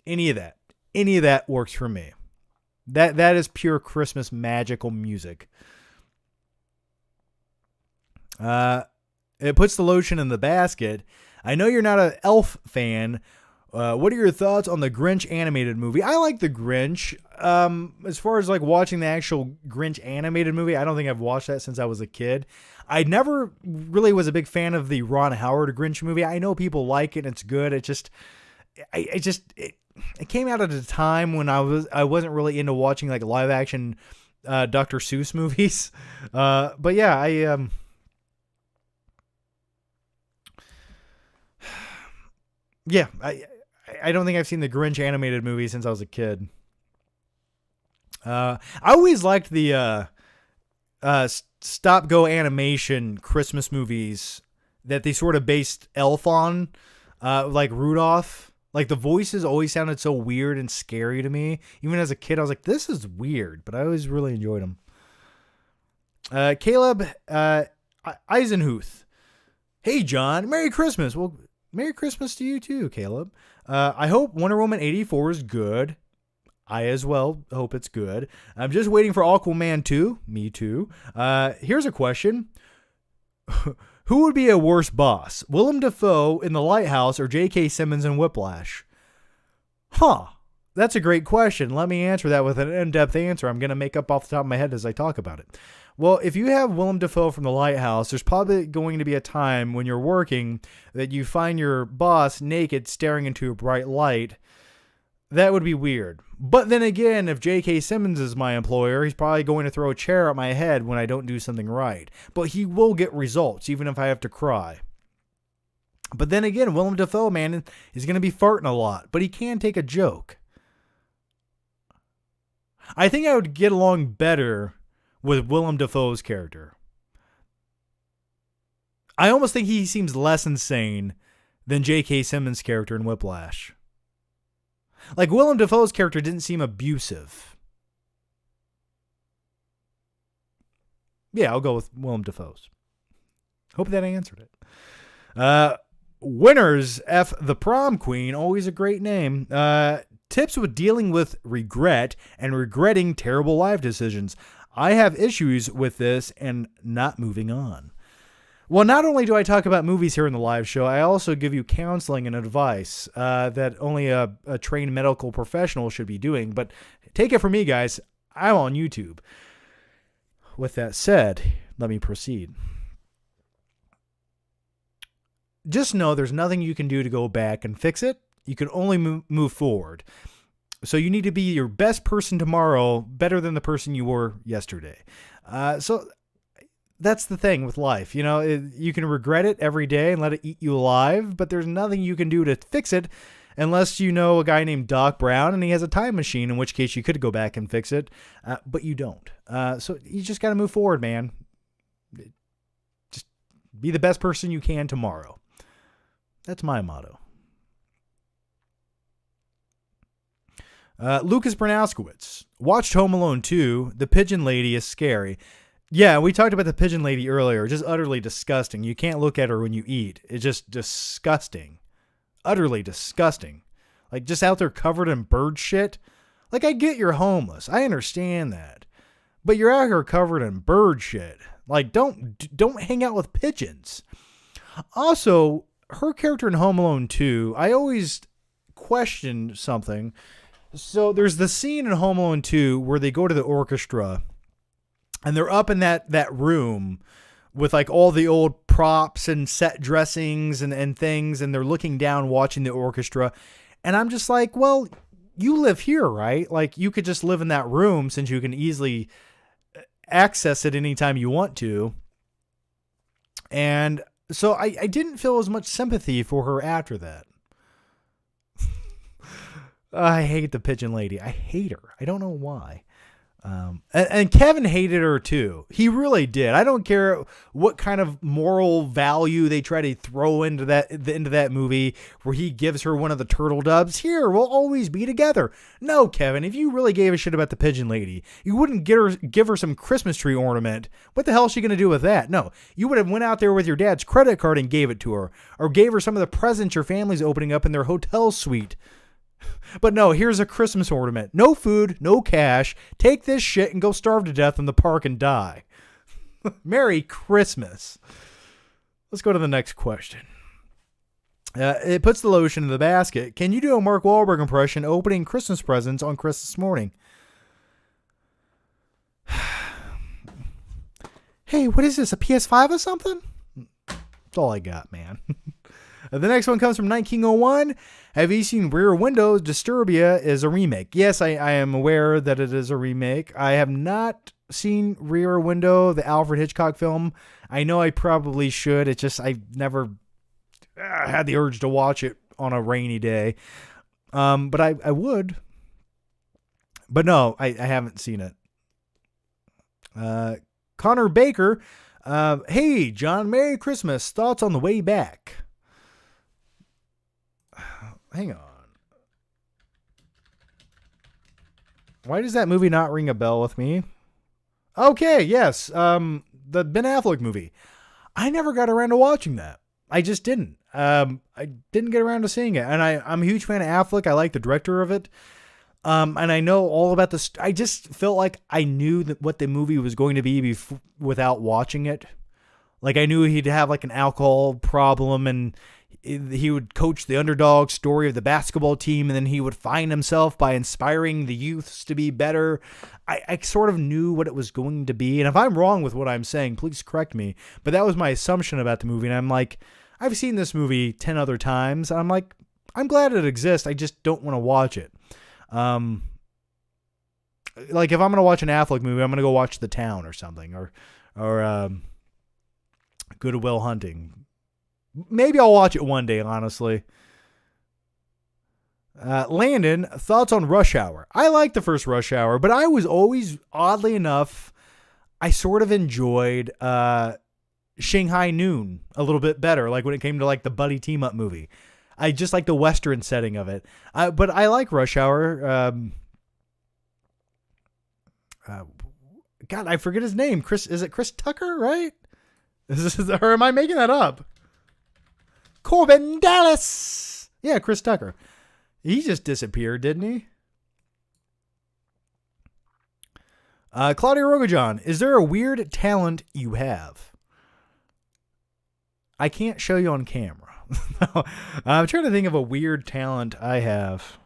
Any of that works for me. That is pure Christmas magical music. It puts the lotion in the basket. I know you're not an Elf fan. What are your thoughts on the Grinch animated movie? I like the Grinch. As far as like watching the actual Grinch animated movie, I don't think I've watched that since I was a kid. I never really was a big fan of the Ron Howard Grinch movie. I know people like it and it's good. It came out at a time when I wasn't really into watching like live action Dr. Seuss movies. But yeah, I don't think I've seen the Grinch animated movie since I was a kid. I always liked the stop-go animation Christmas movies that they sort of based Elf on, like Rudolph. Like the voices always sounded so weird and scary to me. Even as a kid, I was like, this is weird, but I always really enjoyed them. Caleb Eisenhuth. Hey, John. Merry Christmas. Well, Merry Christmas to you too, Caleb. I hope Wonder Woman 84 is good. I as well hope it's good. I'm just waiting for Aquaman 2. Me too. Here's a question. Who would be a worse boss? Willem Dafoe in The Lighthouse or J.K. Simmons in Whiplash? That's a great question. Let me answer that with an in-depth answer I'm going to make up off the top of my head as I talk about it. Well, if you have Willem Dafoe from The Lighthouse, there's probably going to be a time when you're working that you find your boss naked staring into a bright light. That would be weird. But then again, if J.K. Simmons is my employer, he's probably going to throw a chair at my head when I don't do something right. But he will get results, even if I have to cry. But then again, Willem Dafoe, man, is going to be farting a lot. But he can take a joke. I think I would get along better with Willem Dafoe's character. I almost think he seems less insane than J.K. Simmons' character in Whiplash. Like, Willem Dafoe's character didn't seem abusive. Yeah, I'll go with Willem Dafoe's. Hope that answered it. Winners, F the Prom Queen, always a great name. Tips with dealing with regret and regretting terrible life decisions. I have issues with this and not moving on. Well, not only do I talk about movies here in the live show, I also give you counseling and advice that only a trained medical professional should be doing. But take it from me, guys. I'm on YouTube. With that said, let me proceed. Just know there's nothing you can do to go back and fix it. You can only move forward. So you need to be your best person tomorrow, better than the person you were yesterday. So that's the thing with life. You know, you can regret it every day and let it eat you alive, but there's nothing you can do to fix it unless you know a guy named Doc Brown and he has a time machine, in which case you could go back and fix it, but you don't. So you just got to move forward, man. Just be the best person you can tomorrow. That's my motto. Lucas Bernowskowitz watched Home Alone 2. The pigeon lady is scary. Yeah, we talked about the pigeon lady earlier. Just utterly disgusting. You can't look at her when you eat. It's just disgusting. Utterly disgusting. Like, just out there covered in bird shit. Like, I get you're homeless. I understand that. But you're out here covered in bird shit. Like, don't hang out with pigeons. Also, her character in Home Alone 2, I always questioned something. So there's the scene in Home Alone 2 where they go to the orchestra and they're up in that room with like all the old props and set dressings and things, and they're looking down watching the orchestra. And I'm just like, well, you live here, right? Like, you could just live in that room since you can easily access it anytime you want to. And so I didn't feel as much sympathy for her after that. I hate the pigeon lady. I hate her. I don't know why. And Kevin hated her too. He really did. I don't care what kind of moral value they try to throw into that movie where he gives her one of the turtle doves. Here, we'll always be together. No, Kevin, if you really gave a shit about the pigeon lady, you wouldn't give her some Christmas tree ornament. What the hell is she going to do with that? No, you would have went out there with your dad's credit card and gave it to her, or gave her some of the presents your family's opening up in their hotel suite. But no, here's a Christmas ornament. No food, no cash. Take this shit and go starve to death in the park and die. Merry Christmas. Let's go to the next question. It puts the lotion in the basket. Can you do a Mark Wahlberg impression opening Christmas presents on Christmas morning? Hey, what is this, a PS5 or something? That's all I got, man. The next one comes from 1901. Have you seen Rear Window? Disturbia is a remake. Yes, I am aware that it is a remake. I have not seen Rear Window, the Alfred Hitchcock film. I know I probably should. It's just I've never had the urge to watch it on a rainy day. But I would. But no, I haven't seen it. Connor Baker. Hey, John, Merry Christmas. Thoughts on the way back? Hang on. Why does that movie not ring a bell with me? Okay, yes. The Ben Affleck movie. I never got around to watching that. I just didn't. I didn't get around to seeing it. And I'm a huge fan of Affleck. I like the director of it. And I know all about this. I just felt like I knew that what the movie was going to be without watching it. Like I knew he'd have like an alcohol problem and he would coach the underdog story of the basketball team, and then he would find himself by inspiring the youths to be better. I sort of knew what it was going to be. And if I'm wrong with what I'm saying, please correct me. But that was my assumption about the movie. And I'm like, I've seen this movie 10 other times. And I'm like, I'm glad it exists. I just don't want to watch it. Like if I'm going to watch an Affleck movie, I'm going to go watch The Town or something, or Good Will Hunting. Maybe I'll watch it one day, honestly. Landon, thoughts on Rush Hour? I like the first Rush Hour, but I was always, oddly enough, I sort of enjoyed Shanghai Noon a little bit better, like when it came to like the buddy team up movie. I just like the Western setting of it. But I like Rush Hour. God, I forget his name. Is it Chris Tucker, right? Or am I making that up? Corbin Dallas. Yeah, Chris Tucker. He just disappeared, didn't he? Claudia Rogajon, is there a weird talent you have? I can't show you on camera. I'm trying to think of a weird talent I have.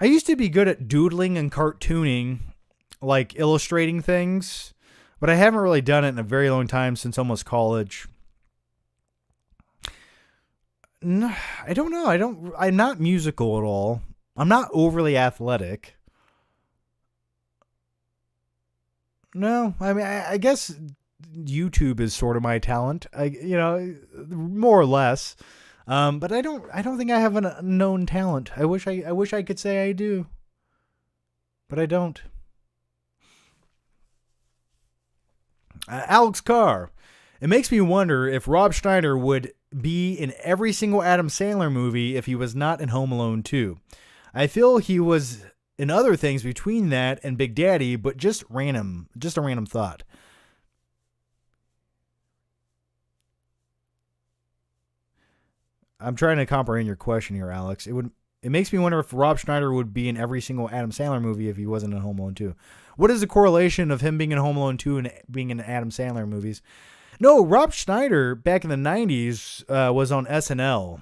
I used to be good at doodling and cartooning, like illustrating things, but I haven't really done it in a very long time, since almost college. No, I don't know. I'm not musical at all. I'm not overly athletic. No, I mean, I guess YouTube is sort of my talent. More or less. But I don't think I have an unknown talent. I wish I could say I do, but I don't. Alex Carr, it makes me wonder if Rob Schneider would be in every single Adam Sandler movie if he was not in Home Alone 2. I feel he was in other things between that and Big Daddy, but just a random thought. I'm trying to comprehend your question here, Alex. It makes me wonder if Rob Schneider would be in every single Adam Sandler movie if he wasn't in Home Alone 2. What is the correlation of him being in Home Alone 2 and being in Adam Sandler movies? No, Rob Schneider back in the 90s was on SNL.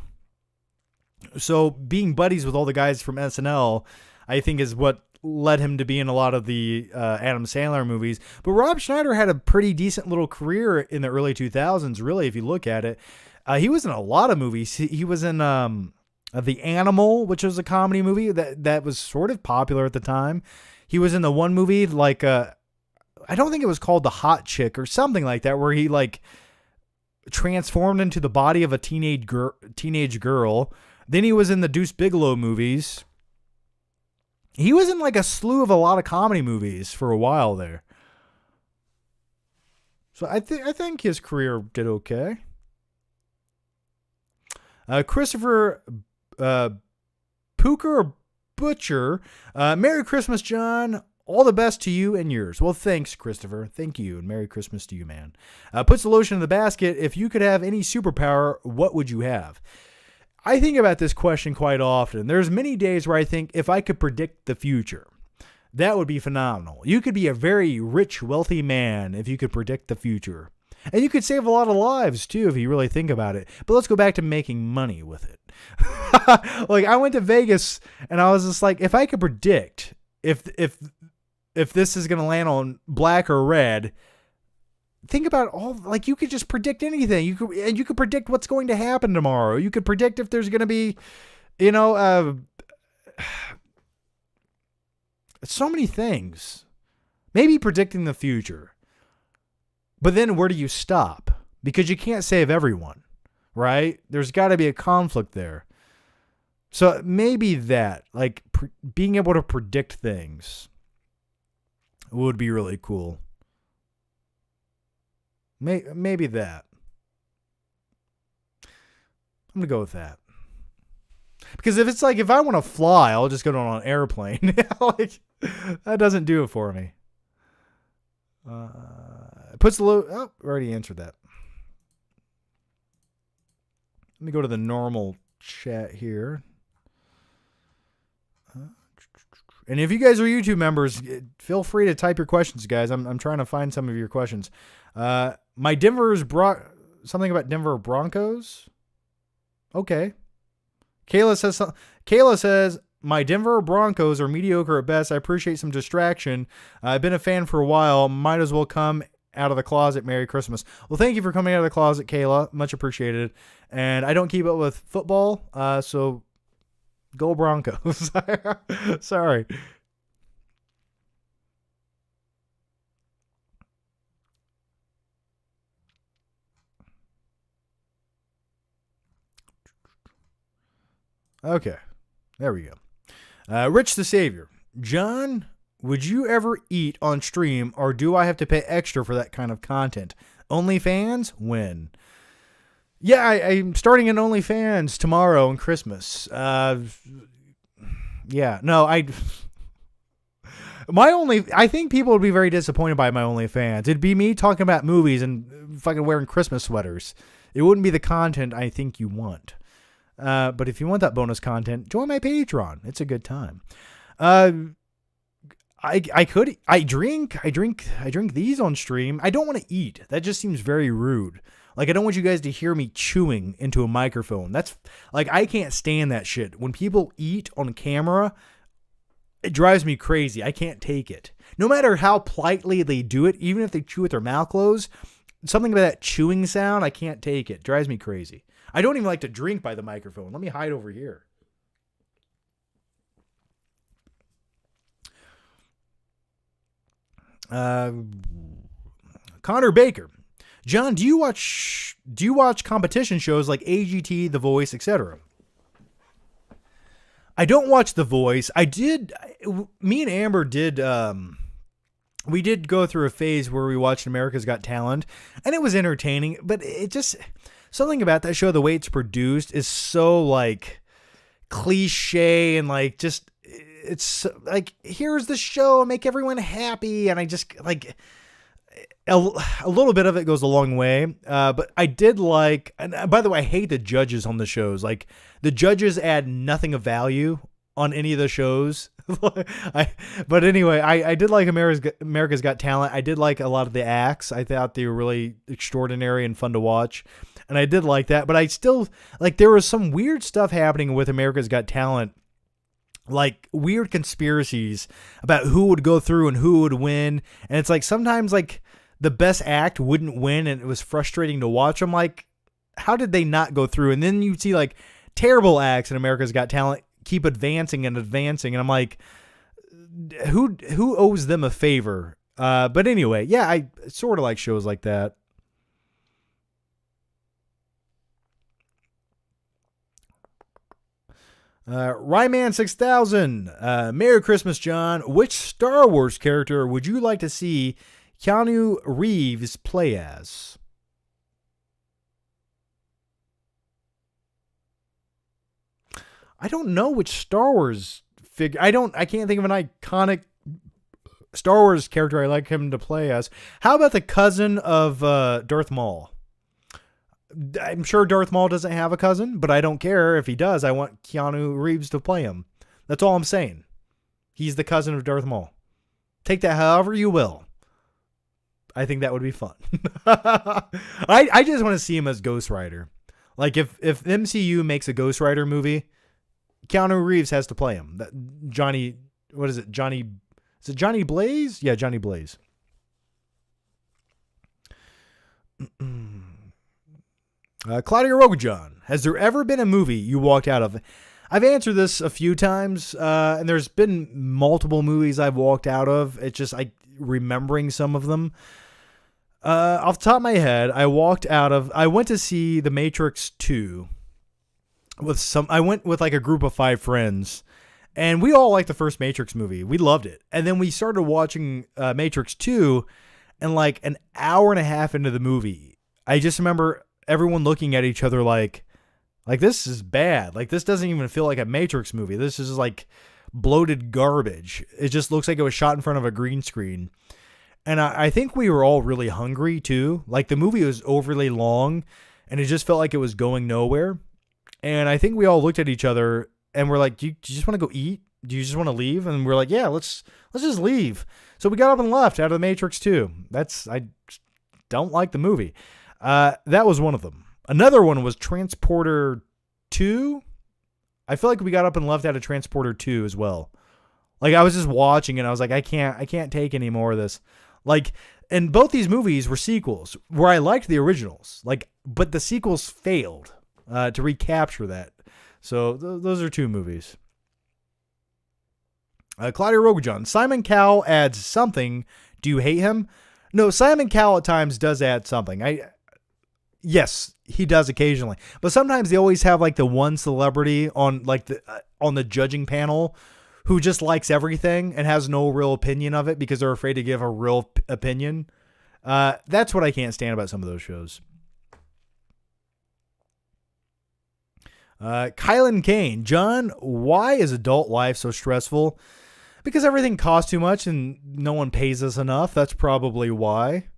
So being buddies with all the guys from SNL, I think, is what led him to be in a lot of the Adam Sandler movies. But Rob Schneider had a pretty decent little career in the early 2000s, really, if you look at it. He was in a lot of movies. He was in The Animal, which was a comedy movie that was sort of popular at the time. He was in the one movie, like, I don't think it was called The Hot Chick or something like that, where he like transformed into the body of a teenage girl. Then he was in the Deuce Bigalow movies. He was in like a slew of a lot of comedy movies for a while there. So I think his career did okay. Christopher Pooker or Butcher. Merry Christmas, John. All the best to you and yours. Well, thanks, Christopher. Thank you, and Merry Christmas to you, man. Puts the lotion in the basket. If you could have any superpower, what would you have? I think about this question quite often. There's many days where I think if I could predict the future, that would be phenomenal. You could be a very rich, wealthy man if you could predict the future. And you could save a lot of lives, too, if you really think about it. But let's go back to making money with it. Like, I went to Vegas, and I was just like, if I could predict if this is going to land on black or red, think about all, like, you could just predict anything. You could predict what's going to happen tomorrow. You could predict if there's going to be, so many things. Maybe predicting the future. But then where do you stop? Because you can't save everyone, right? There's got to be a conflict there. So maybe that, like being able to predict things would be really cool. Maybe that. I'm going to go with that. Because if it's like, if I want to fly, I'll just go on an airplane. Like, that doesn't do it for me. Puts the already answered that. Let me go to the normal chat here. And if you guys are YouTube members, feel free to type your questions, guys. I'm trying to find some of your questions. My Denver's something about Denver Broncos. Okay. Kayla says, my Denver Broncos are mediocre at best. I appreciate some distraction. I've been a fan for a while. Might as well come out of the closet. Merry Christmas. Well, thank you for coming out of the closet, Kayla. Much appreciated. And I don't keep up with football, so go Broncos. Sorry. Okay. There we go. Rich the Savior. John, would you ever eat on stream, or do I have to pay extra for that kind of content? OnlyFans? When? Yeah, I'm starting an OnlyFans tomorrow and Christmas. I think people would be very disappointed by my OnlyFans. It'd be me talking about movies and fucking wearing Christmas sweaters. It wouldn't be the content I think you want. But if you want that bonus content, join my Patreon. It's a good time. I drink these on stream. I don't want to eat. That just seems very rude. Like, I don't want you guys to hear me chewing into a microphone. That's like, I can't stand that shit. When people eat on camera, it drives me crazy. I can't take it. No matter how politely they do it, even if they chew with their mouth closed, something about that chewing sound, I can't take it. It drives me crazy. I don't even like to drink by the microphone. Let me hide over here. Connor Baker. John, do you watch competition shows like AGT, The Voice, etc.? I don't watch The Voice. Me and Amber did we did go through a phase where we watched America's Got Talent, and it was entertaining, but it just, something about that show, the way it's produced, is so like cliche and like just, it's like, here's the show, make everyone happy, and I just like a little bit of it goes a long way. But I did like, and by the way, I hate the judges on the shows. Like, the judges add nothing of value on any of the shows. But anyway, I did like America's Got Talent. I did like a lot of the acts. I thought they were really extraordinary and fun to watch. And I did like that. But I still, like, there was some weird stuff happening with America's Got Talent. Like, weird conspiracies about who would go through and who would win. And it's like, sometimes, like, the best act wouldn't win, and it was frustrating to watch. I'm like, how did they not go through? And then you see, like, terrible acts in America's Got Talent keep advancing, and I'm like, who owes them a favor? But anyway, yeah, I sort of like shows like that. Ryman 6000, Merry Christmas, John. Which Star Wars character would you like to see Keanu Reeves play as? I don't know which Star Wars figure. I can't think of an iconic Star Wars character I like him to play as. How about the cousin of Darth Maul? I'm sure Darth Maul doesn't have a cousin, but I don't care if he does. I want Keanu Reeves to play him. That's all I'm saying. He's the cousin of Darth Maul. Take that however you will. I think that would be fun. I just want to see him as Ghost Rider. Like if MCU makes a Ghost Rider movie, Keanu Reeves has to play him. Johnny, what is it? Is it Johnny Blaze? Yeah, Johnny Blaze. Claudia Rogajon, has there ever been a movie you walked out of? I've answered this a few times, and there's been multiple movies I've walked out of. It's just remembering some of them. Off the top of my head, I went to see The Matrix 2 I went with like a group of 5 friends, and we all liked the first Matrix movie. We loved it. And then we started watching Matrix 2, and like an hour and a half into the movie, I just remember everyone looking at each other like this is bad. Like this doesn't even feel like a Matrix movie. This is like bloated garbage. It just looks like it was shot in front of a green screen. And I think we were all really hungry too. Like the movie was overly long and it just felt like it was going nowhere. And I think we all looked at each other and we're like, do you just want to go eat? Do you just want to leave? And we're like, yeah, let's just leave. So we got up and left out of The Matrix 2. I don't like the movie. That was one of them. Another one was Transporter 2. I feel like we got up and left out of Transporter 2 as well. Like I was just watching and I was like, I can't take any more of this. Like, and both these movies were sequels where I liked the originals, but the sequels failed to recapture that. So those are 2 movies. Claudia Rogajon, Simon Cowell adds something. Do you hate him? No, Simon Cowell at times does add something. Yes, he does occasionally, but sometimes they always have like the one celebrity on the judging panel who just likes everything and has no real opinion of it because they're afraid to give a real opinion. That's what I can't stand about some of those shows. Kylan Kane, John, why is adult life so stressful? Because everything costs too much and no one pays us enough. That's probably why.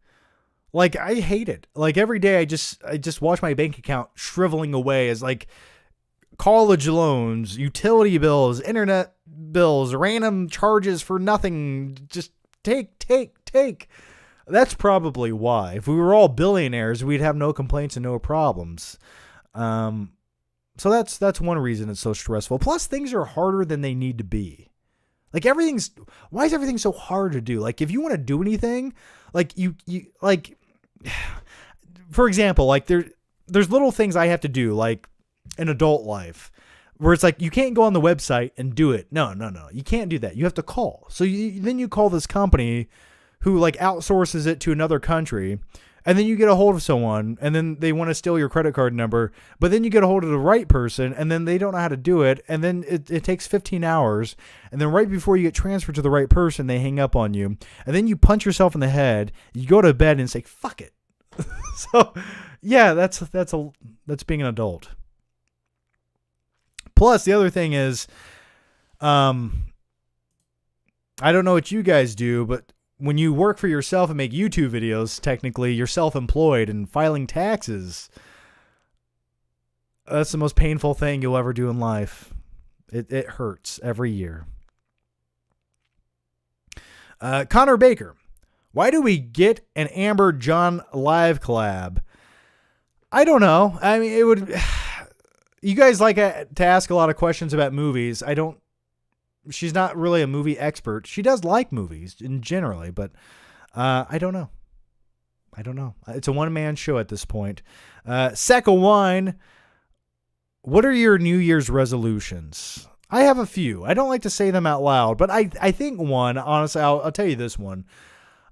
Like, I hate it. Like, every day I just watch my bank account shriveling away as, like, college loans, utility bills, internet bills, random charges for nothing. Just take. That's probably why. If we were all billionaires, we'd have no complaints and no problems. So that's one reason it's so stressful. Plus, things are harder than they need to be. Like why is everything so hard to do? Like if you want to do anything, like you like, for example, like there's little things I have to do, like in adult life where it's like, you can't go on the website and do it. No. You can't do that. You have to call. So then you call this company who like outsources it to another country. And then you get a hold of someone and then they want to steal your credit card number, but then you get a hold of the right person and then they don't know how to do it. And then it takes 15 hours. And then right before you get transferred to the right person, they hang up on you. And then you punch yourself in the head. You go to bed and say, fuck it. So yeah, that's being an adult. Plus the other thing is, I don't know what you guys do, but when you work for yourself and make YouTube videos, technically you're self-employed and filing taxes. That's the most painful thing you'll ever do in life. It hurts every year. Connor Baker, why do we get an Amber John live collab? I don't know. I mean, it would. You guys like to ask a lot of questions about movies. She's not really a movie expert. She does like movies in generally, but I don't know. It's a one-man show at this point. Sack of Wine, what are your New Year's resolutions? I have a few. I don't like to say them out loud, but I think one, honestly, I'll tell you this one.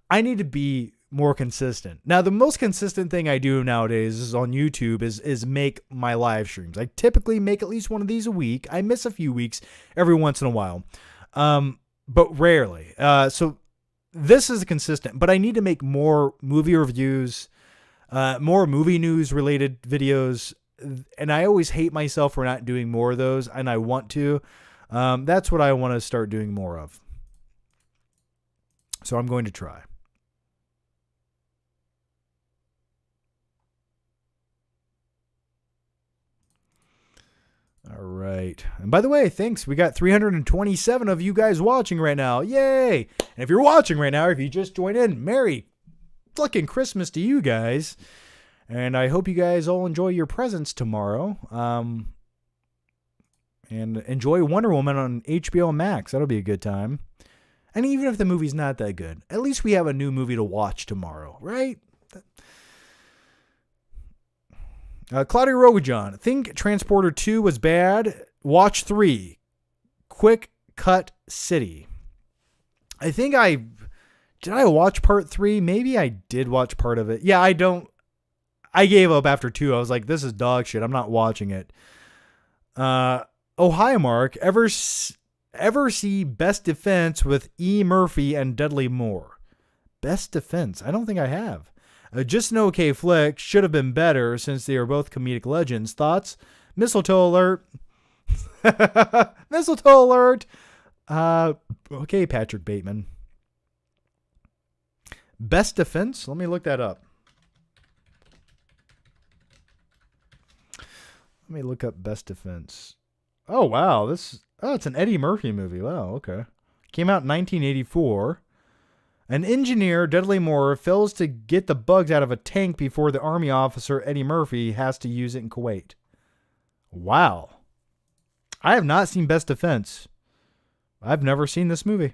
I need to be more consistent. Now, the most consistent thing I do nowadays is on YouTube is make my live streams. I typically make at least one of these a week. I miss a few weeks every once in a while, but rarely. So this is consistent, but I need to make more movie reviews, more movie news related videos. And I always hate myself for not doing more of those, and I want to. That's what I want to start doing more of. So I'm going to try. All right. And by the way, thanks. We got 327 of you guys watching right now. Yay. And if you're watching right now, if you just joined in, Merry fucking Christmas to you guys. And I hope you guys all enjoy your presents tomorrow. And enjoy Wonder Woman on HBO Max. That'll be a good time. And even if the movie's not that good, at least we have a new movie to watch tomorrow, right? Claudia Rogajon, think Transporter 2 was bad. Watch 3. Quick Cut City. Did I watch part 3? Maybe I did watch part of it. Yeah, I gave up after 2. I was like, this is dog shit. I'm not watching it. Oh, hi, Mark. Ever see Best Defense with E. Murphy and Dudley Moore? Best Defense? I don't think I have. Just an okay flick. Should have been better since they are both comedic legends. Thoughts? Mistletoe alert. Mistletoe alert. Okay, Patrick Bateman. Best Defense? Let me look that up. Let me look up Best Defense. Oh, wow. It's an Eddie Murphy movie. Wow, okay. Came out in 1984. An engineer, Dudley Moore, fails to get the bugs out of a tank before the army officer, Eddie Murphy, has to use it in Kuwait. Wow. I have not seen Best Defense. I've never seen this movie.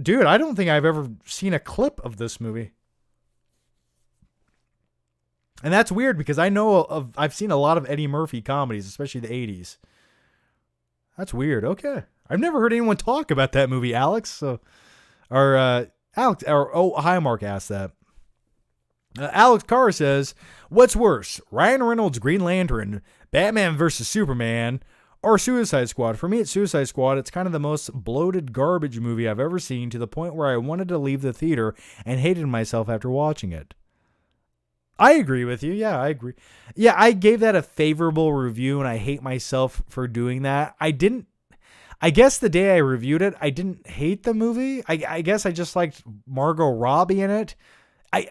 Dude, I don't think I've ever seen a clip of this movie. And that's weird because I've seen a lot of Eddie Murphy comedies, especially the 80s. That's weird. Okay. I've never heard anyone talk about that movie, Alex. Hi, Mark asked that. Alex Carr says, what's worse, Ryan Reynolds' Green Lantern, Batman vs. Superman, or Suicide Squad? For me, it's Suicide Squad. It's kind of the most bloated garbage movie I've ever seen, to the point where I wanted to leave the theater and hated myself after watching it. I agree with you. Yeah, I agree. Yeah, I gave that a favorable review, and I hate myself for doing that. I guess the day I reviewed it, I didn't hate the movie. I guess I just liked Margot Robbie in it. I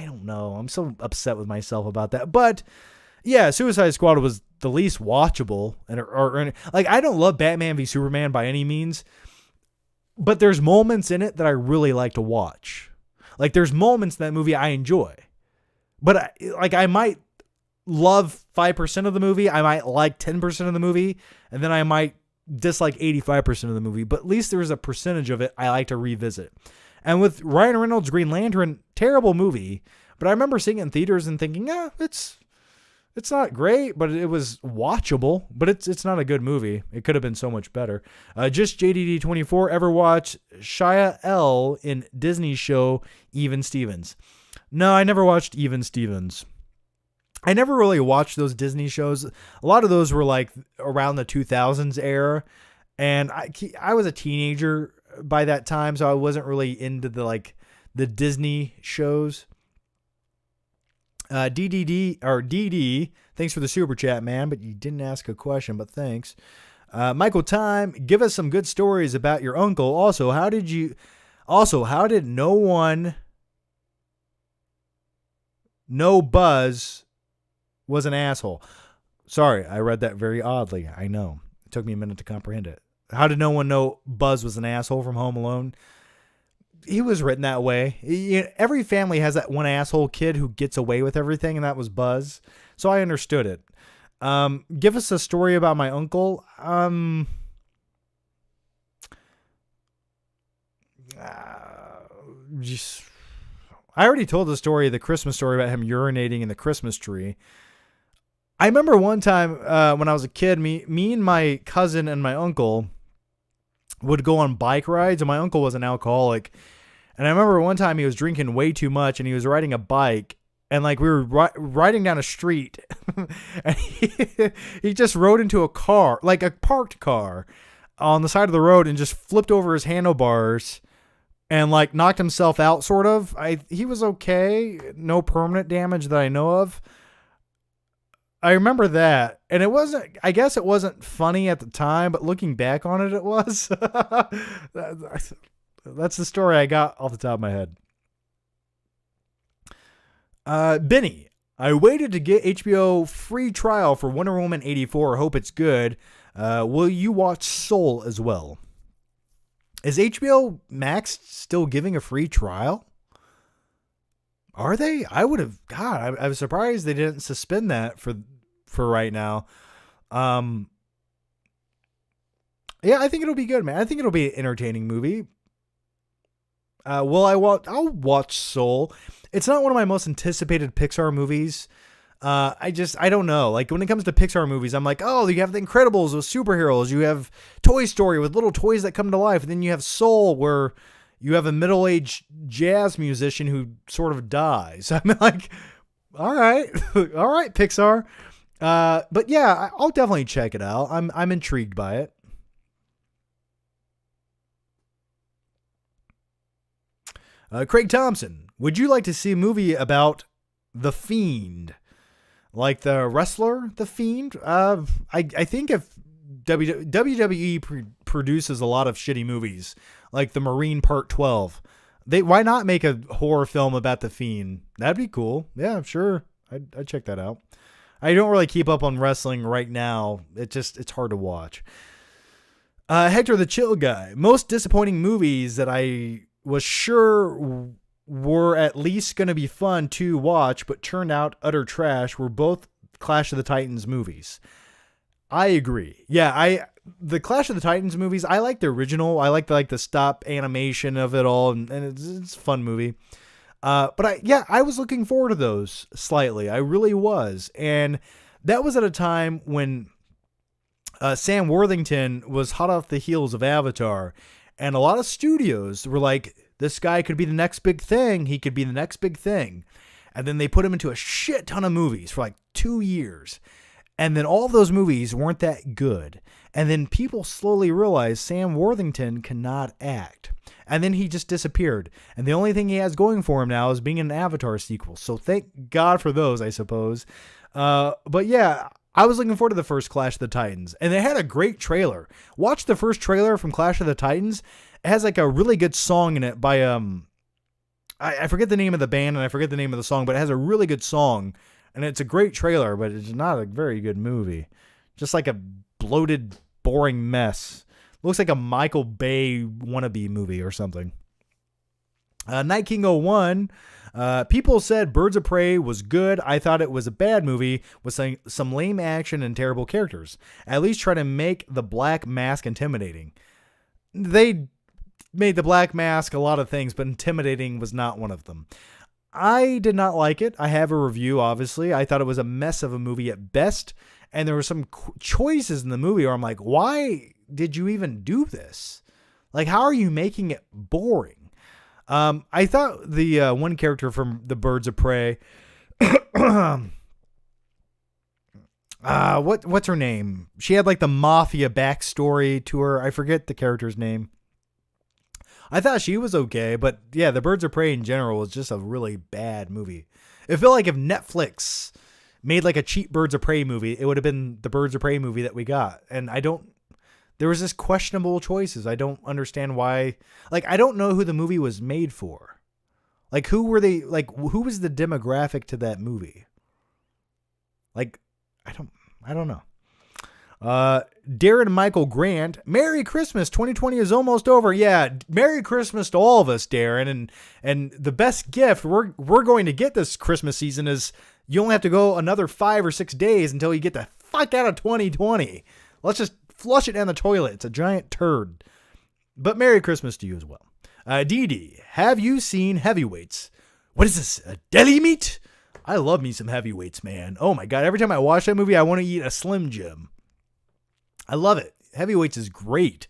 don't know. I'm so upset with myself about that. But yeah, Suicide Squad was the least watchable. I don't love Batman v Superman by any means, but there's moments in it that I really like to watch. Like, there's moments in that movie I enjoy. But I might love 5% of the movie. I might like 10% of the movie. And then I might dislike 85% of the movie. But at least there's a percentage of it I like to revisit. And with Ryan Reynolds' Green Lantern, terrible movie. But I remember seeing it in theaters and thinking, it's not great, but it was watchable. But it's not a good movie. It could have been so much better. Just JDD24, ever watch Shia L in Disney's show Even Stevens? No, I never watched Even Stevens. I never really watched those Disney shows. A lot of those were like around the 2000s era. And I was a teenager by that time, so I wasn't really into the Disney shows. DD, thanks for the super chat, man, but you didn't ask a question, but thanks. Michael Time, give us some good stories about your uncle. Also, how did no one know Buzz was an asshole? Sorry, I read that very oddly. I know. It took me a minute to comprehend it. How did no one know Buzz was an asshole from Home Alone? He was written that way. Every family has that one asshole kid who gets away with everything, and that was Buzz. So I understood it. Give us a story about my uncle. I already told the Christmas story about him urinating in the Christmas tree. I remember one time when I was a kid, me and my cousin and my uncle would go on bike rides, and my uncle was an alcoholic. And I remember one time he was drinking way too much, and he was riding a bike, and we were riding down a street, and he just rode into a car, like a parked car, on the side of the road, and just flipped over his handlebars and knocked himself out, sort of. He was okay, no permanent damage that I know of. I remember that, and it wasn't. I guess it wasn't funny at the time, but looking back on it, it was. That's the story I got off the top of my head. Benny, I waited to get HBO free trial for Wonder Woman 84. Hope it's good. Will you watch Soul as well? Is HBO Max still giving a free trial? Are they? I would have. God, I was surprised they didn't suspend that for right now. Yeah, I think it'll be good, man. I think it'll be an entertaining movie. I'll watch Soul. It's not one of my most anticipated Pixar movies. I don't know. Like when it comes to Pixar movies, I'm like, oh, you have The Incredibles with superheroes. You have Toy Story with little toys that come to life. And then you have Soul where you have a middle-aged jazz musician who sort of dies. I'm like, all right, all right, Pixar. But yeah, I'll definitely check it out. I'm intrigued by it. Craig Thompson, would you like to see a movie about The Fiend? Like the wrestler, The Fiend? I think if WWE produces a lot of shitty movies, like The Marine Part 12, why not make a horror film about The Fiend? That'd be cool. Yeah, sure. I'd check that out. I don't really keep up on wrestling right now. It's hard to watch. Hector the Chill Guy. Most disappointing movies that I was sure were at least going to be fun to watch, but turned out utter trash, were both Clash of the Titans movies. I agree. Yeah, the Clash of the Titans movies, I like the original. I like the stop animation of it all, and it's a fun movie. But I was looking forward to those slightly. I really was. And that was at a time when Sam Worthington was hot off the heels of Avatar. And a lot of studios were like, this guy could be the next big thing. He could be the next big thing. And then they put him into a shit ton of movies for like 2 years. And then all of those movies weren't that good. And then people slowly realized Sam Worthington cannot act. And then he just disappeared. And the only thing he has going for him now is being in an Avatar sequel. So thank God for those, I suppose. But yeah, I was looking forward to the first Clash of the Titans. And they had a great trailer. Watch the first trailer from Clash of the Titans. It has like a really good song in it by, I forget the name of the band and I forget the name of the song, but it has a really good song. And it's a great trailer, but it's not a very good movie. Just like a bloated, boring mess. Looks like a Michael Bay wannabe movie or something. Night King 01. People said Birds of Prey was good. I thought it was a bad movie with some lame action and terrible characters. At least try to make the Black Mask intimidating. They made the Black Mask a lot of things, but intimidating was not one of them. I did not like it. I have a review, obviously. I thought it was a mess of a movie at best. And there were some choices in the movie where I'm like, why did you even do this? Like, how are you making it boring? I thought the one character from the Birds of Prey, what's her name? She had like the mafia backstory to her. I forget the character's name. I thought she was okay, but yeah, the Birds of Prey in general was just a really bad movie. It felt like if Netflix made like a cheap Birds of Prey movie, it would have been the Birds of Prey movie that we got. And there was just questionable choices. I don't understand why. Like, I don't know who the movie was made for. Like, who was the demographic to that movie? Like, I don't know. Darren Michael Grant, Merry Christmas. 2020 is almost over. Yeah, Merry Christmas to all of us, Darren. And the best gift we're going to get this Christmas season is you only have to go another 5 or 6 days until you get the fuck out of 2020. Let's just flush it down the toilet. It's a giant turd. But Merry Christmas to you as well. Dee Dee, have you seen Heavyweights? What is this, a deli meat? I love me some Heavyweights, man. Oh my God, every time I watch that movie, I want to eat a Slim Jim. I love it. Heavyweights is great.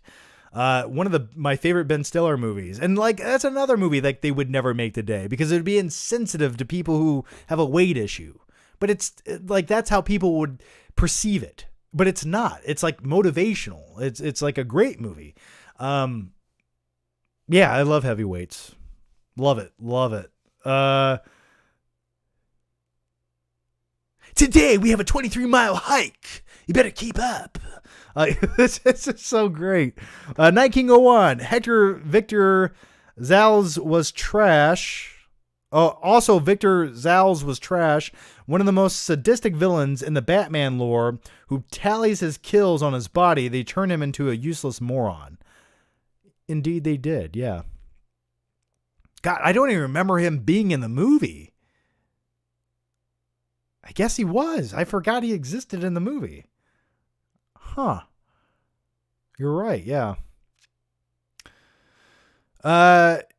One of my favorite Ben Stiller movies. And like, that's another movie like they would never make today because it would be insensitive to people who have a weight issue. But it's like, that's how people would perceive it. But it's not. It's like motivational. It's like a great movie. Yeah, I love Heavyweights. Love it. Love it. Today we have a 23-mile hike. You better keep up. It's just so great. Night King 01. Hector Victor Zal's was trash. Also, Victor Zal's was trash. One of the most sadistic villains in the Batman lore who tallies his kills on his body. They turn him into a useless moron. Indeed, they did. Yeah. God, I don't even remember him being in the movie. I guess he was. I forgot he existed in the movie. Huh. You're right. Yeah. Nick,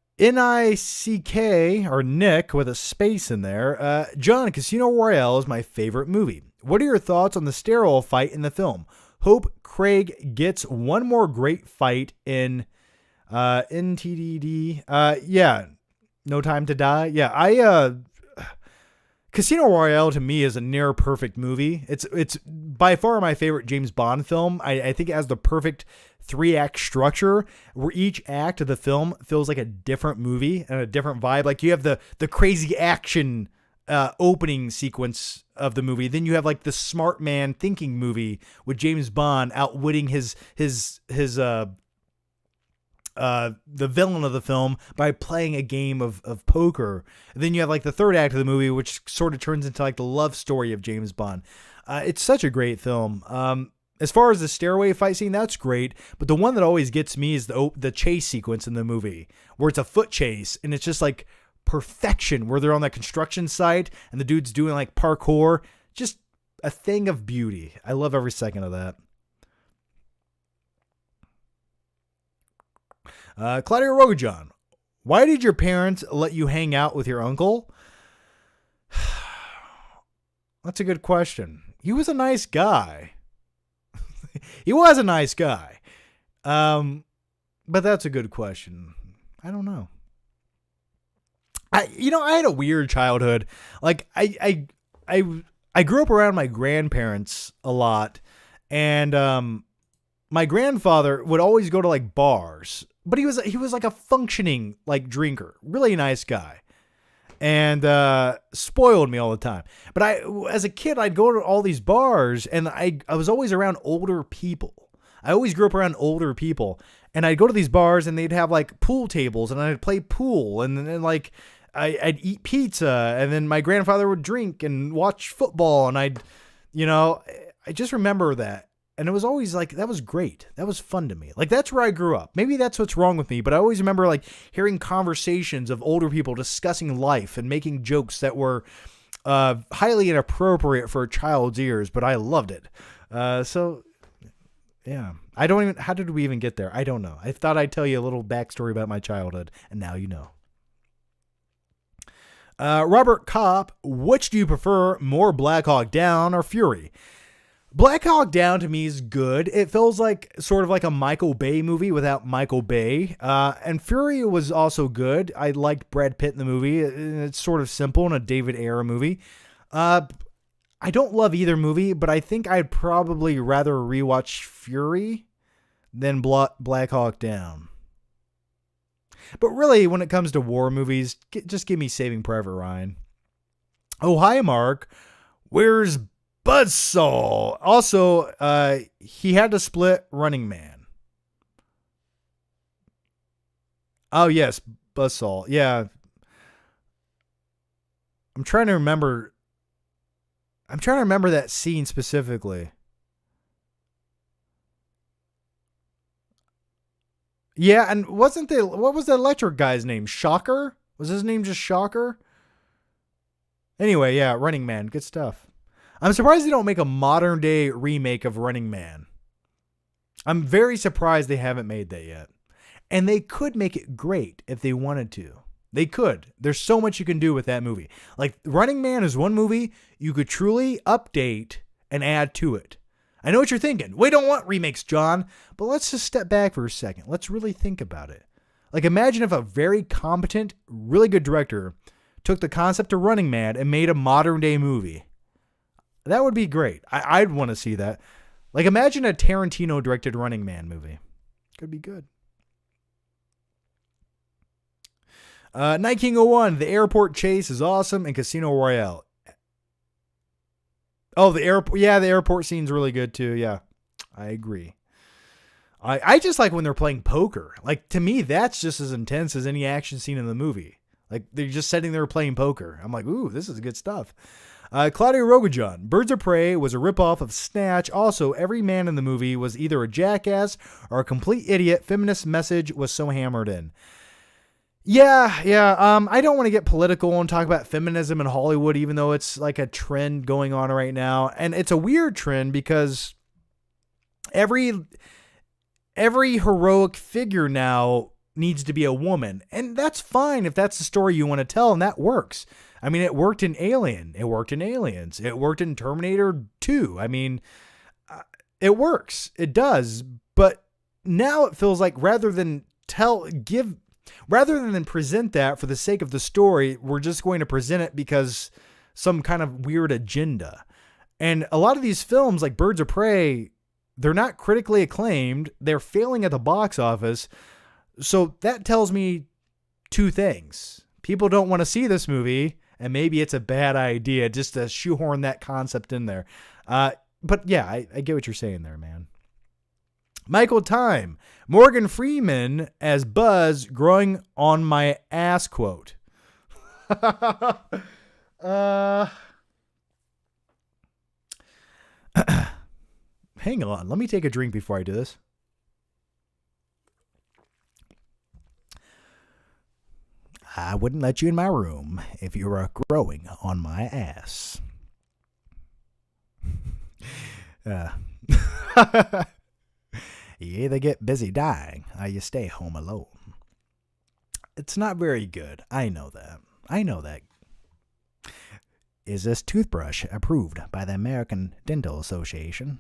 or Nick with a space in there. John, Casino Royale is my favorite movie. What are your thoughts on the stairwell fight in the film? Hope Craig gets one more great fight in NTDD. Yeah. No Time to Die. Yeah. Casino Royale to me is a near perfect movie. It's by far my favorite James Bond film. I think it has the perfect 3-act structure where each act of the film feels like a different movie and a different vibe. Like you have the crazy action opening sequence of the movie. Then you have like the smart man thinking movie with James Bond outwitting the villain of the film by playing a game of poker. And then you have like the third act of the movie, which sort of turns into like the love story of James Bond. It's such a great film. As far as the stairway fight scene, that's great. But the one that always gets me is the chase sequence in the movie where it's a foot chase and it's just like perfection where they're on that construction site and the dude's doing like parkour. Just a thing of beauty. I love every second of that. Claudia Rogajon, why did your parents let you hang out with your uncle? That's a good question. He was a nice guy. He was a nice guy. But that's a good question. I don't know. I had a weird childhood. Like I grew up around my grandparents a lot, and my grandfather would always go to like bars. But he was like a functioning like drinker, really nice guy, and spoiled me all the time. But as a kid, I'd go to all these bars, and I was always around older people. I always grew up around older people, and I'd go to these bars, and they'd have like pool tables, and I'd play pool, and then like I'd eat pizza, and then my grandfather would drink and watch football, and I just remember that. And it was always like, that was great. That was fun to me. Like, that's where I grew up. Maybe that's what's wrong with me, but I always remember like hearing conversations of older people discussing life and making jokes that were highly inappropriate for a child's ears, but I loved it. So yeah, how did we even get there? I don't know. I thought I'd tell you a little backstory about my childhood, and now you know. Robert Kopp, which do you prefer more, Black Hawk Down or Fury? Black Hawk Down to me is good. It feels like sort of like a Michael Bay movie without Michael Bay. And Fury was also good. I liked Brad Pitt in the movie. It's sort of simple in a David Ayer movie. I don't love either movie, but I think I'd probably rather rewatch Fury than Black Hawk Down. But really, when it comes to war movies, just give me Saving Private Ryan. Oh, hi, Mark. Where's Buzzsaw? Also, he had to split Running Man. Oh, yes, Buzzsaw. Yeah. I'm trying to remember that scene specifically. Yeah, and what was the electric guy's name? Shocker? Was his name just Shocker? Anyway, yeah, Running Man. Good stuff. I'm surprised they don't make a modern day remake of Running Man. I'm very surprised they haven't made that yet. And they could make it great if they wanted to. They could. There's so much you can do with that movie. Like, Running Man is one movie you could truly update and add to it. I know what you're thinking. We don't want remakes, John. But let's just step back for a second. Let's really think about it. Like, imagine if a very competent, really good director took the concept of Running Man and made a modern day movie. That would be great. I'd want to see that. Like, imagine a Tarantino directed Running Man movie. Could be good. Night King 01, the airport chase is awesome, and Casino Royale. Oh, the airport. Yeah, the airport scene's really good too. Yeah, I agree. I just like when they're playing poker. Like, to me, that's just as intense as any action scene in the movie. Like, they're just sitting there playing poker. I'm like, ooh, this is good stuff. Claudia Rogajon, Birds of Prey was a ripoff of Snatch. Also, every man in the movie was either a jackass or a complete idiot. Feminist message was so hammered in. Yeah. I don't want to get political and talk about feminism in Hollywood, even though it's like a trend going on right now. And it's a weird trend because every heroic figure now needs to be a woman. And that's fine if that's the story you want to tell, and that works. I mean, it worked in Alien. It worked in Aliens. It worked in Terminator 2. I mean, it works. It does. But now it feels like rather than present that for the sake of the story, we're just going to present it because some kind of weird agenda. And a lot of these films, like Birds of Prey, they're not critically acclaimed. They're failing at the box office. So that tells me two things. People don't want to see this movie, and maybe it's a bad idea just to shoehorn that concept in there. But yeah, I get what you're saying there, man. Michael Time, Morgan Freeman as Buzz growing on my ass quote. Hang on. Let me take a drink before I do this. I wouldn't let you in my room if you were growing on my ass. You either get busy dying or you stay home alone. It's not very good. I know that. Is this toothbrush approved by the American Dental Association?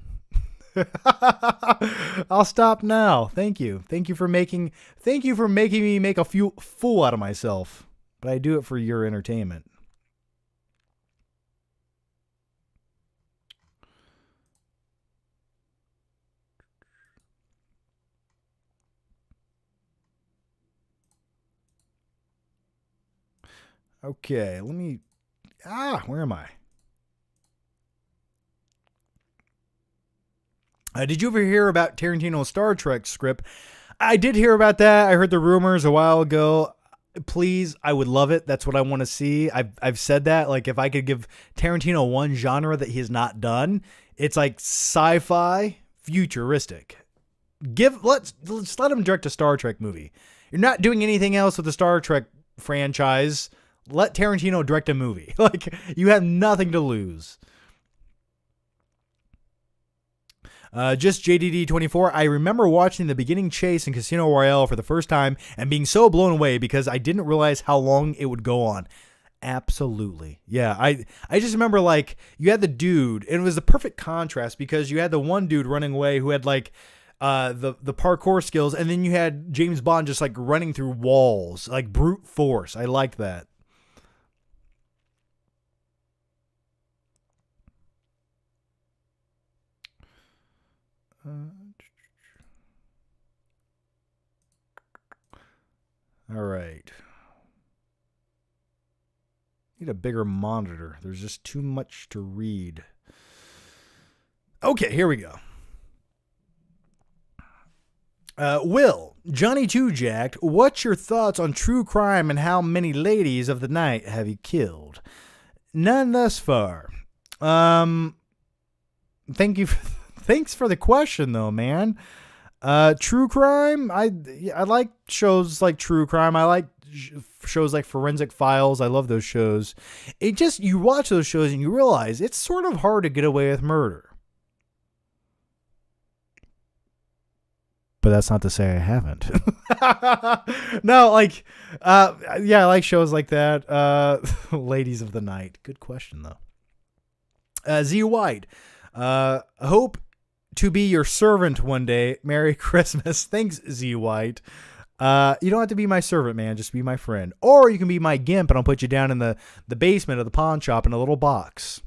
I'll stop now. Thank you. Thank you for making me make a fool out of myself. But I do it for your entertainment. Okay, let me... where am I? Did you ever hear about Tarantino's Star Trek script? I did hear about that. I heard the rumors a while ago. Please, I would love it. That's what I want to see. I've said that. Like, if I could give Tarantino one genre that he has not done, it's like sci-fi, futuristic. Let's let him direct a Star Trek movie. You're not doing anything else with the Star Trek franchise. Let Tarantino direct a movie. Like, you have nothing to lose. Just JDD24. I remember watching the beginning chase in Casino Royale for the first time and being so blown away because I didn't realize how long it would go on. Absolutely. Yeah. I just remember, like, you had the dude, and it was the perfect contrast because you had the one dude running away who had like the parkour skills, and then you had James Bond just like running through walls, like brute force. I liked that. All right. Need a bigger monitor. There's just too much to read. Okay, here we go. Will, Johnny Two Jacked, what's your thoughts on true crime and how many ladies of the night have you killed? None thus far. Thanks for the question, though, man. True crime. I like shows like True Crime. I like shows like Forensic Files. I love those shows. You watch those shows and you realize it's sort of hard to get away with murder. But that's not to say I haven't. No, like, I like shows like that. Ladies of the Night. Good question, though. Z White. Hope to be your servant one day. Merry Christmas. Thanks, Z White. You don't have to be my servant, man. Just be my friend. Or you can be my gimp, and I'll put you down in the basement of the pawn shop in a little box.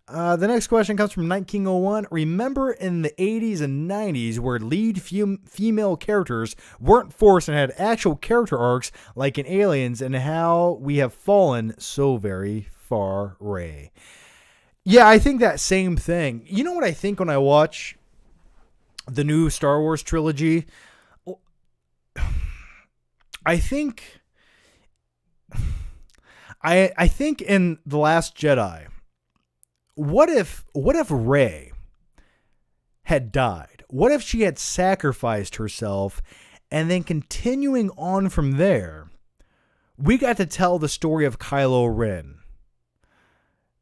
The next question comes from Night King 01. Remember in the 80s and 90s where lead female characters weren't forced and had actual character arcs like in Aliens, and how we have fallen so very far, Ray. Yeah, I think that same thing. You know what I think when I watch the new Star Wars trilogy? I think I think in The Last Jedi, what if Rey had died? What if she had sacrificed herself and then continuing on from there, we got to tell the story of Kylo Ren.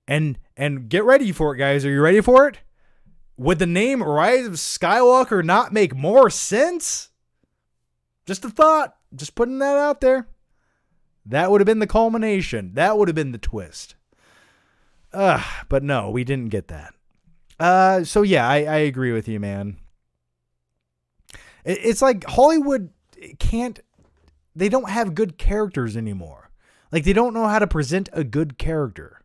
And get ready for it, guys. Are you ready for it? Would the name Rise of Skywalker not make more sense? Just a thought. Just putting that out there. That would have been the culmination. That would have been the twist. But no, we didn't get that. So yeah, I agree with you, man. It's like Hollywood can't, they don't have good characters anymore. Like they don't know how to present a good character.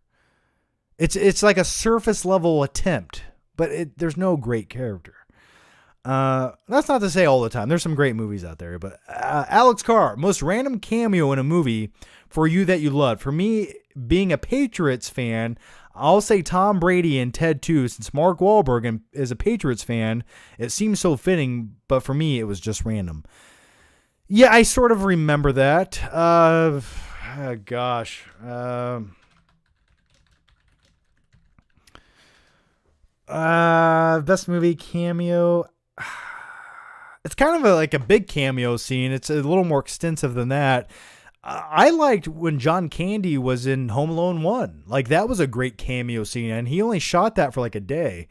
It's like a surface level attempt, but there's no great character. That's not to say all the time. There's some great movies out there, but Alex Carr, most random cameo in a movie for you that you loved. For me, being a Patriots fan, I'll say Tom Brady and Ted 2, since Mark Wahlberg is a Patriots fan. It seems so fitting, but for me, it was just random. Yeah, I sort of remember that. Gosh. Best movie cameo. It's kind of like a big cameo scene. It's a little more extensive than that. I liked when John Candy was in Home Alone 1. Like that was a great cameo scene, and he only shot that for like a day.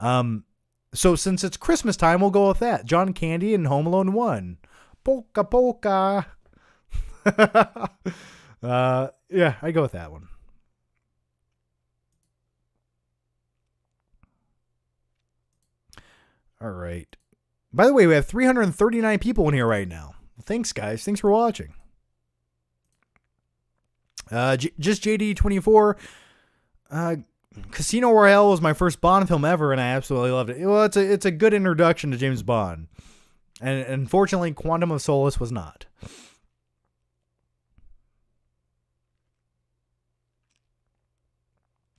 So since it's Christmas time, we'll go with that. John Candy in Home Alone 1. Polka polka. Yeah, I go with that one. All right. By the way, we have 339 people in here right now. Thanks, guys. Thanks for watching. Just JD24. Casino Royale was my first Bond film ever, and I absolutely loved it. Well, it's a good introduction to James Bond. And unfortunately, Quantum of Solace was not.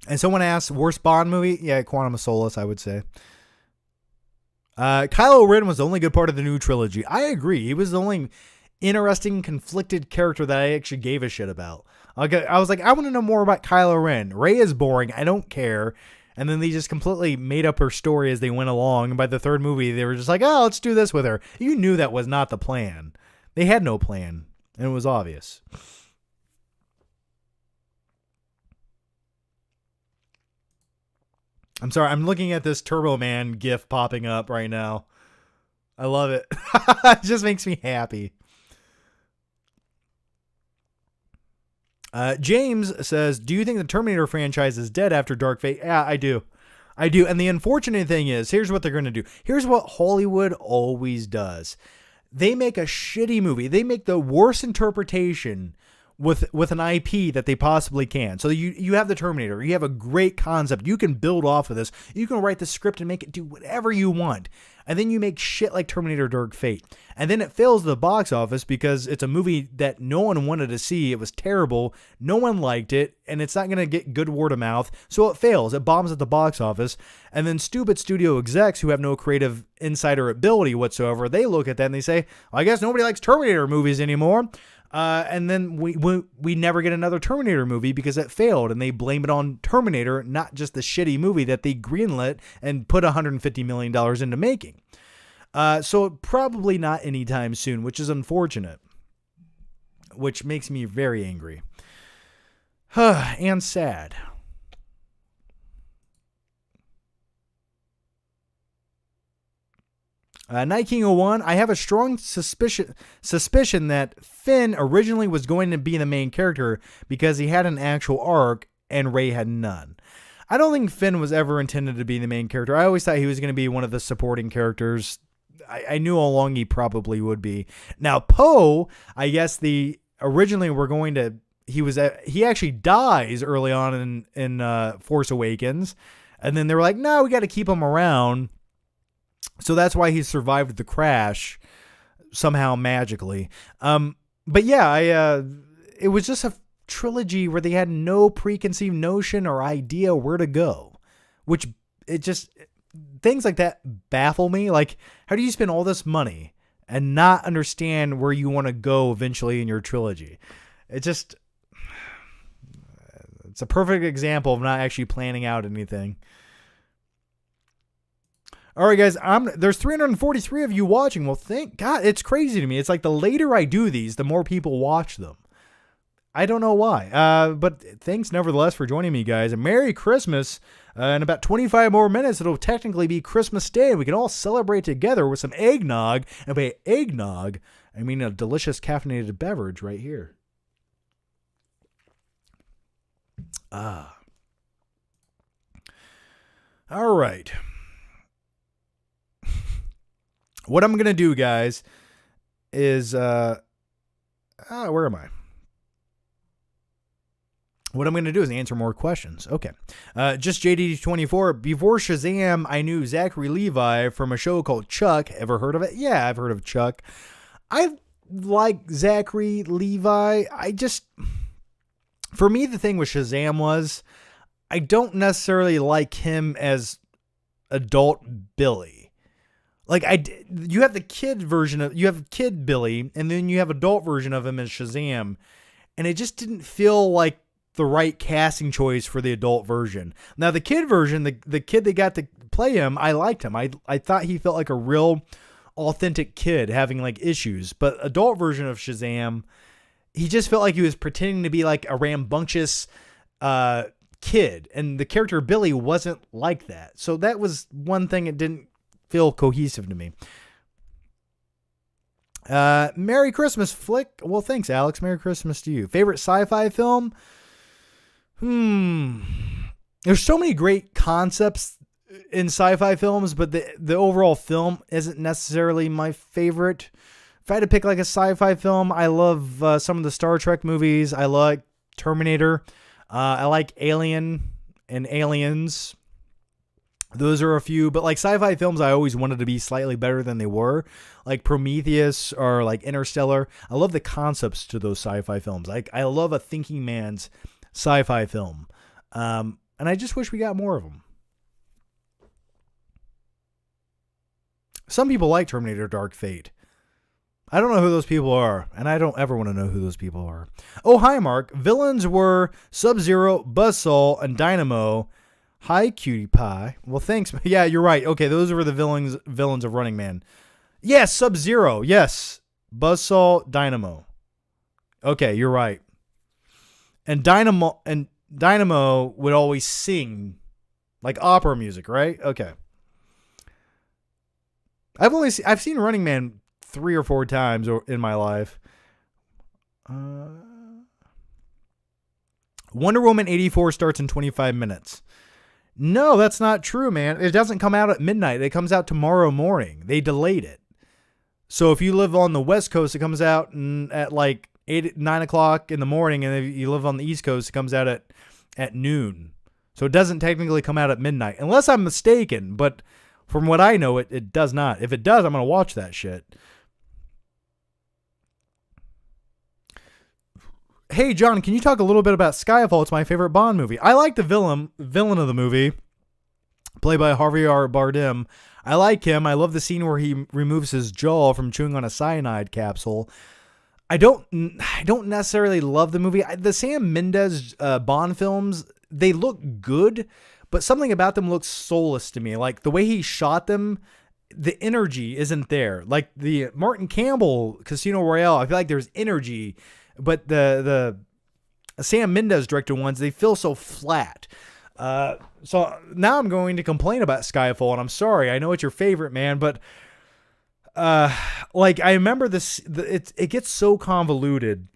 And someone asked, worst Bond movie? Yeah, Quantum of Solace, I would say. Kylo Ren was the only good part of the new trilogy. I agree. He was the only interesting, conflicted character that I actually gave a shit about. I was like, I want to know more about Kylo Ren. Rey is boring. I don't care. And then they just completely made up her story as they went along. And by the third movie, they were just like, oh, let's do this with her. You knew that was not the plan. They had no plan. And it was obvious. I'm sorry. I'm looking at this Turbo Man gif popping up right now. I love it. It just makes me happy. James says, do you think the Terminator franchise is dead after Dark Fate? Yeah, I do. I do. And the unfortunate thing is, here's what they're going to do. Here's what Hollywood always does. They make a shitty movie. They make the worst interpretation with an IP that they possibly can. So you have the Terminator. You have a great concept. You can build off of this. You can write the script and make it do whatever you want. And then you make shit like Terminator Dark Fate. And then it fails the box office because it's a movie that no one wanted to see. It was terrible. No one liked it. And it's not going to get good word of mouth. So it fails. It bombs at the box office. And then stupid studio execs who have no creative insider ability whatsoever, they look at that and they say, well, I guess nobody likes Terminator movies anymore. And then we never get another Terminator movie because it failed, and they blame it on Terminator, not just the shitty movie that they greenlit and put $150 million into making. So probably not anytime soon, which is unfortunate, which makes me very angry and sad. Night King 01, I have a strong suspicion that Finn originally was going to be the main character because he had an actual arc and Rey had none. I don't think Finn was ever intended to be the main character. I always thought he was going to be one of the supporting characters. I knew all along he probably would be. Now, Poe, I guess originally we're going to, he actually dies early on in Force Awakens. And then they were like, no, we got to keep him around. So that's why he survived the crash somehow magically. But yeah, it was just a trilogy where they had no preconceived notion or idea where to go. which it just, things like that baffle me. Like, how do you spend all this money and not understand where you want to go eventually in your trilogy? It's a perfect example of not actually planning out anything. All right, guys, there's 343 of you watching. Well, thank God. It's crazy to me. It's like the later I do these, the more people watch them. I don't know why. But thanks nevertheless for joining me, guys. And Merry Christmas. In about 25 more minutes, it'll technically be Christmas Day. We can all celebrate together with some eggnog. And by eggnog, I mean a delicious caffeinated beverage right here. All right. What I'm going to do, guys, is, where am I? What I'm going to do is answer more questions. Okay. Just JD24. Before Shazam, I knew Zachary Levi from a show called Chuck. Ever heard of it? Yeah, I've heard of Chuck. I like Zachary Levi. For me, the thing with Shazam was I don't necessarily like him as adult Billy. Like you have the kid version you have kid Billy, and then you have adult version of him as Shazam, and it just didn't feel like the right casting choice for the adult version. Now the kid version, the kid they got to play him, I liked him. I thought he felt like a real authentic kid having like issues, but adult version of Shazam, he just felt like he was pretending to be like a rambunctious kid, and the character Billy wasn't like that. So that was one thing that didn't feel cohesive to me. Merry Christmas, Flick. Well, thanks, Alex. Merry Christmas to you. Favorite sci-fi film? There's so many great concepts in sci-fi films, but the overall film isn't necessarily my favorite. If I had to pick like a sci-fi film, I love some of the Star Trek movies. I like Terminator. I like Alien and Aliens. Those are a few, but like sci-fi films, I always wanted to be slightly better than they were, like Prometheus or like Interstellar. I love the concepts to those sci-fi films. Like I love a thinking man's sci-fi film, and I just wish we got more of them. Some people like Terminator Dark Fate. I don't know who those people are, and I don't ever want to know who those people are. Oh, hi, Mark. Villains were Sub-Zero, Buzzsaw, and Dynamo. Hi, Cutie Pie. Well, thanks. Yeah, you're right. Okay, those were the villains of Running Man. Yes, Sub-Zero. Yes. Buzzsaw, Dynamo. Okay, you're right. And Dynamo would always sing like opera music, right? Okay. I've seen Running Man 3 or 4 times in my life. Wonder Woman 84 starts in 25 minutes. No, that's not true, man. It doesn't come out at midnight. It comes out tomorrow morning. They delayed it. So if you live on the West Coast, it comes out at like 9 o'clock in the morning. And if you live on the East Coast, it comes out at noon. So it doesn't technically come out at midnight. Unless I'm mistaken. But from what I know, it does not. If it does, I'm going to watch that shit. Hey, John, can you talk a little bit about Skyfall? It's my favorite Bond movie. I like the villain of the movie, played by Javier Bardem. I like him. I love the scene where he removes his jaw from chewing on a cyanide capsule. I don't necessarily love the movie. The Sam Mendes Bond films, they look good, but something about them looks soulless to me. Like the way he shot them, the energy isn't there. Like the Martin Campbell Casino Royale, I feel like there's energy. But the Sam Mendes directed ones, they feel so flat. So now I'm going to complain about Skyfall, and I'm sorry. I know it's your favorite, man, but like I remember this. It gets so convoluted,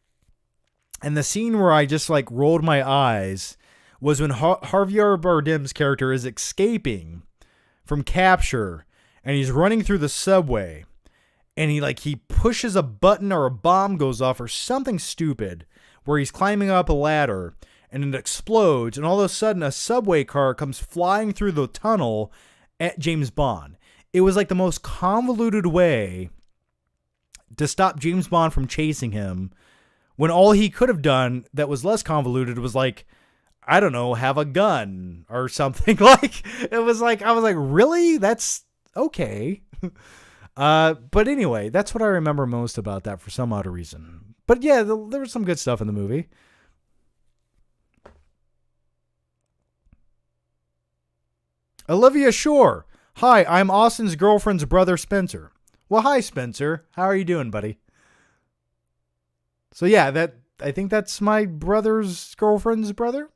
and the scene where I just like rolled my eyes was when Javier Bardem's character is escaping from capture, and he's running through the subway. And he pushes a button or a bomb goes off or something stupid where he's climbing up a ladder and it explodes. And all of a sudden a subway car comes flying through the tunnel at James Bond. It was like the most convoluted way to stop James Bond from chasing him when all he could have done that was less convoluted was like, I don't know, have a gun or something. Like, it was like, I was like, really? That's okay. But anyway, that's what I remember most about that for some odd reason. But yeah, there was some good stuff in the movie. Olivia Shore. Hi, I'm Austin's girlfriend's brother, Spencer. Well, hi, Spencer. How are you doing, buddy? So yeah, I think that's my brother's girlfriend's brother.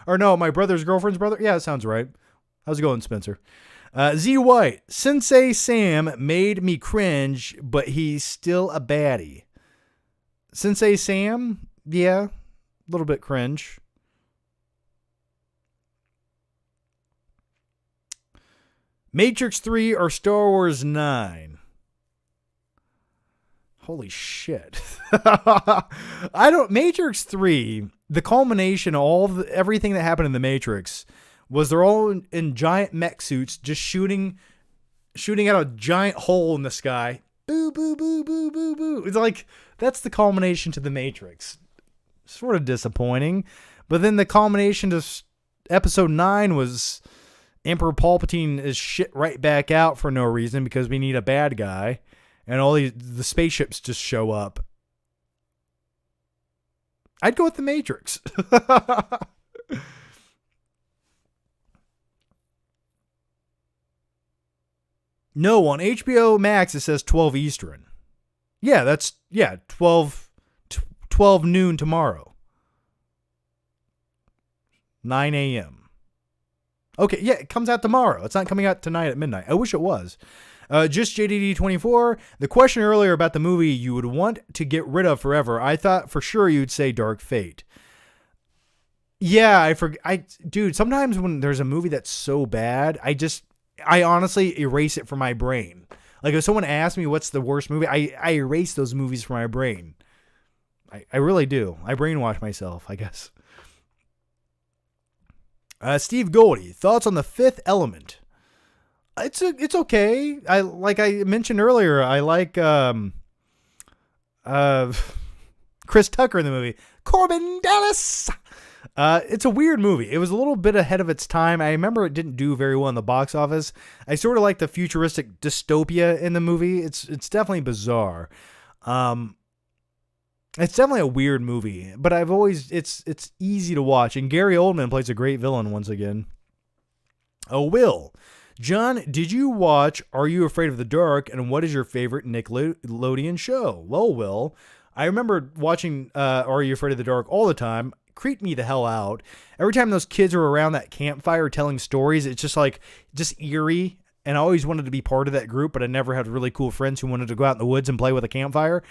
Or no, my brother's girlfriend's brother. Yeah, that sounds right. How's it going, Spencer? Z White. Sensei Sam made me cringe, but he's still a baddie. Sensei Sam? Yeah, a little bit cringe. Matrix 3 or Star Wars 9? Holy shit. Matrix 3, the culmination of everything that happened in the Matrix was they're all in giant mech suits just shooting out a giant hole in the sky. Boo, boo, boo, boo, boo, boo. It's like, that's the culmination to the Matrix. Sort of disappointing. But then the culmination to episode 9 was Emperor Palpatine is shit right back out for no reason because we need a bad guy. And all the spaceships just show up. I'd go with the Matrix. No, on HBO Max it says 12 Eastern. Yeah, that's 12 noon tomorrow. 9 a.m. Okay, yeah, it comes out tomorrow. It's not coming out tonight at midnight. I wish it was. Just JDD24. The question earlier about the movie you would want to get rid of forever. I thought for sure you'd say Dark Fate. Yeah, dude, sometimes when there's a movie that's so bad, I honestly erase it from my brain. Like if someone asks me what's the worst movie, I erase those movies from my brain. I really do. I brainwash myself, I guess. Steve Goldie, thoughts on The Fifth Element? It's okay. Like I mentioned earlier, I like Chris Tucker in the movie. Corbin Dallas. It's a weird movie. It was a little bit ahead of its time. I remember it didn't do very well in the box office. I sort of like the futuristic dystopia in the movie. It's definitely bizarre. It's definitely a weird movie, but it's easy to watch. And Gary Oldman plays a great villain once again. Oh, Will. John, did you watch Are You Afraid of the Dark? And what is your favorite Nickelodeon show? Well, Will, I remember watching Are You Afraid of the Dark all the time. Creeped me the hell out. Every time those kids are around that campfire telling stories, it's just eerie. And I always wanted to be part of that group, but I never had really cool friends who wanted to go out in the woods and play with a campfire.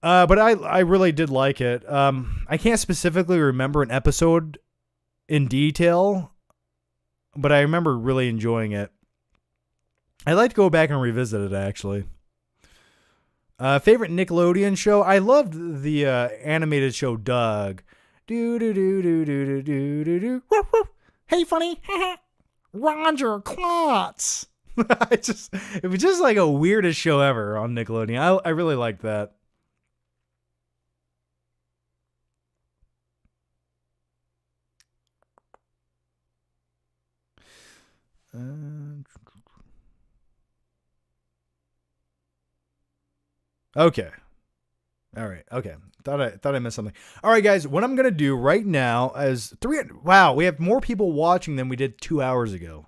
But I really did like it. I can't specifically remember an episode in detail, but I remember really enjoying it. I'd like to go back and revisit it, actually. Favorite Nickelodeon show? I loved the animated show Doug. Do do do do do do do do. Hey, funny. Roger Klotz. It was just like a weirdest show ever on Nickelodeon. I really liked that. Okay. All right. Okay. Thought I missed something. All right, guys. What I'm gonna do right now is Wow, we have more people watching than we did 2 hours ago.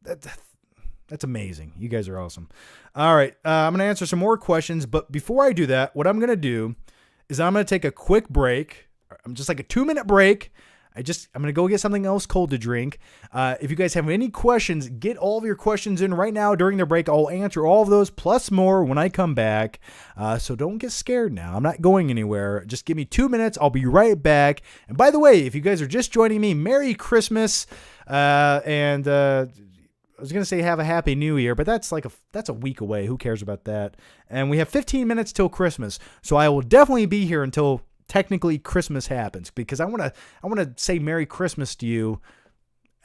That's amazing. You guys are awesome. All right. I'm gonna answer some more questions, but before I do that, what I'm gonna do is I'm gonna take a quick break. I'm just like a 2-minute break. I'm going to go get something else cold to drink. If you guys have any questions, get all of your questions in right now during the break. I'll answer all of those plus more when I come back. So don't get scared now. I'm not going anywhere. Just give me 2 minutes. I'll be right back. And by the way, if you guys are just joining me, Merry Christmas. I was going to say have a Happy New Year, but that's a week away. Who cares about that? And we have 15 minutes till Christmas. So I will definitely be here until technically Christmas happens, because I want to say Merry Christmas to you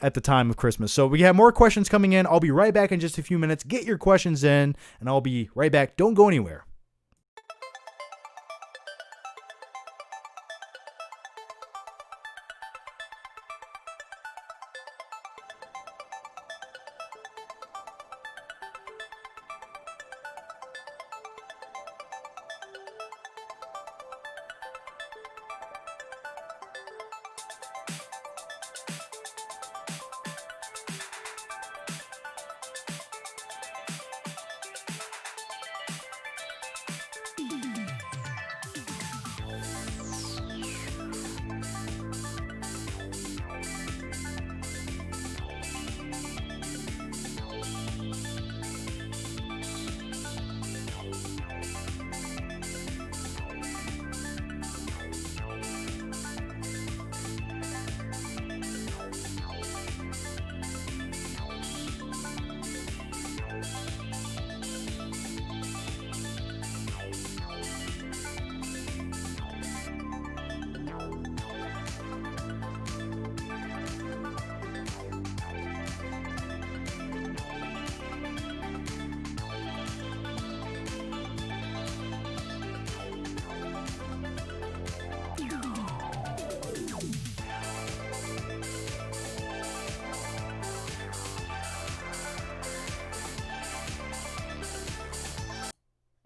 at the time of Christmas. So we have more questions coming in. I'll be right back in just a few minutes. Get your questions in, and I'll be right back. Don't go anywhere.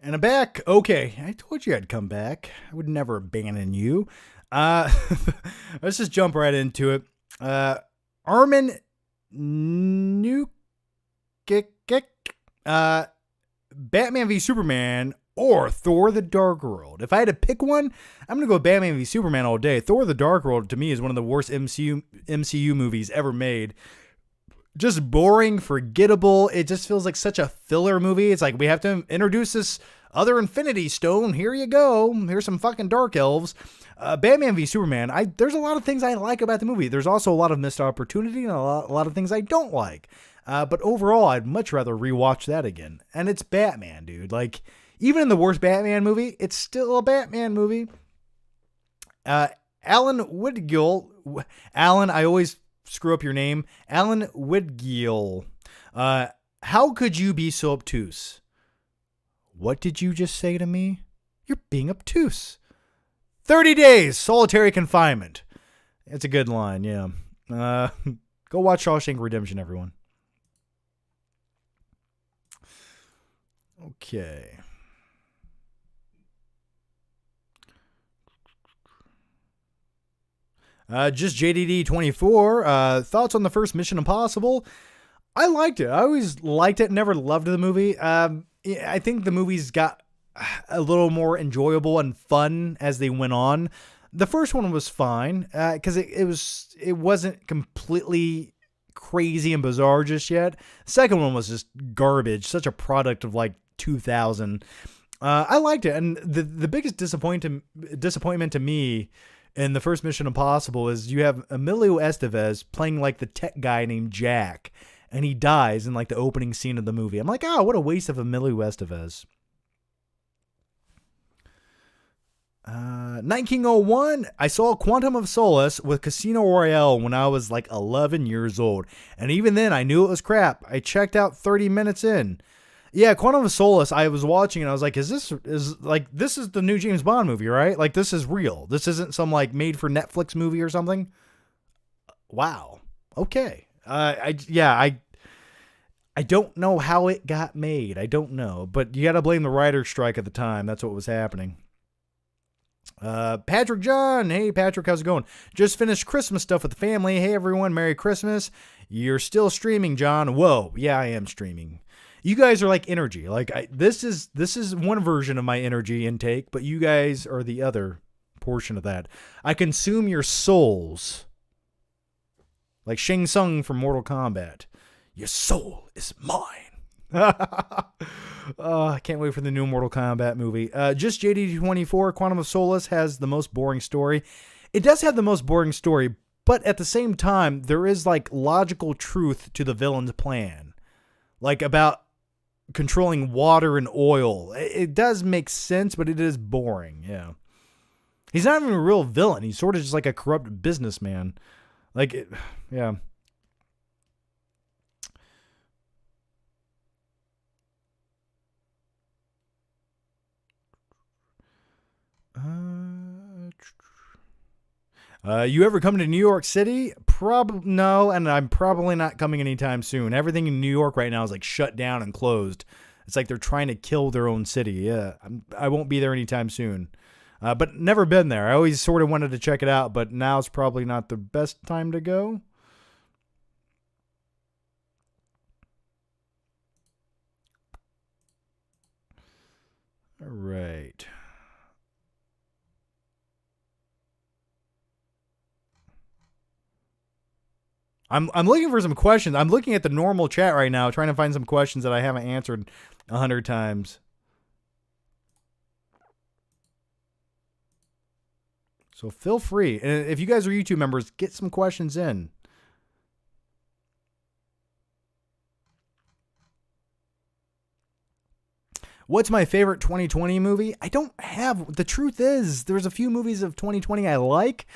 And I'm back. Okay, I told you I'd come back. I would never abandon you. Uh, let's just jump right into it. Armin Nukik, Batman v Superman or Thor: The Dark World. If I had to pick one, I'm gonna go Batman v Superman all day. Thor: The Dark World to me is one of the worst MCU movies ever made. Just boring, forgettable. It just feels like such a filler movie. It's like we have to introduce this other Infinity Stone. Here you go. Here's some fucking dark elves. Batman v Superman. There's a lot of things I like about the movie. There's also a lot of missed opportunity and a lot of things I don't like. But overall, I'd much rather rewatch that again. And it's Batman, dude. Like, even in the worst Batman movie, it's still a Batman movie. Alan Whitgill. Alan, I always screw up your name. Alan Whitgill. How could you be so obtuse? What did you just say to me? You're being obtuse. 30 days, solitary confinement. It's a good line, yeah. Go watch Shawshank Redemption, everyone. Okay. Just JDD24. Thoughts on the first Mission Impossible? I liked it. I always liked it. Never loved the movie. I think the movies got a little more enjoyable and fun as they went on. The first one was fine because it wasn't completely crazy and bizarre just yet. The second one was just garbage. Such a product of like 2000. I liked it, and the biggest disappointment to me in the first Mission Impossible is you have Emilio Estevez playing like the tech guy named Jack, and he dies in like the opening scene of the movie. I'm like, what a waste of Emilio Estevez. 1901, I saw Quantum of Solace with Casino Royale when I was like 11 years old. And even then, I knew it was crap. I checked out 30 minutes in. Yeah, Quantum of Solace, I was watching and I was like, this is the new James Bond movie, right? Like, this is real. This isn't some like made for Netflix movie or something. Wow. Okay. I don't know how it got made. I don't know, but you got to blame the writer's strike at the time. That's what was happening. Patrick John. Hey, Patrick, how's it going? Just finished Christmas stuff with the family. Hey, everyone. Merry Christmas. You're still streaming, John. Whoa. Yeah, I am streaming. You guys are like energy. Like this is one version of my energy intake, but you guys are the other portion of that. I consume your souls. Like Shang Tsung from Mortal Kombat. Your soul is mine. I can't wait for the new Mortal Kombat movie. Just JD24, Quantum of Solace has the most boring story. It does have the most boring story, but at the same time, there is like logical truth to the villain's plan. Like about controlling water and oil. It does make sense, but it is boring. Yeah. He's not even a real villain. He's sort of just like a corrupt businessman. Like, yeah. You ever come to New York City? No, and I'm probably not coming anytime soon. Everything in New York right now is like shut down and closed. It's like they're trying to kill their own city. Yeah, I won't be there anytime soon. But never been there. I always sort of wanted to check it out, but now's probably not the best time to go. All right. I'm looking for some questions. I'm looking at the normal chat right now, trying to find some questions that I haven't answered 100 times. So feel free. And if you guys are YouTube members, get some questions in. What's my favorite 2020 movie? I don't have. The truth is, there's a few movies of 2020 I like,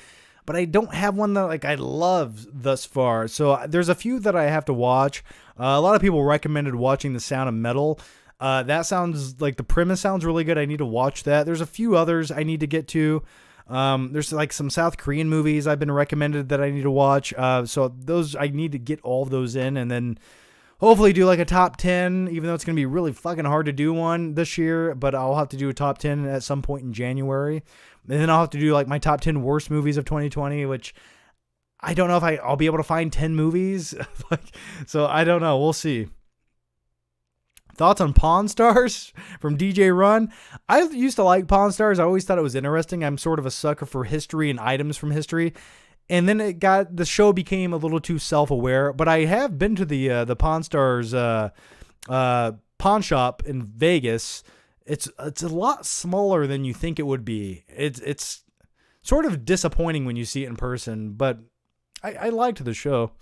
but I don't have one that like I love thus far. So there's a few that I have to watch. A lot of people recommended watching The Sound of Metal. That sounds like the premise sounds really good. I need to watch that. There's a few others I need to get to. There's like some South Korean movies I've been recommended that I need to watch. So those I need to get all of those in and then hopefully do like a top 10, even though it's going to be really fucking hard to do one this year, but I'll have to do a top 10 at some point in January. And then I'll have to do like my top 10 worst movies of 2020, which I don't know if I'll be able to find 10 movies. So I don't know. We'll see. Thoughts on Pawn Stars from DJ Run? I used to like Pawn Stars. I always thought it was interesting. I'm sort of a sucker for history and items from history. And then the show became a little too self-aware, but I have been to the Pawn Stars pawn shop in Vegas. It's a lot smaller than you think it would be. It's sort of disappointing when you see it in person, but I liked the show.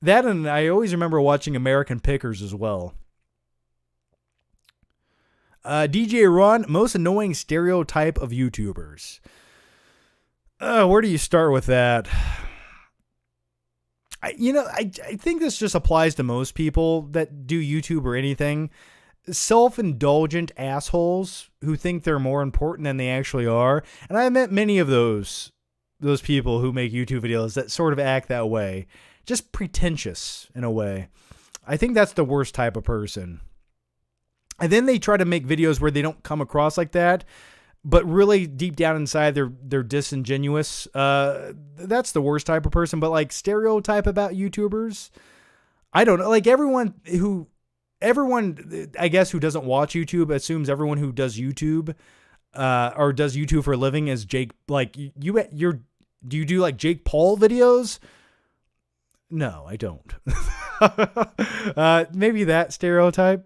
That, and I always remember watching American Pickers as well. DJ Ron, most annoying stereotype of YouTubers. Where do you start with that? I think this just applies to most people that do YouTube or anything. Self-indulgent assholes who think they're more important than they actually are. And I met many of those people who make YouTube videos that sort of act that way. Just pretentious in a way. I think that's the worst type of person. And then they try to make videos where they don't come across like that, but really deep down inside they're disingenuous. That's the worst type of person. But like stereotype about YouTubers, I don't know. Like everyone I guess who doesn't watch YouTube assumes everyone who does YouTube or does YouTube for a living is Jake. Like do you do like Jake Paul videos? No, I don't. Maybe that stereotype.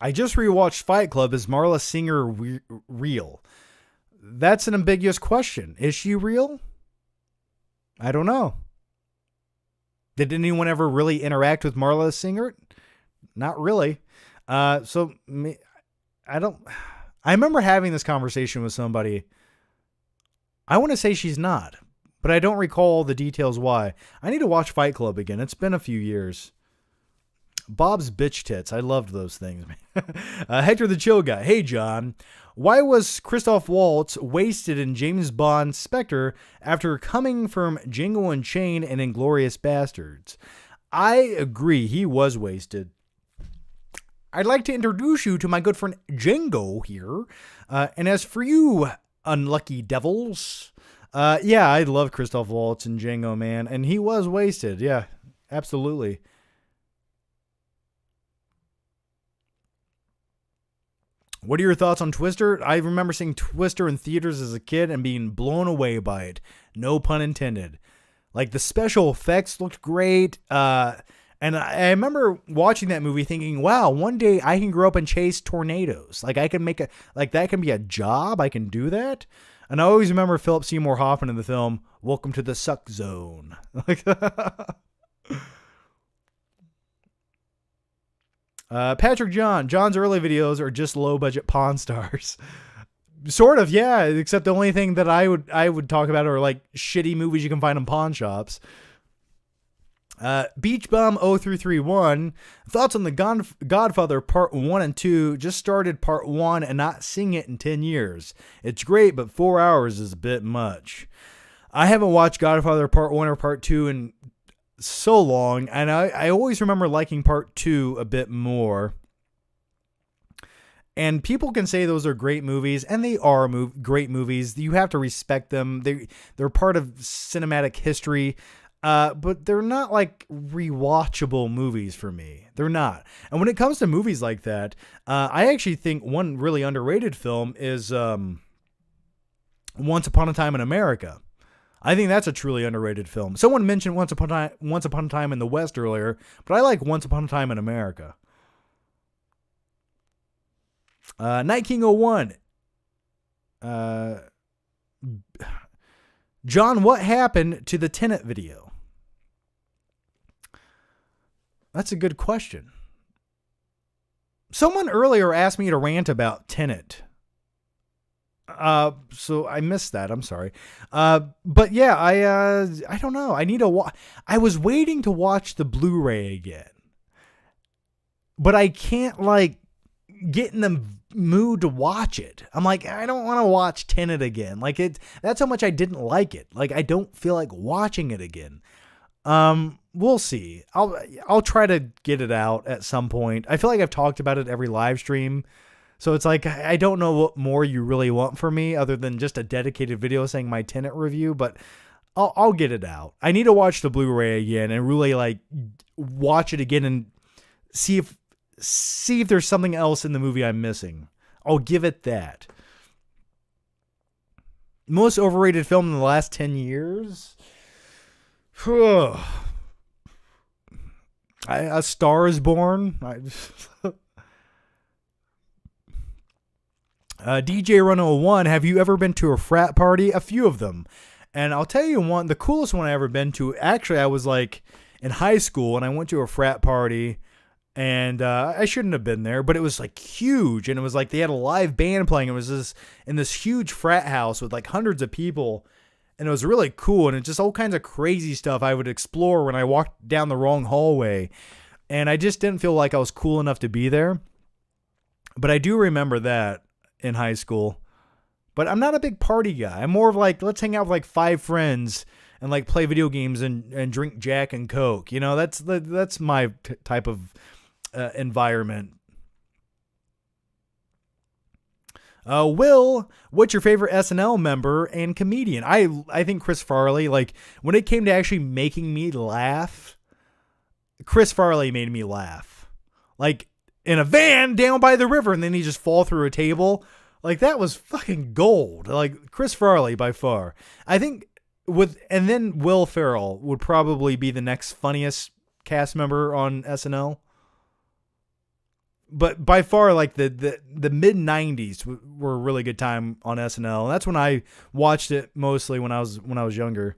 I just rewatched Fight Club. Is Marla Singer real? That's an ambiguous question. Is she real? I don't know. Did anyone ever really interact with Marla Singer? Not really. I remember having this conversation with somebody. I want to say she's not, but I don't recall the details why. I need to watch Fight Club again. It's been a few years. Bob's bitch tits. I loved those things. Hector the Chill Guy. Hey, John. Why was Christoph Waltz wasted in James Bond Spectre after coming from Django Unchained and Inglourious Bastards? I agree. He was wasted. I'd like to introduce you to my good friend Django here. And as for you, unlucky devils, yeah, I love Christoph Waltz and Django, man. And he was wasted. Yeah, absolutely. What are your thoughts on Twister? I remember seeing Twister in theaters as a kid and being blown away by it. No pun intended. Like, the special effects looked great. And I remember watching that movie thinking, wow, one day I can grow up and chase tornadoes. Like, I can that can be a job. I can do that. And I always remember Philip Seymour Hoffman in the film, Welcome to the Suck Zone. Patrick John's early videos are just low budget Pawn Stars. Sort of, yeah, except the only thing that I would talk about are like shitty movies you can find in pawn shops. Beach Bum 0331, thoughts on the Godfather Part 1 and 2. Just started Part 1 and not seeing it in 10 years. It's great, but 4 hours is a bit much. I haven't watched Godfather Part 1 or Part 2 in so long, and I always remember liking Part 2 a bit more. And people can say those are great movies, and they are great movies. You have to respect them. They're part of cinematic history, but they're not like rewatchable movies for me. They're not. And when it comes to movies like that, I actually think one really underrated film is Once Upon a Time in America. I think that's a truly underrated film. Someone mentioned Once Upon a Time in the West earlier, but I like Once Upon a Time in America. Night King 01. John, what happened to the Tenet video? That's a good question. Someone earlier asked me to rant about Tenet. So I missed that. I'm sorry. But yeah, I don't know. I need to I was waiting to watch the Blu-ray again. but I can't like get in the mood to watch it. I'm like, I don't want to watch Tenet again. Like that's how much I didn't like it. Like I don't feel like watching it again. We'll see. I'll try to get it out at some point. I feel like I've talked about it every live stream. So it's like, I don't know what more you really want from me other than just a dedicated video saying my Tenet review, but I'll get it out. I need to watch the Blu-ray again and really like watch it again and see if there's something else in the movie I'm missing. I'll give it that. Most overrated film in the last 10 years? A Star is Born. DJ Run 01, have you ever been to a frat party? A few of them. And I'll tell you one, the coolest one I ever been to, actually I was like in high school and I went to a frat party and I shouldn't have been there, but it was like huge. And it was like they had a live band playing. It was in this huge frat house with like hundreds of people. And it was really cool. And it's just all kinds of crazy stuff I would explore when I walked down the wrong hallway. And I just didn't feel like I was cool enough to be there. But I do remember that in high school. But I'm not a big party guy. I'm more of like, let's hang out with like 5 friends and like play video games and drink Jack and Coke. You know, that's my type of environment. Will, what's your favorite SNL member and comedian? I think Chris Farley, like when it came to actually making me laugh, Chris Farley made me laugh. Like in a van down by the river and then he just fall through a table. Like that was fucking gold. Like Chris Farley by far. I think and then Will Ferrell would probably be the next funniest cast member on SNL. But by far, like the mid 90s were a really good time on SNL. And that's when I watched it mostly when I was younger.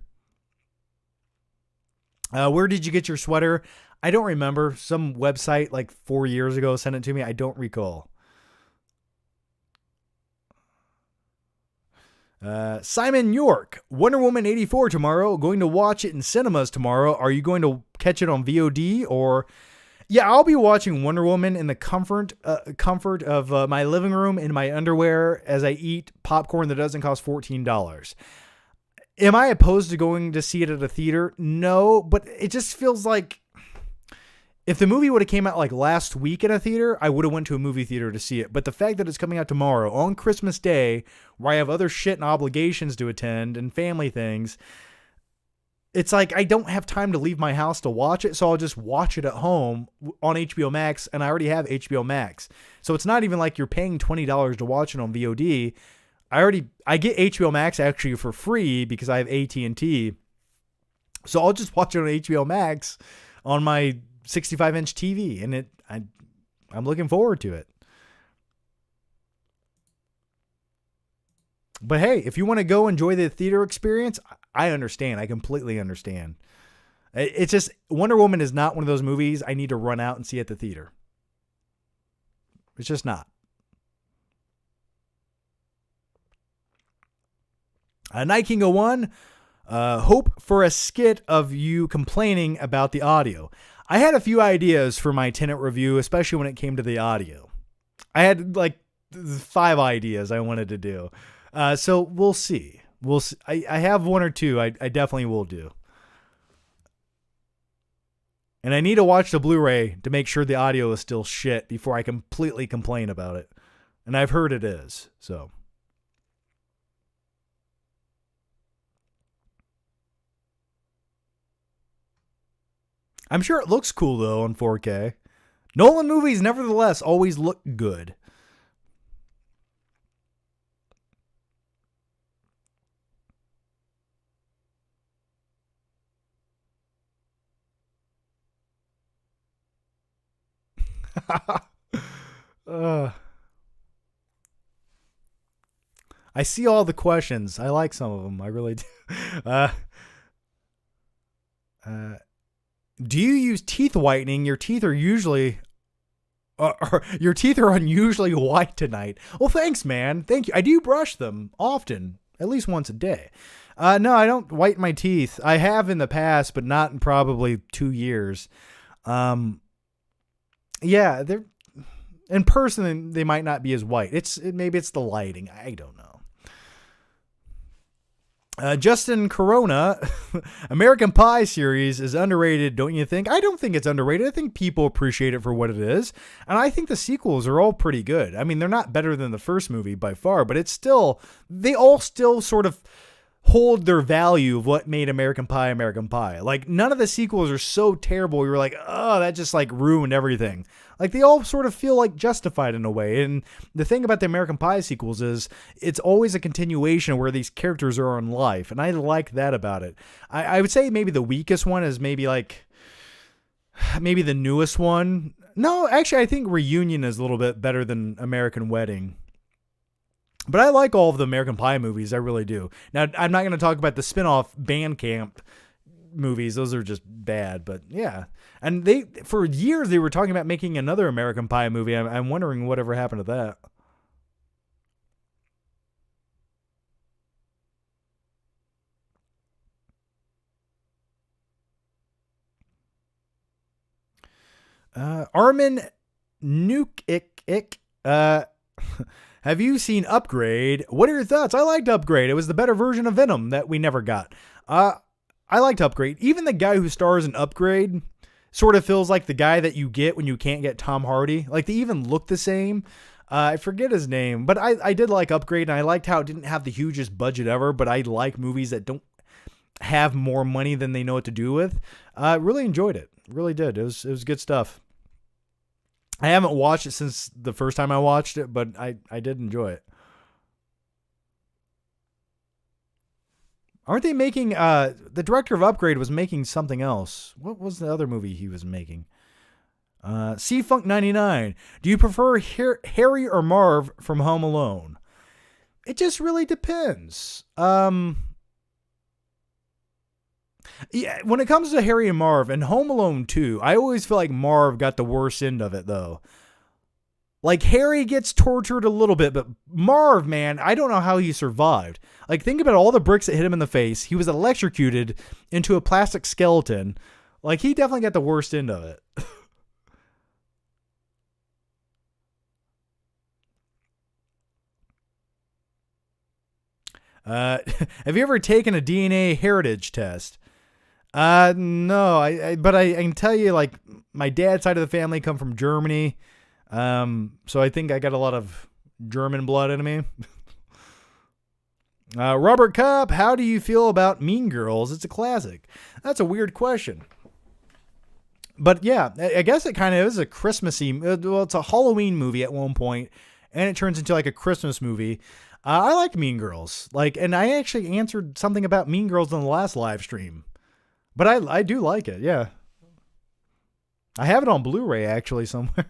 Where did you get your sweater? I don't remember. Some website like 4 years ago sent it to me. I don't recall. Simon York, Wonder Woman 84 tomorrow. Going to watch it in cinemas tomorrow. Are you going to catch it on VOD or? Yeah, I'll be watching Wonder Woman in the comfort of my living room in my underwear as I eat popcorn that doesn't cost $14. Am I opposed to going to see it at a theater? No, but it just feels like if the movie would have came out like last week in a theater, I would have went to a movie theater to see it. But the fact that it's coming out tomorrow on Christmas Day, where I have other shit and obligations to attend and family things, it's like I don't have time to leave my house to watch it, so I'll just watch it at home on HBO Max, and I already have HBO Max. So it's not even like you're paying $20 to watch it on VOD. I get HBO Max actually for free because I have AT&T. So I'll just watch it on HBO Max on my 65-inch TV, and I'm looking forward to it. But hey, if you want to go enjoy the theater experience, I understand. I completely understand. It's just Wonder Woman is not one of those movies I need to run out and see at the theater. It's just not. Night King 01, hope for a skit of you complaining about the audio. I had a few ideas for my Tenet review, especially when it came to the audio. I had like 5 ideas I wanted to do. So we'll see. We'll see. I have 1 or 2 I definitely will do. And I need to watch the Blu-ray to make sure the audio is still shit before I completely complain about it. And I've heard it is. So. I'm sure it looks cool though on 4K. Nolan movies nevertheless always look good. I see all the questions. I like some of them. I really do. Do you use teeth whitening? Your teeth are usually your teeth are unusually white tonight. Well, thanks, man. Thank you. I do brush them often, at least once a day. No, I don't whiten my teeth. I have in the past, but not in probably 2 years. Yeah, they're in person. They might not be as white. Maybe it's the lighting. I don't know. Justin Corona, American Pie series is underrated, don't you think? I don't think it's underrated. I think people appreciate it for what it is. And I think the sequels are all pretty good. I mean, they're not better than the first movie by far, but they all still sort of hold their value of what made American Pie American Pie. Like, none of the sequels are so terrible you're like, oh, that just like ruined everything. Like, they all sort of feel like justified in a way. And the thing about the American Pie sequels is it's always a continuation where these characters are on life. And I like that about it. I would say maybe the weakest one is maybe the newest one. No, actually, I think Reunion is a little bit better than American Wedding. But I like all of the American Pie movies. I really do. Now, I'm not going to talk about the spin-off Bandcamp movies. Those are just bad. But yeah. And for years, they were talking about making another American Pie movie. I'm wondering whatever happened to that. Armin Nukik. Have you seen Upgrade? What are your thoughts? I liked Upgrade. It was the better version of Venom that we never got. I liked Upgrade. Even the guy who stars in Upgrade sort of feels like the guy that you get when you can't get Tom Hardy. Like, they even look the same. I forget his name, but I did like Upgrade, and I liked how it didn't have the hugest budget ever, but I like movies that don't have more money than they know what to do with. Really enjoyed it. Really did. It was good stuff. I haven't watched it since the first time I watched it, but I did enjoy it. Aren't they making, the director of Upgrade was making something else. What was the other movie he was making? C-Funk 99. Do you prefer Harry or Marv from Home Alone? It just really depends. Yeah, when it comes to Harry and Marv and Home Alone 2, I always feel like Marv got the worst end of it, though. Like, Harry gets tortured a little bit, but Marv, man, I don't know how he survived. Like, think about all the bricks that hit him in the face. He was electrocuted into a plastic skeleton. Like, he definitely got the worst end of it. Have you ever taken a DNA heritage test? No, but I can tell you, like, my dad's side of the family come from Germany. So I think I got a lot of German blood in me. Robert Cup, how do you feel about Mean Girls? It's a classic. That's a weird question. But yeah, I guess it kind of is a Christmassy, well, it's a Halloween movie at one point, and it turns into like a Christmas movie. I like Mean Girls. And I actually answered something about Mean Girls on the last live stream. But I do like it, yeah. I have it on Blu-ray, actually, somewhere.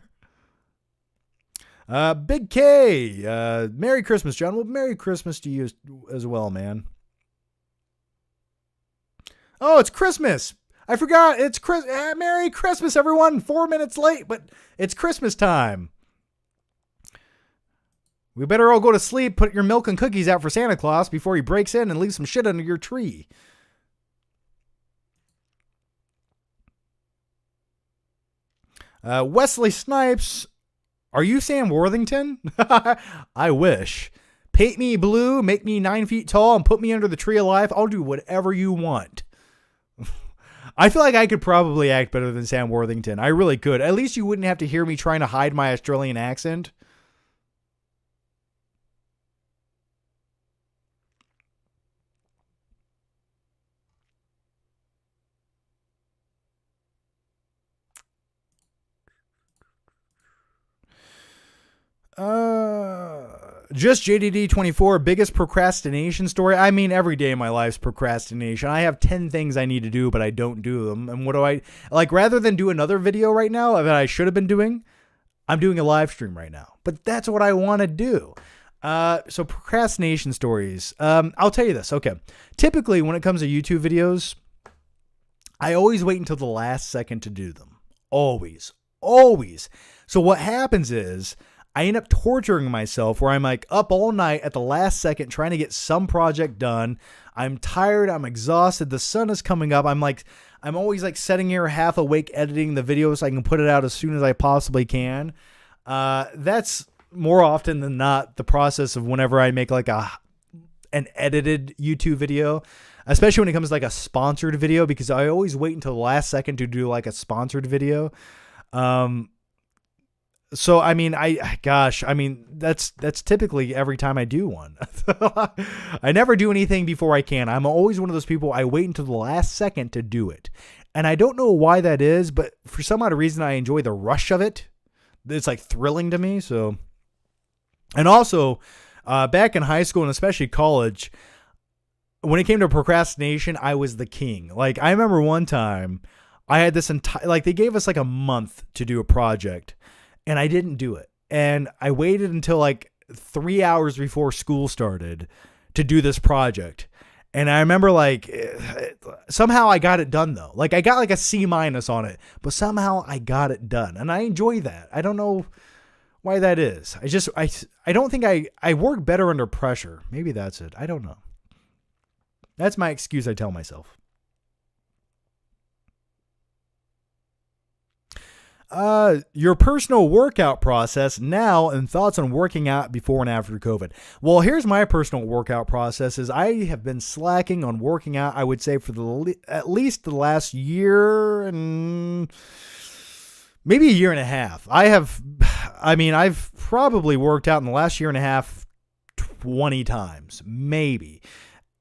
Big K, Merry Christmas, John. Well, Merry Christmas to you as well, man. Oh, it's Christmas. I forgot. It's Merry Christmas, everyone. 4 minutes late, but it's Christmas time. We better all go to sleep, put your milk and cookies out for Santa Claus before he breaks in and leaves some shit under your tree. Wesley Snipes, are you Sam Worthington? I wish. Paint me blue, make me 9 feet tall, and put me under the tree of life. I'll do whatever you want. I feel like I could probably act better than Sam Worthington. I really could. At least you wouldn't have to hear me trying to hide my Australian accent. Just JDD24, biggest procrastination story. I mean, every day of my life's procrastination. I have 10 things I need to do, but I don't do them. And what do I like? Rather than do another video right now that I should have been doing, I'm doing a live stream right now. But that's what I want to do. So procrastination stories. I'll tell you this. Okay. Typically, when it comes to YouTube videos, I always wait until the last second to do them. Always. So what happens is, I end up torturing myself where I'm like up all night at the last second trying to get some project done. I'm tired. I'm exhausted. The sun is coming up. I'm I'm always like sitting here half awake editing the video so I can put it out as soon as I possibly can. That's more often than not the process of whenever I make like an edited YouTube video, especially when it comes to like a sponsored video, because I always wait until the last second to do like a sponsored video. So, I mean, that's typically every time I do one. I never do anything before I can. I'm always one of those people, I wait until the last second to do it. And I don't know why that is, but for some odd reason, I enjoy the rush of it. It's like thrilling to me. So, and also, back in high school and especially college, when it came to procrastination, I was the king. Like, I remember one time I had this entire, like, they gave us like a month to do a project and I didn't do it. And I waited until like 3 hours before school started to do this project. And I remember like somehow I got it done though. Like I got like a C- on it, but somehow I got it done. And I enjoy that. I don't know why that is. I don't think I work better under pressure. Maybe that's it. I don't know. That's my excuse I tell myself. Your personal workout process now and thoughts on working out before and after COVID. Well, here's my personal workout process is I have been slacking on working out, I would say for at least the last year and maybe a year and a half. I've probably worked out in the last year and a half 20 times, maybe.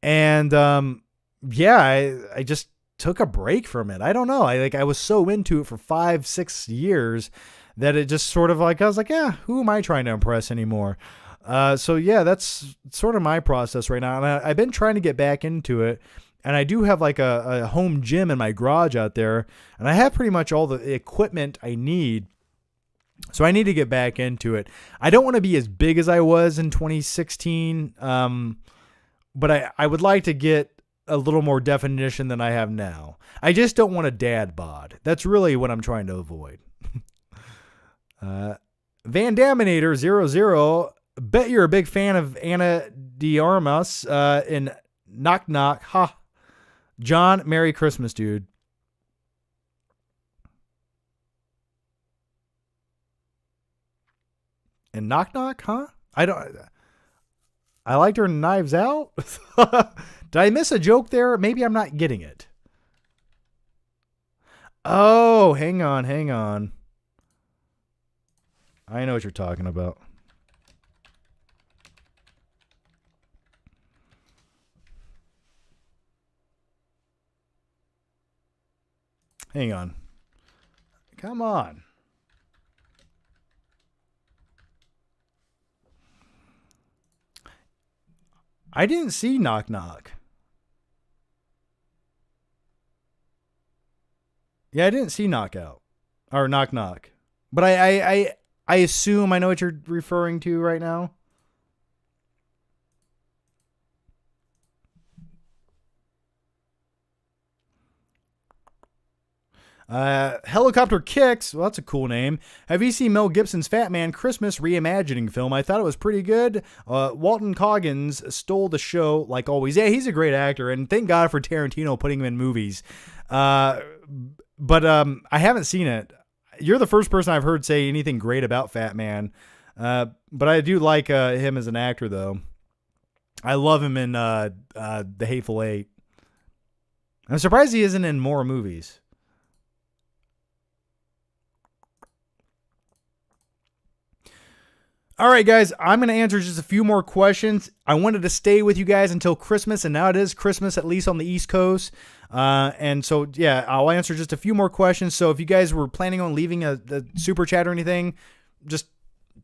And I just took a break from it. I don't know. I was so into it for 5-6 years that it just sort of like, I was like, yeah, who am I trying to impress anymore? So yeah, that's sort of my process right now. And I've been trying to get back into it. And I do have like a home gym in my garage out there. And I have pretty much all the equipment I need. So I need to get back into it. I don't want to be as big as I was in 2016. But I would like to get a little more definition than I have now. I just don't want a dad bod. That's really what I'm trying to avoid. Van Daminator 00. Bet you're a big fan of Anna de Armas in Knock Knock. Ha. John, Merry Christmas, dude. And Knock Knock, huh? I liked her in Knives Out. Did I miss a joke there? Maybe I'm not getting it. Oh, hang on. I know what you're talking about. Hang on. Come on. I didn't see Knock Knock. Yeah, I didn't see Knockout or Knock Knock, but I assume I know what you're referring to right now. Helicopter Kicks. Well, that's a cool name. Have you seen Mel Gibson's Fat Man Christmas reimagining film? I thought it was pretty good. Walton Goggins stole the show like always. Yeah, he's a great actor, and thank God for Tarantino putting him in movies. But I haven't seen it. You're the first person I've heard say anything great about Fat Man. But I do like him as an actor, though. I love him in The Hateful Eight. I'm surprised he isn't in more movies. All right, guys, I'm going to answer just a few more questions. I wanted to stay with you guys until Christmas, and now it is Christmas, at least on the East Coast. And so, yeah, I'll answer just a few more questions. So if you guys were planning on leaving a super chat or anything, just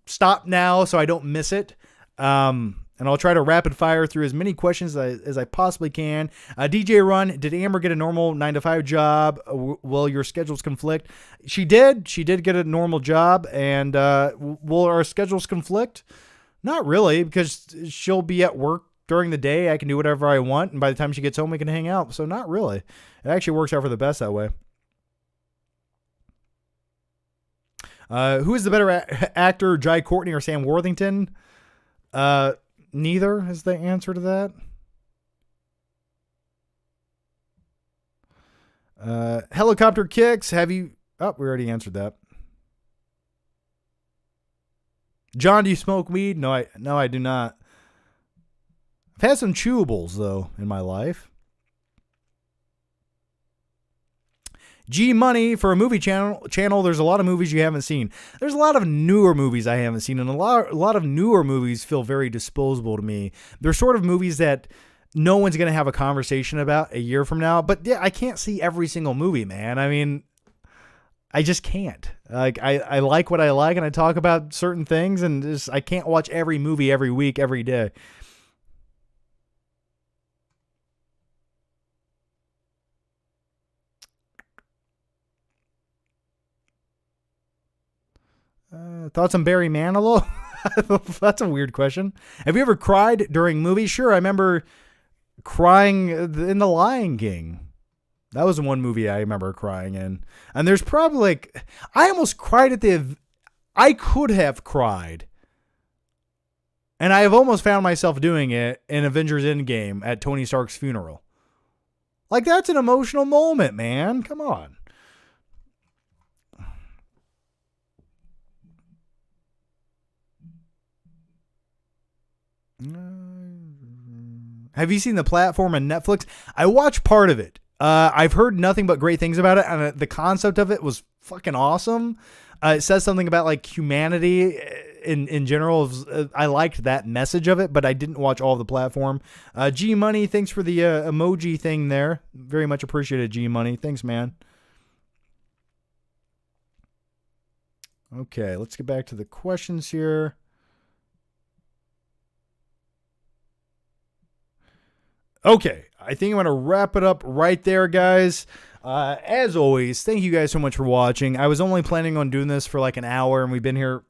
stop now so I don't miss it. And I'll try to rapid fire through as many questions as I possibly can. DJ Run, did Amber get a normal 9-to-5 job? Will your schedules conflict? She did. She did get a normal job. And will our schedules conflict? Not really, because she'll be at work during the day. I can do whatever I want. And by the time she gets home, we can hang out. So not really. It actually works out for the best that way. Who is the better actor, Jai Courtney or Sam Worthington? Neither is the answer to that. Helicopter Kicks. Have you... Oh, we already answered that. John, do you smoke weed? No, I do not. I've had some chewables, though, in my life. G Money for a movie channel. There's a lot of movies you haven't seen. There's a lot of newer movies I haven't seen, and a lot of newer movies feel very disposable to me. They're sort of movies that no one's going to have a conversation about a year from now. But yeah, I can't see every single movie, man. I mean, I just can't. Like I like what I like, and I talk about certain things, and just I can't watch every movie every week, every day. Thoughts on Barry Manilow? That's a weird question. Have you ever cried during movies? Sure, I remember crying in The Lion King. That was one movie I remember crying in. And there's probably I almost cried I could have cried. And I have almost found myself doing it in Avengers Endgame at Tony Stark's funeral. Like, that's an emotional moment, man. Come on. Have you seen The Platform on Netflix? I watched part of it. I've heard nothing but great things about it, and the concept of it was fucking awesome. It says something about like humanity in general. I liked that message of it, but I didn't watch all of The Platform. G Money, thanks for the emoji thing there. Very much appreciated, G Money. Thanks, man. Okay, let's get back to the questions here. Okay, I think I'm going to wrap it up right there, guys. As always, thank you guys so much for watching. I was only planning on doing this for like an hour, and we've been here.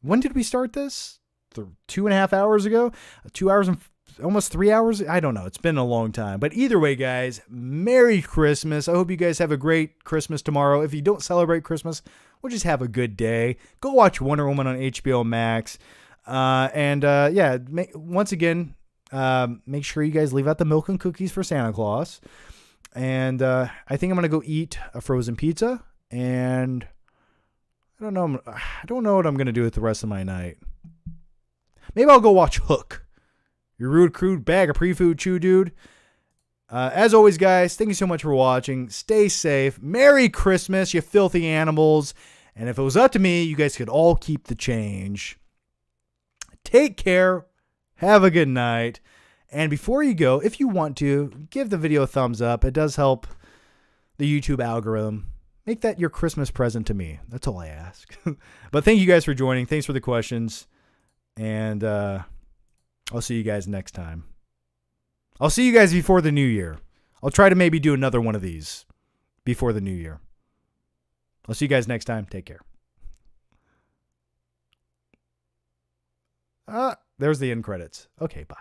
When did we start this? 2.5 hours ago? 2 hours and almost 3 hours? I don't know. It's been a long time. But either way, guys, Merry Christmas. I hope you guys have a great Christmas tomorrow. If you don't celebrate Christmas, we'll just have a good day. Go watch Wonder Woman on HBO Max. Yeah, once again, make sure you guys leave out the milk and cookies for Santa Claus. And I think I'm going to go eat a frozen pizza. And I don't know what I'm going to do with the rest of my night. Maybe I'll go watch Hook. Your rude, crude bag of pre-food chew, dude. As always, guys, thank you so much for watching. Stay safe. Merry Christmas, you filthy animals. And if it was up to me, you guys could all keep the change. Take care. Have a good night. And before you go, if you want to, give the video a thumbs up. It does help the YouTube algorithm. Make that your Christmas present to me. That's all I ask. But thank you guys for joining. Thanks for the questions. And I'll see you guys next time. I'll see you guys before the new year. I'll try to maybe do another one of these before the new year. I'll see you guys next time. Take care. There's the end credits. Okay, bye.